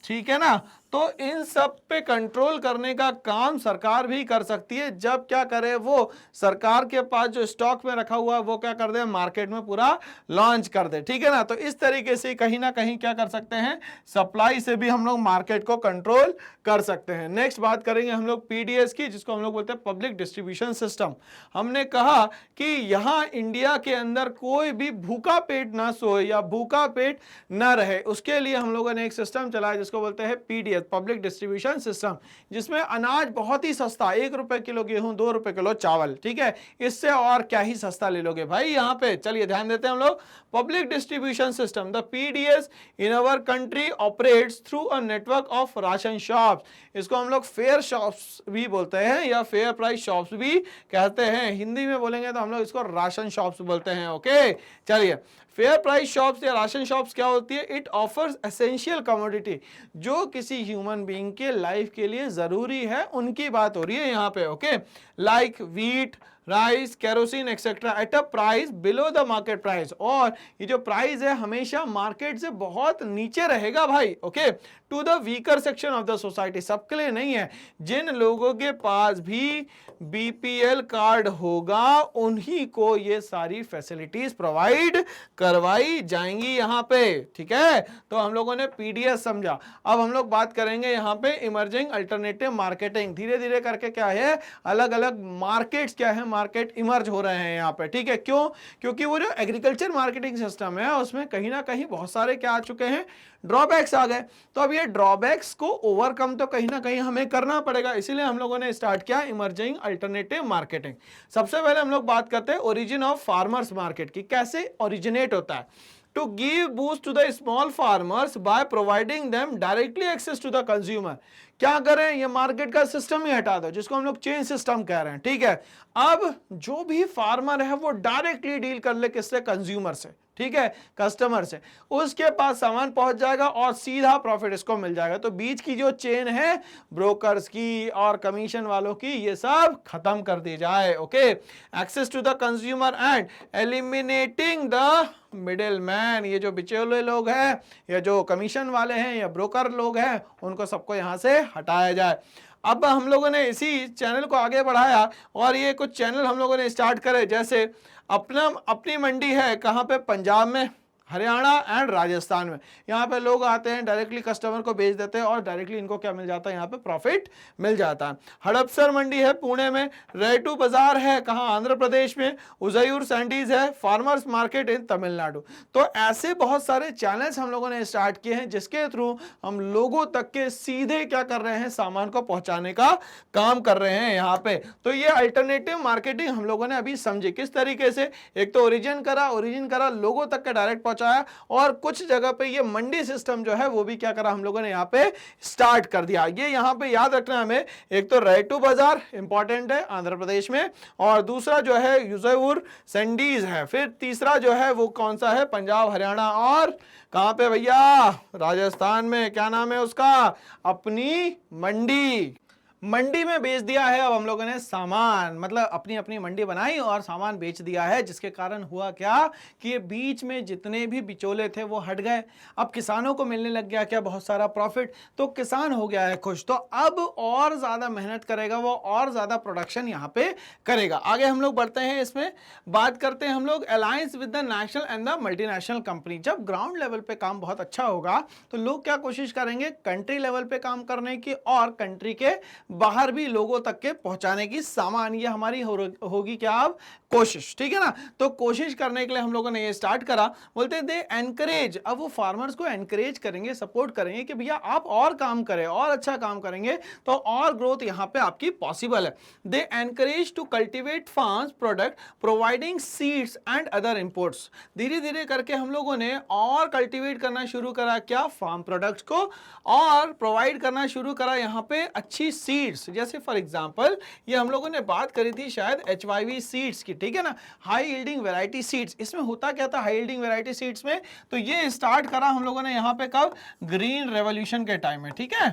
ठीक है ना, तो इन सब पे कंट्रोल करने का काम सरकार भी कर सकती है। जब क्या करे, वो सरकार के पास जो स्टॉक में रखा हुआ है वो क्या कर दे, मार्केट में पूरा लॉन्च कर दे। ठीक है ना, तो इस तरीके से कहीं ना कहीं क्या कर सकते हैं, सप्लाई से भी हम लोग मार्केट को कंट्रोल कर सकते हैं। नेक्स्ट बात करेंगे हम लोग पीडीएस की, जिसको हम लोग बोलते हैं पब्लिक डिस्ट्रीब्यूशन सिस्टम। हमने कहा कि यहाँ इंडिया के अंदर कोई भी भूखा पेट ना सोए या भूखा पेट ना रहे, उसके लिए हम लोगों ने एक सिस्टम चलाया जिसको बोलते हैं पीडीएस, पब्लिक डिस्ट्रीब्यूशन सिस्टम, जिसमें अनाज बहुत ही सस्ता, 1 रुपए किलो गेहूं, 2 रुपए किलो चावल। ठीक है, इससे और क्या ही सस्ता ले लोगे भाई। यहाँ पे चलिए ध्यान देते हैं हम लोग, public distribution system, the PDS in our country operates through a network of ration shops. इसको हम लोग फेयर शॉप्स भी बोलते हैं या फेयर प्राइस शॉप्स भी कहते हैं। हिंदी में बोलेंगे तो हम लोग इसको राशन शॉप्स बोलते हैं। ओके, चलिए, फेयर प्राइस शॉप्स या राशन शॉप्स क्या होती है, इट ऑफर्स एसेंशियल कमोडिटी, जो किसी ह्यूमन बीइंग के लाइफ के लिए जरूरी है, उनकी बात हो रही है यहाँ पे। Okay, like wheat, rice, kerosene etcetera at a price below the market price. और ये जो प्राइस है हमेशा मार्केट से बहुत नीचे रहेगा भाई। Okay, to the weaker section of the society, सबके लिए नहीं है, जिन लोगों के पास भी बीपीएल कार्ड होगा उन्हीं को ये सारी फैसिलिटीज प्रोवाइड करवाई जाएंगी यहाँ पे। ठीक है, तो हम लोगों ने पीडीएस समझा। अब हम लोग बात करेंगे यहाँ पे इमर्जिंग अल्टरनेटिव मार्केटिंग। धीरे धीरे करके क्या है, अलग अलग मार्केट्स क्या है, मार्केट इमर्ज हो रहे हैं यहाँ पे। ठीक है, क्यों, क्योंकि वो जो एग्रीकल्चर मार्केटिंग सिस्टम है उसमें कहीं ना कहीं बहुत सारे क्या आ चुके हैं, ड्रॉबैक्स आ गए। तो अब ये ड्रॉबैक्स को ओवरकम तो कहीं ना कहीं हमें करना पड़ेगा, इसीलिए हम लोगों ने स्टार्ट किया इमर्जिंग अल्टरनेटिव मार्केटिंग। सबसे पहले हम लोग बात करते हैं ओरिजिन ऑफ फार्मर्स मार्केट की, कैसे ओरिजिनेट होता है। To give boost to the small farmers by providing them directly access to the consumer. क्या करें, ये मार्केट का सिस्टम ही हटा दो, जिसको हम लोग चेन सिस्टम कह रहे हैं। ठीक है, अब जो भी फार्मर है वो डायरेक्टली डील कर ले किससे, कंज्यूमर से। ठीक है, कस्टमर से, उसके पास सामान पहुंच जाएगा और सीधा प्रॉफिट इसको मिल जाएगा। तो बीच की जो चेन है ब्रोकर्स की और कमीशन वालों की, ये सब खत्म कर दी जाए। Okay, access to the consumer and eliminating the middle man. ये जो बिचौले लोग हैं या जो कमीशन वाले हैं या ब्रोकर लोग हैं, उनको सबको यहां से हटाया जाए। अब हम लोगों ने इसी चैनल को आगे बढ़ाया और ये कुछ चैनल हम लोगों ने स्टार्ट करे, जैसे अपनी मंडी है कहाँ पे, पंजाब में, हरियाणा एंड राजस्थान में। यहाँ पे लोग आते हैं, डायरेक्टली कस्टमर को बेच देते हैं और डायरेक्टली इनको क्या मिल जाता है, यहाँ पे प्रॉफिट मिल जाता है। हड़पसर मंडी है पुणे में, रेटू बाजार है कहाँ, आंध्र प्रदेश में, उजयूर सैंडीज है, फार्मर्स मार्केट इन तमिलनाडु। तो ऐसे बहुत सारे चैनल्स हम लोगों ने स्टार्ट किए हैं जिसके थ्रू हम लोगों तक के सीधे क्या कर रहे हैं, सामान को पहुंचाने का काम कर रहे हैं यहाँ पे। तो ये अल्टरनेटिव मार्केटिंग हम लोगों ने अभी समझी किस तरीके से, एक तो ओरिजिन करा, लोगों तक का डायरेक्ट और कुछ जगह पे ये मंडी सिस्टम जो है वो भी क्या करा हम लोगों ने यहाँ पे स्टार्ट कर दिया। ये यहाँ पे याद रखना हमें, एक तो रेटू बाजार इंपॉर्टेंट है आंध्र प्रदेश में, और दूसरा जो है यूसुफ सैंडीज है, फिर तीसरा जो है वो कौन सा है, पंजाब, हरियाणा और कहां पे भैया, राजस्थान में। क्या नाम है उसका, अपनी मंडी। मंडी में बेच दिया है। अब हम लोगों ने सामान मतलब अपनी अपनी मंडी बनाई और सामान बेच दिया है, जिसके कारण हुआ क्या कि ये बीच में जितने भी बिचौले थे वो हट गए। अब किसानों को मिलने लग गया क्या, बहुत सारा प्रॉफिट, तो किसान हो गया है खुश। तो अब और ज्यादा मेहनत करेगा वो, और ज्यादा प्रोडक्शन यहाँ पे करेगा। आगे हम लोग बढ़ते हैं, इसमें बात करते हैं हम लोग alliance with the national and the multinational company. जब ग्राउंड लेवल पे काम बहुत अच्छा होगा तो लोग क्या कोशिश करेंगे, कंट्री लेवल पे काम करने की और कंट्री के बाहर भी लोगों तक के पहुंचाने की। सामान ये हमारी होगी क्या अब कोशिश, ठीक है ना। तो कोशिश करने के लिए हम लोगों ने ये स्टार्ट करा, बोलते हैं दे एनकरेज। अब वो फार्मर्स को एनकरेज करेंगे, सपोर्ट करेंगे कि भैया आप और काम करें, और अच्छा काम करेंगे तो और ग्रोथ यहां पे आपकी पॉसिबल है। They encourage to cultivate farms product providing seeds and other imports. धीरे धीरे करके हम लोगों ने और कल्टिवेट करना शुरू करा क्या, फार्म प्रोडक्ट्स को, और प्रोवाइड करना शुरू करा यहाँ पे अच्छी सीड्स। जैसे फॉर एग्जांपल ये हम लोगों ने बात करी थी शायद HYV सीड्स की, ठीक है ना, हाई यील्डिंग वैरायटी सीड्स। इसमें होता क्या था हाई यील्डिंग वैरायटी सीड्स में, तो ये स्टार्ट करा हम लोगों ने यहाँ पे कब, ग्रीन रेवोल्यूशन के टाइम में, ठीक है।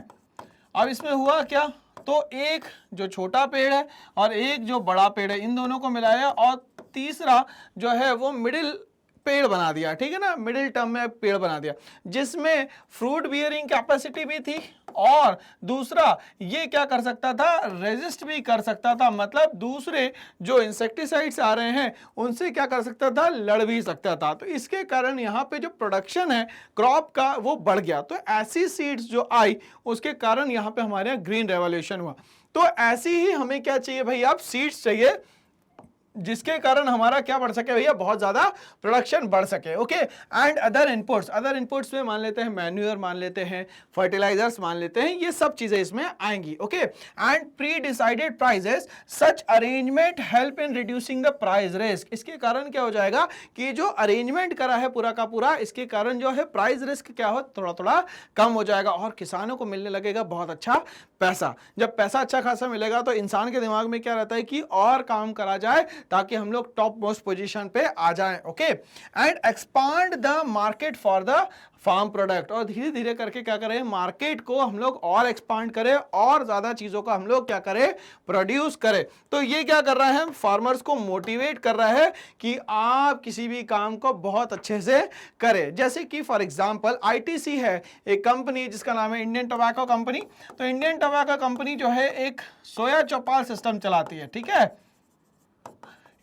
अब इसमें हुआ क्या, तो एक जो छोटा पेड़ है और एक जो बड़ा पेड़ है, इन दोनों को मिलाया और तीसरा जो है वो मिडिल पेड़ बना दिया, ठीक है ना, मिडिल टर्म में पेड़ बना दिया, जिसमें फ्रूट बियरिंग कैपेसिटी भी थी और दूसरा ये क्या कर सकता था, रेजिस्ट भी कर सकता था। मतलब दूसरे जो इंसेक्टिसाइड्स आ रहे हैं उनसे क्या कर सकता था, लड़ भी सकता था। तो इसके कारण यहाँ पे जो प्रोडक्शन है क्रॉप का वो बढ़ गया। तो ऐसी सीड्स जो आई उसके कारण यहाँ पे हमारे यहाँ ग्रीन रेवोल्यूशन हुआ। तो ऐसी ही हमें क्या चाहिए भैया, अब सीड्स चाहिए जिसके कारण हमारा क्या बढ़ सके भैया, बहुत ज्यादा प्रोडक्शन बढ़ सके। Okay, and other inputs, other inputs में मान लेते हैं मैन्यूअर, मान लेते हैं फर्टिलाइजर्स, मान लेते हैं, ये सब चीजें इसमें आएंगी। Okay, and pre decided prices, such arrangement help in reducing the price risk. इसके कारण क्या हो जाएगा कि जो अरेंजमेंट करा है पूरा का पूरा, इसके कारण जो है प्राइस रिस्क क्या हो, थोड़ा थोड़ा कम हो जाएगा और किसानों को मिलने लगेगा बहुत अच्छा पैसा। जब पैसा अच्छा खासा मिलेगा तो इंसान के दिमाग में क्या रहता है कि और काम करा जाए ताकि हम लोग टॉप मोस्ट पोजीशन पे आ जाएं। Okay, and expand the market for the farm product, और धीरे धीरे करके क्या करें, मार्केट को हम लोग और एक्सपांड करें और ज्यादा चीजों का हम लोग क्या करें, प्रोड्यूस करें। तो ये क्या कर रहा है, फार्मर्स को मोटिवेट कर रहा है कि आप किसी भी काम को बहुत अच्छे से करें। जैसे कि फॉर एग्जांपल ITC है एक कंपनी जिसका नाम है इंडियन टोबैको कंपनी। तो इंडियन टोबैको कंपनी जो है एक सोया चौपाल सिस्टम चलाती है, ठीक है।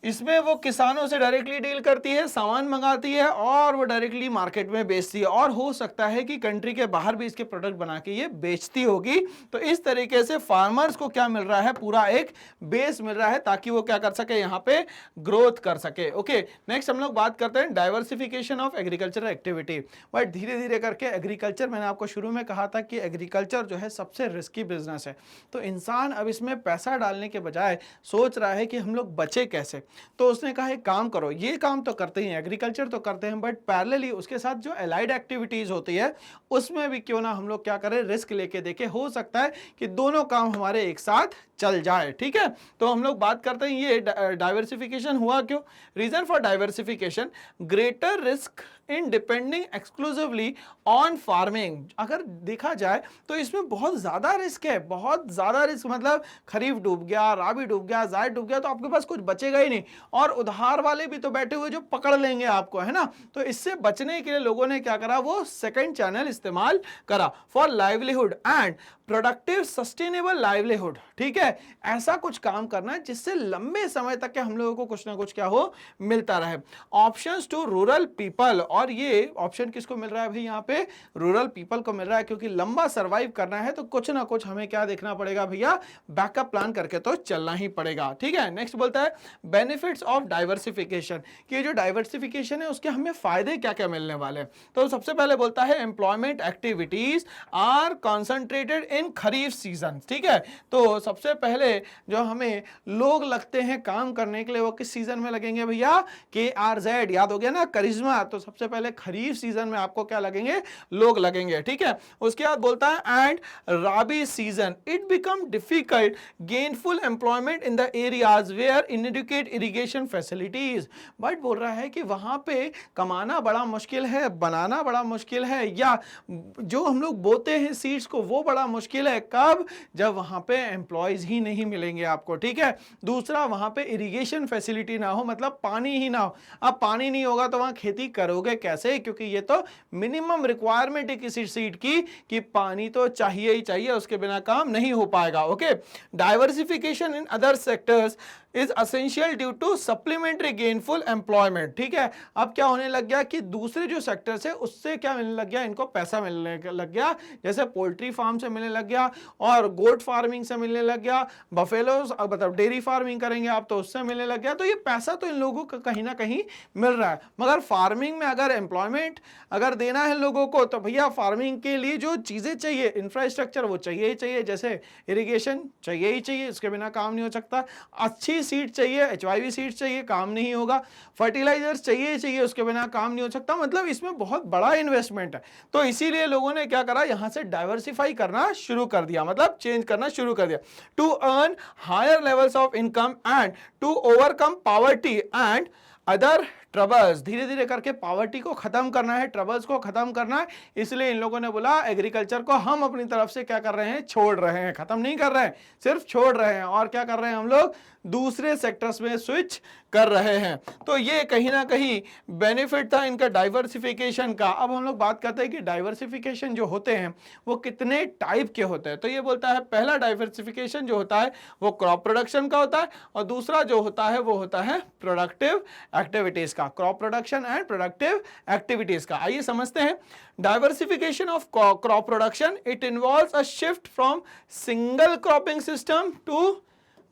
इसमें वो किसानों से डायरेक्टली डील करती है, सामान मंगाती है और वो डायरेक्टली मार्केट में बेचती है, और हो सकता है कि कंट्री के बाहर भी इसके प्रोडक्ट बना के ये बेचती होगी। तो इस तरीके से फार्मर्स को क्या मिल रहा है, पूरा एक बेस मिल रहा है ताकि वो क्या कर सके, यहाँ पे ग्रोथ कर सके। ओके, नेक्स्ट हम लोग बात करते हैं diversification of agricultural activity. But धीरे धीरे करके एग्रीकल्चर, मैंने आपको शुरू में कहा था कि एग्रीकल्चर जो है सबसे रिस्की बिजनेस है। तो इंसान अब इसमें पैसा डालने के बजाय सोच रहा है कि हम लोग बचे कैसे। तो उसने कहा एक काम करो, ये काम तो करते ही हैं, एग्रीकल्चर तो करते हैं, बट पैरेलली उसके साथ जो एलाइड एक्टिविटीज होती है उसमें भी क्यों ना हम लोग क्या करें, रिस्क लेके देखें। हो सकता है कि दोनों काम हमारे एक साथ चल जाए, ठीक है। तो हम लोग बात करते हैं ये डाइवर्सिफिकेशन हुआ क्यों। Reason for diversification, greater risk in depending exclusively on farming. अगर देखा जाए तो इसमें बहुत ज्यादा रिस्क है, बहुत ज्यादा रिस्क। मतलब खरीफ डूब गया, राबी डूब गया, जायद डूब गया, तो आपके पास कुछ बचेगा ही नहीं, और उधार वाले भी तो बैठे हुए जो पकड़ लेंगे आपको, है ना। तो इससे बचने के लिए लोगों ने क्या करा, वो सेकंड चैनल इस्तेमाल करा for livelihood and productive sustainable livelihood, ठीक है। ऐसा कुछ काम करना है जिससे लंबे समय तक के हम लोगों को कुछ ना कुछ क्या हो, मिलता रहे। ऑप्शंस टू रूरल पीपल, और ये ऑप्शन किसको मिल रहा है भाई, यहाँ पे रूरल पीपल को मिल रहा है, क्योंकि लंबा सर्वाइव करना है तो कुछ ना कुछ हमें क्या देखना पड़ेगा भैया, बैकअप प्लान करके तो चलना ही पड़ेगा, ठीक है। नेक्स्ट बोलता है बेनिफिट्स ऑफ डाइवर्सिफिकेशन, कि जो डाइवर्सिफिकेशन है उसके हमें फायदे क्या क्या मिलने वाले हैं। तो सबसे पहले बोलता है employment activities are concentrated in kharif season, ठीक है। तो सबसे पहले जो हमें लोग लगते हैं काम करने के लिए वो किस सीजन में लगेंगे भैया? KRZ, याद हो गया ना, करिश्मा। तो सबसे पहले खरीफ सीजन में आपको क्या लगेंगे? लोग लगेंगे, ठीक है। उसके बाद बोलता है and rabi season it become difficult gainful employment in the areas where inadequate irrigation facilities. But बोल रहा है कि वहां पे कमाना बड़ा मुश्किल है, बनाना बड़ा मुश्किल है, या जो हम लोग बोते हैं सीड्स को वो बड़ा मुश्किल है। कब? जब वहां पे एम्प्लॉयज ही नहीं मिलेंगे आपको, ठीक है। दूसरा, वहां पे इरिगेशन फैसिलिटी ना हो, मतलब पानी ही ना हो। अब पानी नहीं होगा तो वहां खेती करोगे कैसे? क्योंकि ये तो मिनिमम रिक्वायरमेंट है किसी सीड की कि पानी तो चाहिए ही चाहिए, उसके बिना काम नहीं हो पाएगा। Okay, diversification in other sectors is essential due to supplementary gainful employment, ठीक है। अब क्या होने लग गया कि दूसरे जो सेक्टर्स है उससे क्या मिलने लग गया? इनको पैसा मिलने लग गया, जैसे पोल्ट्री फार्म से मिलने लग गया और गोट फार्मिंग से मिलने लग गया, बफेलोज मतलब डेयरी फार्मिंग करेंगे आप तो उससे मिलने लग गया। तो ये पैसा तो इन लोगों को कहीं ना कहीं मिल रहा है, मगर फार्मिंग में अगर एम्प्लॉयमेंट अगर देना है लोगों को तो भैया फार्मिंग के लिए जो चीजें चाहिए, इंफ्रास्ट्रक्चर, वो चाहिए ही चाहिए। जैसे इरिगेशन चाहिए ही चाहिए, इसके बिना काम नहीं हो सकता। अच्छी सीड चाहिए, HYV सीड चाहिए, काम नहीं होगा। फर्टिलाइजर्स चाहिए ही चाहिए, उसके बिना काम नहीं हो सकता। मतलब इसमें बहुत बड़ा इन्वेस्टमेंट है। तो इसीलिए लोगों ने क्या करा, यहां से डाइवर्सिफाई करना शुरू कर दिया, मतलब चेंज करना शुरू कर दिया, to earn higher levels of income and to overcome poverty and other troubles. धीरे धीरे करके पॉवर्टी को खत्म करना है, ट्रबल्स को खत्म करना है। इसलिए इन लोगों ने बोला एग्रीकल्चर को हम अपनी तरफ से क्या कर रहे हैं? छोड़ रहे हैं, खत्म नहीं कर रहे हैं, सिर्फ छोड़ रहे हैं। और क्या कर रहे हैं हम लोग? दूसरे सेक्टर्स में स्विच कर रहे हैं। तो ये कहीं ना कहीं बेनिफिट था इनका डाइवर्सिफिकेशन का। अब हम लोग बात करते हैं कि डाइवर्सिफिकेशन जो होते हैं वो कितने टाइप के होते हैं। तो ये बोलता है पहला डाइवर्सिफिकेशन जो होता है वो क्रॉप प्रोडक्शन का होता है, और दूसरा जो होता है वो होता है प्रोडक्टिव एक्टिविटीज का। Crop production and productive activities का आइए समझते हैं। Diversification of crop production it involves a shift from single cropping system to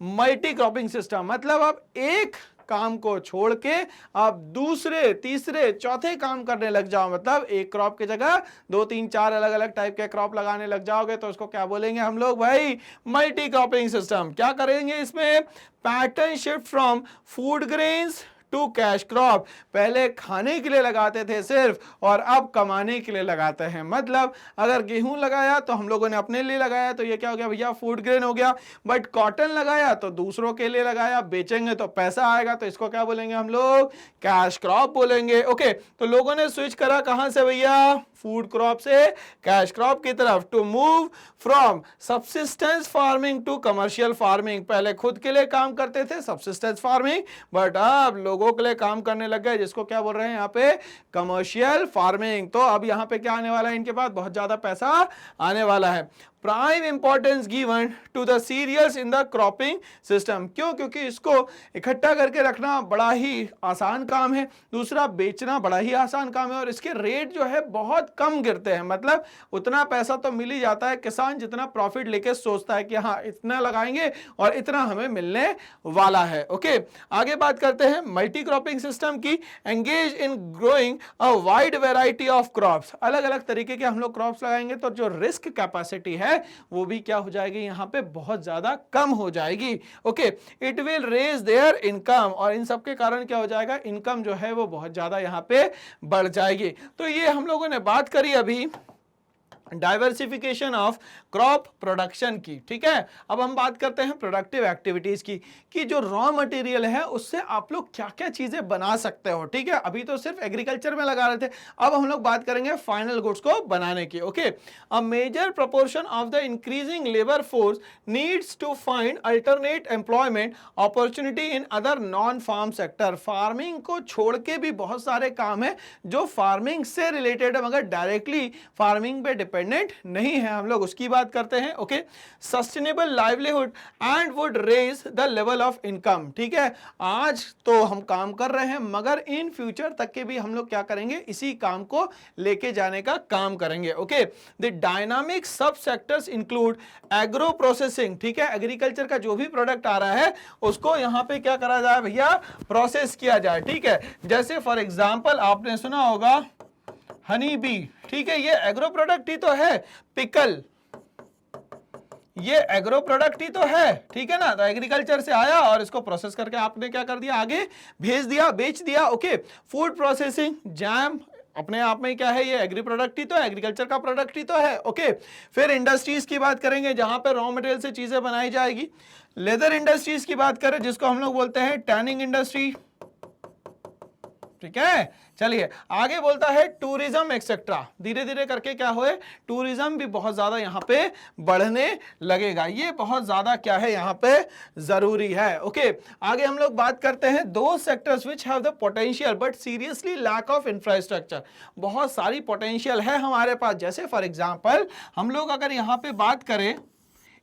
multi cropping system. मतलब अब एक काम को छोड़ के आप दूसरे, तीसरे, चौथे काम करने लग जाओ। मतलब एक क्रॉप की जगह 2, 3, 4 अलग अलग टाइप के क्रॉप लगाने लग जाओगे तो उसको क्या बोलेंगे हम लोग भाई? Multi cropping system. क्या करेंगे इसमें? Pattern shift from food grains to cash crop. पहले खाने के लिए लगाते थे सिर्फ, और अब कमाने के लिए लगाते हैं। मतलब अगर गेहूं लगाया तो हम लोगों ने अपने लिए लगाया, तो ये क्या हो गया भैया? फूड ग्रेन हो गया। बट कॉटन लगाया तो दूसरों के लिए लगाया, बेचेंगे तो पैसा आएगा, तो इसको क्या बोलेंगे हम लोग? कैश क्रॉप बोलेंगे। ओके, तो लोगों ने स्विच करा कहां से भैया? फूड क्रॉप से कैश क्रॉप की तरफ, to move from subsistence farming to commercial farming. पहले खुद के लिए काम करते थे सब्सिस्टेंस फार्मिंग, बट अब लोगों के लिए काम करने लग गए, जिसको क्या बोल रहे हैं यहाँ पे? Commercial farming. तो अब यहाँ पे क्या आने वाला है? इनके पास बहुत ज्यादा पैसा आने वाला है। Prime importance given to the cereals in the cropping system. क्यों? क्योंकि इसको इकट्ठा करके रखना बड़ा ही आसान काम है, दूसरा बेचना बड़ा ही आसान काम है, और इसके रेट जो है बहुत कम गिरते हैं। मतलब उतना पैसा तो मिल ही जाता है, किसान जितना प्रॉफिट लेके सोचता है कि हाँ इतना लगाएंगे और इतना हमें मिलने वाला है। ओके, आगे बात करते हैं मल्टी क्रॉपिंग सिस्टम की। Engage in growing a wide variety of crops. अलग अलग तरीके के हम लोग क्रॉप्स लगाएंगे तो जो रिस्क कैपेसिटी है वो भी क्या हो जाएगी? यहां पे बहुत ज्यादा कम हो जाएगी। Okay, it will raise their income, और इन सब के कारण क्या हो जाएगा? इनकम जो है वो बहुत ज्यादा यहां पे बढ़ जाएगी। तो ये हम लोगों ने बात करी अभी डाइवर्सिफिकेशन ऑफ क्रॉप प्रोडक्शन की, ठीक है। अब हम बात करते हैं प्रोडक्टिव एक्टिविटीज की, कि जो रॉ मटेरियल है उससे आप लोग क्या क्या चीजें बना सकते हो, ठीक है। अभी तो सिर्फ एग्रीकल्चर में लगा रहे थे, अब हम लोग बात करेंगे फाइनल गुड्स को बनाने की। Okay, a major proportion of the increasing labour force needs to find alternate employment opportunity in other non farm sector. Farming को छोड़ के भी बहुत सारे काम है जो फार्मिंग से रिलेटेड है, मगर डायरेक्टली फार्मिंग पे डिपेंडेंट नहीं है, हम लोग उसकी बात करते हैं। Okay, sustainable livelihood and would raise the level of income, ठीक है। आज तो हम काम कर रहे हैं, मगर इन फ्यूचर तक के भी हम लोग क्या करेंगे? इसी काम को लेके जाने का काम करेंगे। ओके, द डायनामिक सब सेक्टर्स इंक्लूड एग्रो प्रोसेसिंग, ठीक है। एग्रीकल्चर का जो भी प्रोडक्ट आ रहा है उसको यहां पे क्या करा जाए भैया? प्रोसेस किया जाए, ठीक है। जैसे फॉर एग्जांपल आपने सुना होगा हनी बी, ठीक है, ये एग्रो प्रोडक्ट ही तो है। पिकल, ये एग्रो प्रोडक्ट ही तो है, ठीक है ना। तो एग्रीकल्चर से आया और इसको प्रोसेस करके आपने क्या कर दिया, आगे भेज दिया, बेच दिया। ओके, फूड प्रोसेसिंग, जैम अपने आप में क्या है, ये एग्री प्रोडक्ट ही तो है, एग्रीकल्चर का प्रोडक्ट ही तो है। ओके, फिर इंडस्ट्रीज की बात करेंगे जहां पे रॉ मटेरियल से चीजें बनाई जाएगी। लेदर इंडस्ट्रीज की बात करें जिसको हम लोग बोलते हैं टैनिंग इंडस्ट्री, ठीक है। चलिए आगे बोलता है टूरिज्म एक्सेट्रा, धीरे धीरे करके क्या होए, टूरिज्म भी बहुत ज्यादा यहाँ पे बढ़ने लगेगा। ये बहुत ज्यादा क्या है यहाँ पे जरूरी है। ओके, आगे हम लोग बात करते हैं दो sectors which have the potential but seriously lack of infrastructure. बहुत सारी पोटेंशियल है हमारे पास, जैसे फॉर एग्जांपल हम लोग अगर यहाँ पे बात करें,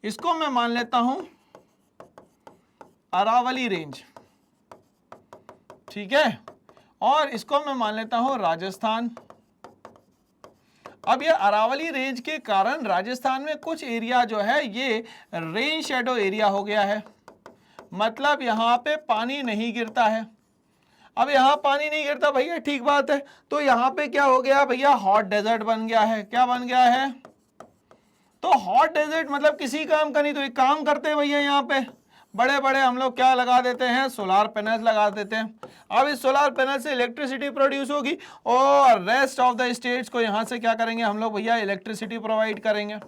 इसको मैं मान लेता हूं अरावली रेंज, ठीक है, और इसको मैं मान लेता हूं राजस्थान। अब ये अरावली रेंज के कारण राजस्थान में कुछ एरिया जो है ये रेन शेडो एरिया हो गया है, मतलब यहां पे पानी नहीं गिरता है। अब यहां पानी नहीं गिरता भैया, ठीक बात है, तो यहां पे क्या हो गया भैया, हॉट डेजर्ट बन गया है। क्या बन गया है, तो हॉट डेजर्ट मतलब किसी काम का नहीं। तो एक काम करते हैं भैया, यहाँ पे बड़े बड़े हम लोग क्या लगा देते हैं, सोलार पैनल लगा देते हैं। अब इस सोलार पैनल से इलेक्ट्रिसिटी प्रोड्यूस होगी और रेस्ट ऑफ द स्टेट्स को यहां से क्या करेंगे हम लोग भैया, इलेक्ट्रिसिटी प्रोवाइड करेंगे।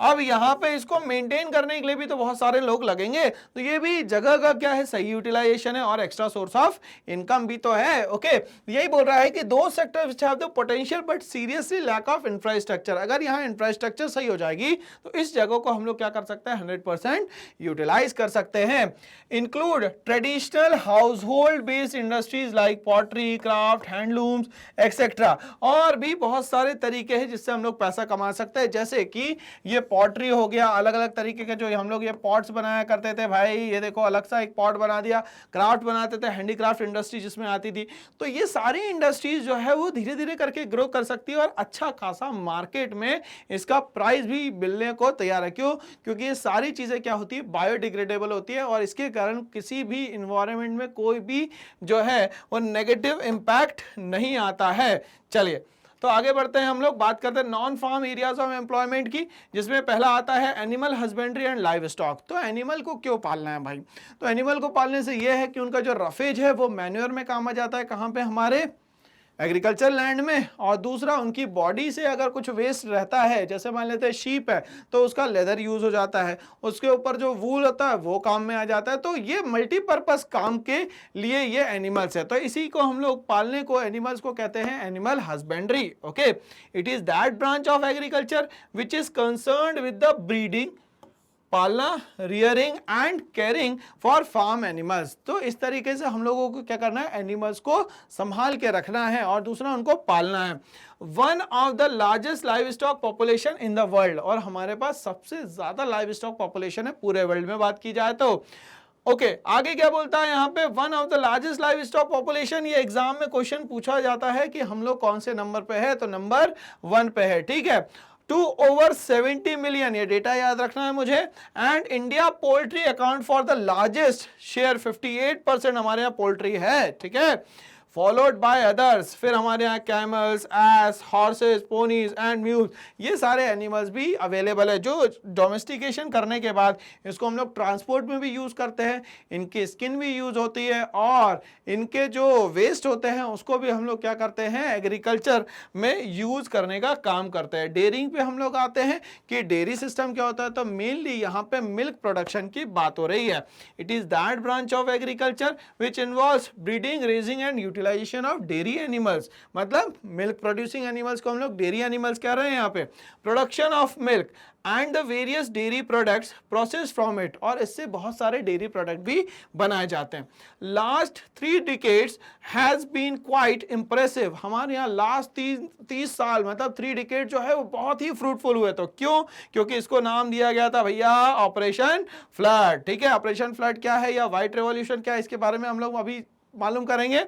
अब यहाँ पे इसको मेंटेन करने के लिए भी तो बहुत सारे लोग लगेंगे, तो ये भी जगह का क्या है, सही यूटिलाइजेशन है और एक्स्ट्रा सोर्स ऑफ इनकम भी तो है। ओके, यही बोल रहा है कि दो sector which have the potential but seriously lack of infrastructure. अगर यहाँ इंफ्रास्ट्रक्चर सही हो जाएगी तो इस जगह को हम लोग क्या कर सकते हैं, 100% यूटिलाइज कर सकते हैं। Include traditional house hold based industries like pottery, craft, handlooms etcetera. और भी बहुत सारे तरीके हैं जिससे हम लोग पैसा कमा सकते हैं, जैसे कि ये पॉटरी हो गया, अलग अलग तरीके के जो हम लोग ये पॉट्स बनाया करते थे भाई, ये देखो अलग सा एक पॉट बना दिया। क्राफ्ट बनाते थे, हैंडीक्राफ्ट इंडस्ट्री जिसमें आती थी। तो ये सारी इंडस्ट्रीज जो है वो धीरे धीरे करके ग्रो कर सकती है और अच्छा खासा मार्केट में इसका प्राइस भी मिलने को तैयार है। क्यों, क्योंकि ये सारी चीजें क्या होती है, बायोडिग्रेडेबल होती है और इसके कारण किसी भी इन्वायरमेंट में कोई भी जो है वो नेगेटिव इंपैक्ट नहीं आता है। चलिए तो आगे बढ़ते हैं, हम लोग बात करते हैं non farm areas of employment की, जिसमें पहला आता है animal husbandry and livestock. तो एनिमल को क्यों पालना है भाई, तो एनिमल को पालने से यह है कि उनका जो रफेज है वो मैन्योर में काम आ जाता है, कहाँ पे, हमारे एग्रीकल्चर लैंड में। और दूसरा, उनकी बॉडी से अगर कुछ वेस्ट रहता है, जैसे मान लेते हैं शीप है तो उसका लेदर यूज हो जाता है, उसके ऊपर जो वूल होता है वो काम में आ जाता है। तो ये मल्टीपर्पज काम के लिए ये एनिमल्स है, तो इसी को हम लोग पालने को, एनिमल्स को कहते हैं animal husbandry. Okay, it is that branch of agriculture which is concerned with the breeding, पालना, rearing and caring for farm animals. तो इस तरीके से हम लोगों को क्या करना है, एनिमल्स को संभाल के रखना है और दूसरा उनको पालना है। One of the largest live stock population in the world, और हमारे पास सबसे ज्यादा लाइव स्टॉक पॉपुलेशन है पूरे वर्ल्ड में बात की जाए तो। ओके, आगे क्या बोलता है यहाँ पे, one of the largest live stock population. ये एग्जाम में क्वेश्चन पूछा जाता है कि हम लोग कौन से नंबर पे है, तो नंबर 1 पे है, ठीक है। टू ओवर 70 मिलियन, ये डेटा याद रखना है मुझे। And India poultry account for the largest share, 58% हमारे यहाँ पोल्ट्री है, ठीक है, फॉलोड बाय अदर्स। फिर हमारे यहाँ camels, ass, horses, ponies and mules, ये सारे एनिमल्स भी अवेलेबल है, जो डोमेस्टिकेशन करने के बाद इसको हम लोग ट्रांसपोर्ट में भी यूज करते हैं, इनकी स्किन भी यूज होती है और इनके जो वेस्ट होते हैं उसको भी हम लोग क्या करते हैं, एग्रीकल्चर में यूज करने का काम करते हैं। डेयरिंग पे हम लोग आते हैं कि डेयरी सिस्टम क्या होता है, तो मेनली यहाँ पे मिल्क प्रोडक्शन की बात हो रही है। It is that branch of agriculture which involves breeding, rearing and utilisation of dairy animals, मतलब मिल्क प्रोड्यूसिंग एनिमल्स को हम लोग डेयरी एनिमल्स कह रहे हैं यहाँ पे। Production of milk and the various dairy products process from it, और इससे बहुत सारे डेयरी प्रोडक्ट भी बनाए जाते हैं। Last 3 decades has been quite impressive, हमारे यहाँ लास्ट 30 साल मतलब 3 डिकेड जो है वो बहुत ही फ्रूटफुल हुए। तो क्यों, क्योंकि इसको नाम दिया गया था भैया ऑपरेशन फ्लड, ठीक है। ऑपरेशन फ्लड क्या है या व्हाइट रेवोल्यूशन क्या है, इसके बारे में हम लोग अभी मालूम करेंगे।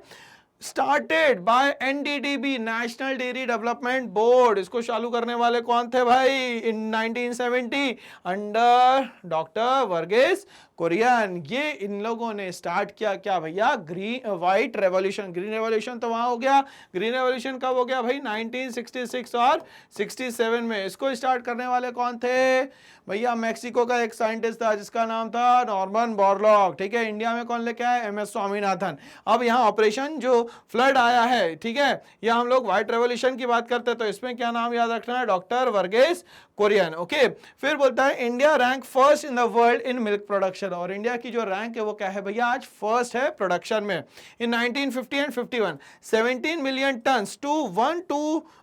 Started by NDDB, national dairy development board. इसको चालू करने वाले कौन थे भाई? इन 1970 अंडर डॉक्टर वर्गीस कुरियन। ये इन लोगों ने स्टार्ट किया क्या भैया? Green white revolution. Green revolution तो वहां हो गया, ग्रीन रेवोल्यूशन कब हो गया भाई? 1966 और 67 में। इसको स्टार्ट करने वाले कौन थे भैया? मैक्सिको का एक साइंटिस्ट था जिसका नाम था नॉर्मन बोरलॉग। ठीक है, इंडिया में कौन लेके आया? एमएस स्वामीनाथन। अब यहाँ ऑपरेशन जो फ्लड आया है, ठीक है, या हम लोग व्हाइट रेवोल्यूशन की बात करते हैं तो इसमें क्या नाम याद रखना है? डॉक्टर वर्गीस कुरियन। ओके, फिर बोलता है India rank first in the world in milk production. और इंडिया की जो रैंक है वो क्या है भैया? आज फर्स्ट है प्रोडक्शन में। In 1950 and 51 17 million ton to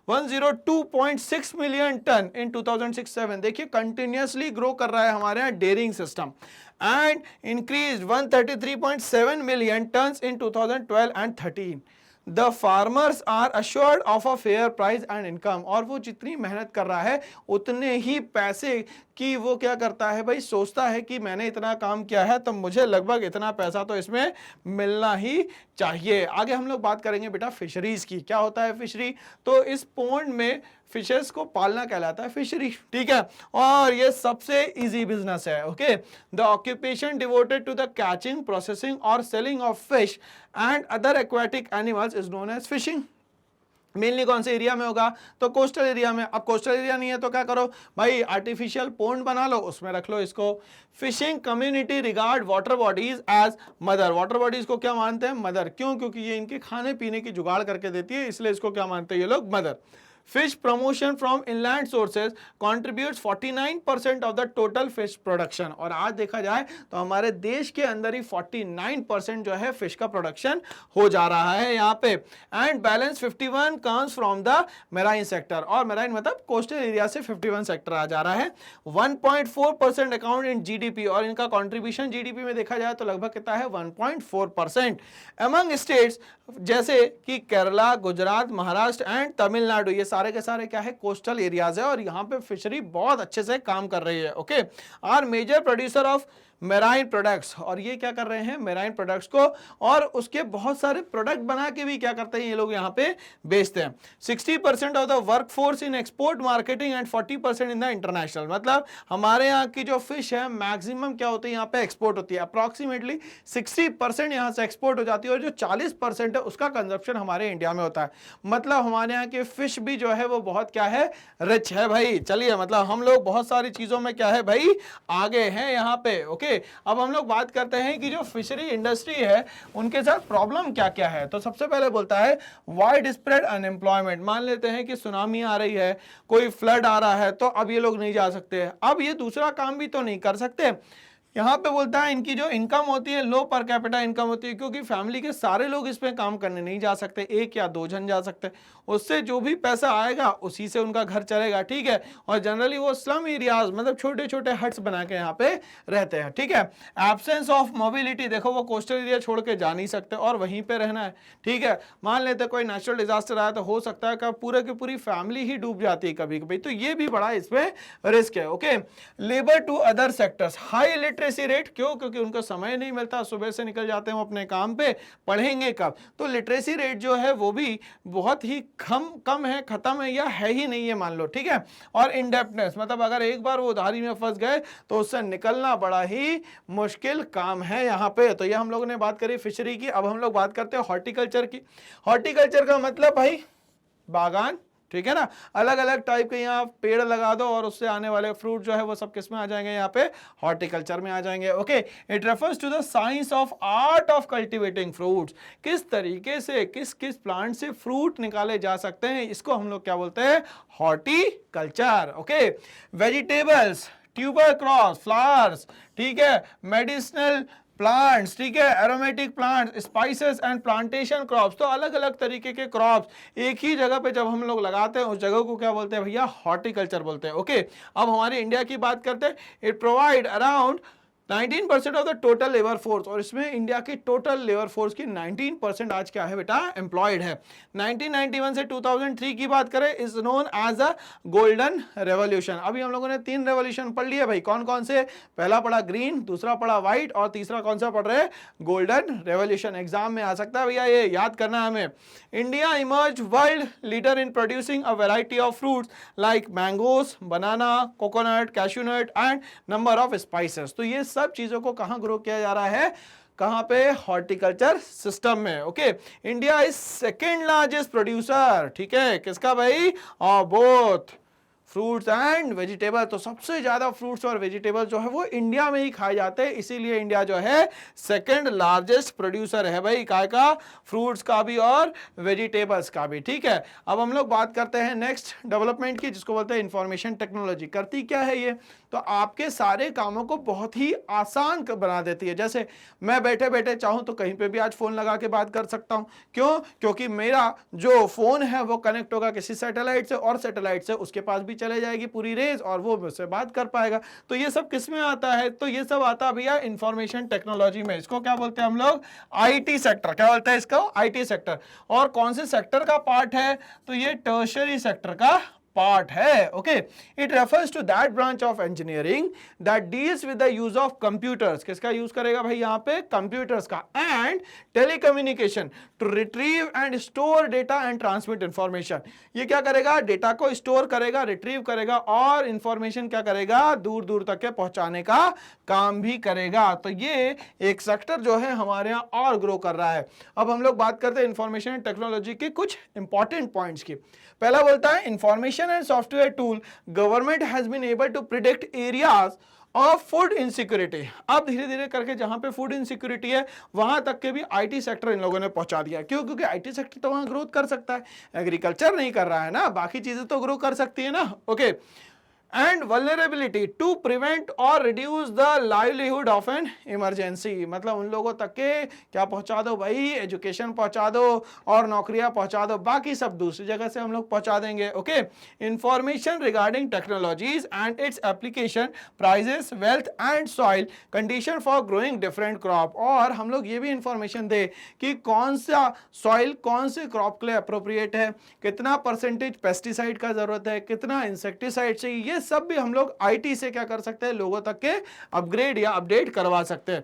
102.6 million ton in 2006-7। देखिए कंटिन्यूअसली ग्रो कर रहा है हमारे यहाँ dairying system, and increased 133.7 million tons in 2012 and 13. The farmers are assured of a fair price and income। और वो जितनी मेहनत कर रहा है उतने ही पैसे की वो क्या करता है भाई? सोचता है कि मैंने इतना काम किया है तो मुझे लगभग इतना पैसा तो इसमें मिलना ही चाहिए। आगे हम लोग बात करेंगे बेटा फिशरीज की। क्या होता है फिशरी? तो इस पोंड में फिशेस को पालना कहलाता है फिशरी। ठीक है, और ये सबसे इजी बिजनेस है। Okay, the occupation devoted to the catching, processing और selling of fish and other aquatic animals is known as fishing. Mainly कौन से एरिया में होगा? तो कोस्टल एरिया में। अब कोस्टल एरिया नहीं है तो क्या करो भाई? आर्टिफिशियल पोंड बना लो, उसमें रख लो इसको। Fishing community regard water bodies as mother. Water bodies को क्या मानते हैं? मदर। क्यों? क्योंकि ये इनके खाने पीने की जुगाड़ करके देती है, इसलिए इसको क्या मानते हैं ये लोग? Mother. Fish promotion from inland sources contributes 49% of the total fish production। और आज देखा जाए तो हमारे देश के अंदर ही 49% जो है फिश का प्रोडक्शन हो जा रहा है यहाँ पे। And balance 51 comes from the marine sector। और मेराइन मतलब कोस्टल एरिया से 51 सेक्टर आ जा रहा है। 1.4% अकाउंट इन जीडीपी, और इनका कॉन्ट्रीब्यूशन जीडीपी में देखा जाए तो लगभग कितना है? 1.4%। अमंग स्टेट्स जैसे कि केरला, गुजरात, महाराष्ट्र एंड तमिलनाडु, ये सारे के सारे क्या है? कोस्टल एरियाज है, और यहाँ पे फिशरी बहुत अच्छे से काम कर रही है। Okay, are major producer of marine products. और ये क्या कर रहे हैं? मेराइन प्रोडक्ट्स को, और उसके बहुत सारे प्रोडक्ट बना के भी क्या करते हैं ये लोग? यहाँ पे बेचते हैं। 60% of the workforce in export marketing and 40% in the international. मतलब हमारे यहाँ की जो फिश है मैक्सिमम क्या होती है? यहाँ पे एक्सपोर्ट होती है। अप्रॉक्सीमेटली 60% यहाँ से एक्सपोर्ट हो जाती है, और जो 40% है उसका कंजप्शन हमारे इंडिया में होता है। मतलब हमारे यहाँ के फिश भी जो है वो बहुत क्या है? रिच है भाई। चलिए, मतलब हम लोग बहुत सारी चीजों में क्या है भाई? आगे हैं यहाँ पे। ओके, अब हम लोग बात करते हैं कि जो फिशरी इंडस्ट्री है उनके साथ प्रॉब्लम क्या क्या है। तो सबसे पहले बोलता है वाइड स्प्रेड अनएम्प्लॉयमेंट। मान लेते हैं कि सुनामी आ रही है, कोई फ्लड आ रहा है, तो अब ये लोग नहीं जा सकते। अब ये दूसरा काम भी तो नहीं कर सकते। यहाँ पे बोलता है इनकी जो इनकम होती है लो पर कैपिटा इनकम होती है, क्योंकि फैमिली के सारे लोग इस पे काम करने नहीं जा सकते, एक या दो जन जा सकते। उससे जो भी पैसा आएगा उसी से उनका घर चलेगा। ठीक है, और जनरली वो स्लम एरियाज मतलब छोटे छोटे हट्स बना के यहाँ पे रहते हैं। ठीक है, एब्सेंस ऑफ मोबिलिटी। देखो वो कोस्टल एरिया छोड़ के जा नहीं सकते और वहीं पे रहना है। ठीक है, मान लेते कोई नेचुरल डिजास्टर आया तो हो सकता है कि पूरे की पूरी फैमिली ही डूब जाती है कभी कभी, तो ये भी बड़ा इसमें रिस्क है। Okay, labour to other sectors, high literacy rate. क्यों? क्योंकि उनको समय नहीं मिलता, सुबह से निकल जाते हैं अपने काम पे, पढ़ेंगे कब? तो लिटरेसी रेट जो है वो भी बहुत ही कम है, खत्म है या है ही नहीं है मान लो। ठीक है, और इंडेप्टनेस मतलब अगर एक बार वो उधारी में फंस गए तो उससे निकलना बड़ा ही मुश्किल काम है यहाँ पे। तो ये हम लोगों ने बात करी फिशरी की। अब हम लोग बात करते हैं हॉर्टिकल्चर की। हॉर्टिकल्चर का मतलब भाई बागान। ठीक है ना, अलग अलग टाइप के यहाँ पेड़ लगा दो और उससे आने वाले फ्रूट जो है वो सब किस में आ जाएंगे? यहाँ पे हॉर्टिकल्चर में आ जाएंगे। Okay, it refers to the science of art of cultivating fruits. किस तरीके से किस किस प्लांट से फ्रूट निकाले जा सकते हैं, इसको हम लोग क्या बोलते हैं? Horticulture. Okay, vegetables, tuber crops, flowers, ठीक है, मेडिसिनल प्लांट्स, ठीक है, aromatic plants, spices and plantation crops. तो अलग अलग तरीके के क्रॉप्स एक ही जगह पे जब हम लोग लगाते हैं उस जगह को क्या बोलते हैं भैया? हॉर्टिकल्चर बोलते हैं। ओके, अब हमारे इंडिया की बात करते हैं। It provide around 19% of the total labour force, और इसमें इंडिया की टोटल लेबर फोर्स की 19% आज क्या है बेटा, एम्प्लॉयड है। 1991 से 2003 की बात करें, is known as a golden revolution. अभी हम लोगों ने 3 रेवोल्यूशन पढ़ लिए भाई, कौन कौन से, पहला पढ़ा ग्रीन, दूसरा पढ़ा व्हाइट, और तीसरा कौन सा पढ़ रहे हैं, गोल्डन रेवोल्यूशन। एग्जाम में आ सकता है भैया, ये याद करना है हमें। India emerge world leader in producing a variety of fruits like mangoes, banana, coconut, cashew nut and number of spices. तो ये सब चीजों को कहां ग्रो किया जा रहा है, कहां पे, हॉर्टिकल्चर सिस्टम में। Okay, India is second largest producer, ठीक है, किसका भाई, बोथ फ्रूट्स एंड वेजिटेबल। तो सबसे ज्यादा फ्रूट्स और वेजिटेबल जो है वो इंडिया में ही खाए जाते हैं, इसीलिए इंडिया जो है सेकंड लार्जेस्ट प्रोड्यूसर है भाई, काय का, फ्रूट्स का भी और वेजिटेबल्स का भी। ठीक है, अब हम लोग बात करते हैं नेक्स्ट डेवलपमेंट की, जिसको बोलते हैं इंफॉर्मेशन टेक्नोलॉजी। करती क्या है ये, तो आपके सारे कामों को बहुत ही आसान बना देती है। जैसे मैं बैठे बैठे चाहूं तो कहीं पे भी आज फोन लगा के बात कर सकता हूं, क्यों, क्योंकि मेरा जो फोन है वो कनेक्ट होगा किसी सैटेलाइट से, और सैटेलाइट से उसके पास भी चले जाएगी पूरी रेज, और वो मुझसे बात कर पाएगा। तो ये सब किस में आता है, तो ये सब आता है भैया इंफॉर्मेशन टेक्नोलॉजी में। इसको क्या बोलते हैं हम लोग, आईटी सेक्टर। क्या बोलते हैं इसको, आईटी सेक्टर। और कौन से सेक्टर का पार्ट है, तो ये टर्शियरी सेक्टर का पार्ट है। Okay, it refers to that branch of engineering that deals with the use of computers. किसका यूज करेगा भाई यहाँ पे, कंप्यूटर्स का, and telecommunication to retrieve and store data and transmit information. ये क्या करेगा, डेटा को स्टोर करेगा, रिट्रीव करेगा, और इंफॉर्मेशन क्या करेगा, दूर दूर तक के पहुंचाने का काम भी करेगा। तो ये एक सेक्टर जो है हमारे यहाँ और ग्रो कर रहा है। अब हम लोग बात करते हैं इंफॉर्मेशन टेक्नोलॉजी के कुछ इंपॉर्टेंट पॉइंट्स की। पहला बोलता है information and software tool, government has been able to predict areas of food insecurity. अब धीरे धीरे करके जहां पे फूड इनसिक्योरिटी है वहां तक के भी आईटी सेक्टर इन लोगों ने पहुंचा दिया। क्यों, क्योंकि आईटी सेक्टर तो वहां ग्रोथ कर सकता है, एग्रीकल्चर नहीं कर रहा है ना, बाकी चीजें तो ग्रो कर सकती है ना। Okay, and vulnerability to prevent और reduce the livelihood of an emergency. मतलब उन लोगों तक के क्या पहुंचा दो भाई, एजुकेशन पहुंचा दो और नौकरियां पहुंचा दो, बाकी सब दूसरी जगह से हम लोग पहुंचा देंगे। Okay, information regarding technologies and its application, prices, wealth and soil condition for growing different crop. और हम लोग ये भी इंफॉर्मेशन दे कि कौन सा सॉइल कौन से क्रॉप के लिए अप्रोप्रिएट है, कितना परसेंटेज पेस्टिसाइड का जरूरत है, कितना इंसेक्टिसाइड चाहिए, सब भी हम लोग आईटी से क्या कर सकते हैं, लोगों तक के अपग्रेड या अपडेट करवा सकते हैं।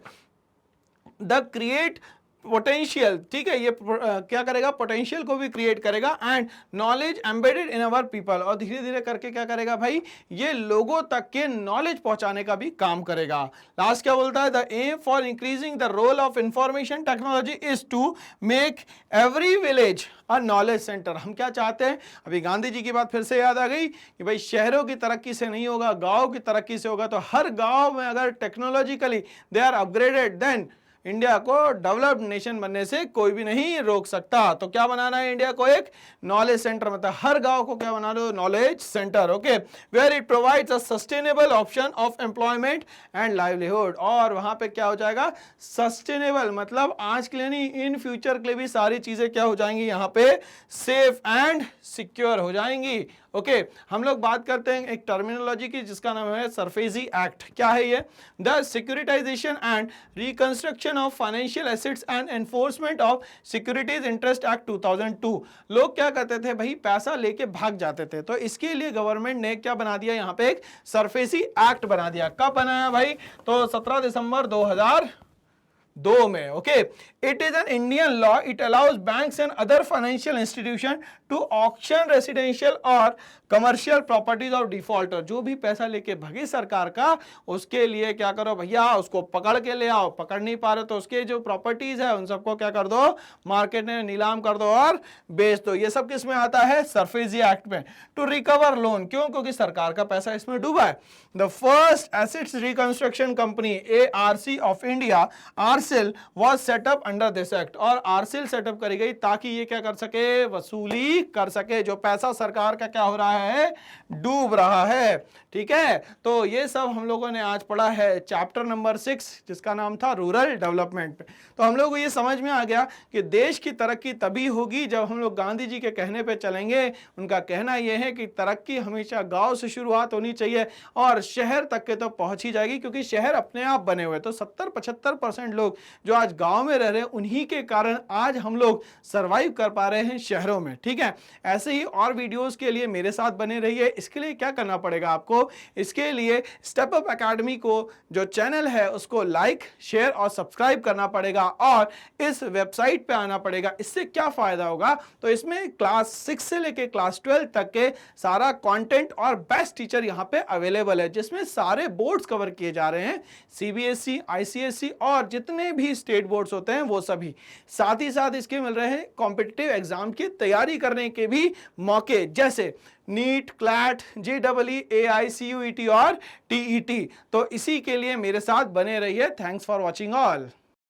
द क्रिएट पोटेंशियल, ठीक है, ये क्या करेगा, पोटेंशियल को भी क्रिएट करेगा, and knowledge embedded in our people. और धीरे धीरे करके क्या करेगा भाई, ये लोगों तक के नॉलेज पहुंचाने का भी काम करेगा। लास्ट क्या बोलता है, the aim for increasing the role of information technology is to make every village a knowledge centre. हम क्या चाहते हैं, अभी गांधी जी की बात फिर से याद आ गई कि भाई शहरों की तरक्की से नहीं होगा, गांव की तरक्की से होगा। तो हर गांव में अगर technologically they are upgraded, then India को डेवलप्ड नेशन बनने से कोई भी नहीं रोक सकता। तो क्या बनाना है इंडिया को, एक नॉलेज सेंटर, मतलब हर गांव को क्या बना लो, knowledge centre. Okay, where it provides a sustainable option of employment and livelihood. और वहां पे क्या हो जाएगा, सस्टेनेबल, मतलब आज के लिए नहीं, इन फ्यूचर के लिए भी सारी चीजें क्या हो जाएंगी, यहाँ पे सेफ एंड सिक्योर हो जाएंगी। ओके, हम लोग बात करते हैं एक टर्मिनोलॉजी की जिसका नाम है सरफेसी एक्ट। क्या है ये, the securitisation and reconstruction of financial assets and enforcement of securities interest act 2002। लोग क्या करते थे भाई, पैसा लेके भाग जाते थे, तो इसके लिए गवर्नमेंट ने क्या बना दिया, यहाँ पे एक सरफेसी एक्ट बना दिया। कब बनाया भाई, तो 17 दिसंबर 2002 में। Okay, it is an Indian law, it allows banks and other financial institution to auction residential और कमर्शियल प्रॉपर्टीज ऑफ डिफॉल्टर। जो भी पैसा लेके भगी सरकार का, उसके लिए क्या करो भैया, उसको पकड़ के ले आओ, पकड़ नहीं पा रहे तो उसके जो प्रॉपर्टीज है उन सबको क्या कर दो, मार्केट में नीलाम कर दो और बेच दो। ये सब किस में आता है, सरफेसी एक्ट में। टू रिकवर लोन, क्यों, क्योंकि सरकार का पैसा इसमें डूबा है। The first assets reconstruction company ARC of India, ARCIL was set up under this act, और आरसेल सेटअप करी गई ताकि ये क्या कर सके, वसूली कर सके। जो पैसा सरकार का क्या हो रहा है, डूब रहा है। ठीक है, तो ये सब हम लोगों ने आज पढ़ा है चैप्टर नंबर 6 जिसका नाम था रूरल डेवलपमेंट। तो हम लोग को ये समझ में आ गया कि देश की तरक्की तभी होगी जब हम लोग गांधी जी के कहने पे चलेंगे। उनका कहना यह है कि तरक्की हमेशा गांव से शुरुआत होनी चाहिए और शहर तक के तो पहुंच ही जाएगी, क्योंकि शहर अपने आप बने हुए। तो 70-75% लोग जो आज गांव में रह रहे हैं उन्हीं के कारण आज हम लोग सरवाइव कर पा रहे हैं शहरों में। ठीक है, ऐसे ही और वीडियोस के लिए मेरे साथ बने रहिए। इसके लिए क्या करना पड़ेगा आपको, इसके लिए स्टेप अप एकेडमी को जो चैनल है उसको लाइक, शेयर और सब्सक्राइब करना पड़ेगा और इस वेबसाइट पे आना पड़ेगा। इससे क्या फायदा होगा, तो इसमें क्लास 6 से लेके क्लास 12 तक के सारा कंटेंट और बेस्ट टीचर यहां पे अवेलेबल है, जिसमें सारे बोर्ड्स कवर किए जा रहे हैं, सीबीएसई, आईसीएसई और जितने भी स्टेट बोर्ड्स होते हैं वो सभी। साथ ही साथ इसके मिल रहे हैं कॉम्पिटिटिव एग्जाम की तैयारी करने के भी मौके, जैसे नीट, क्लैट, जेईई, एआईसीयूईटी और टीईटी। तो इसी के लिए मेरे साथ बने रहिए। Thanks for watching all.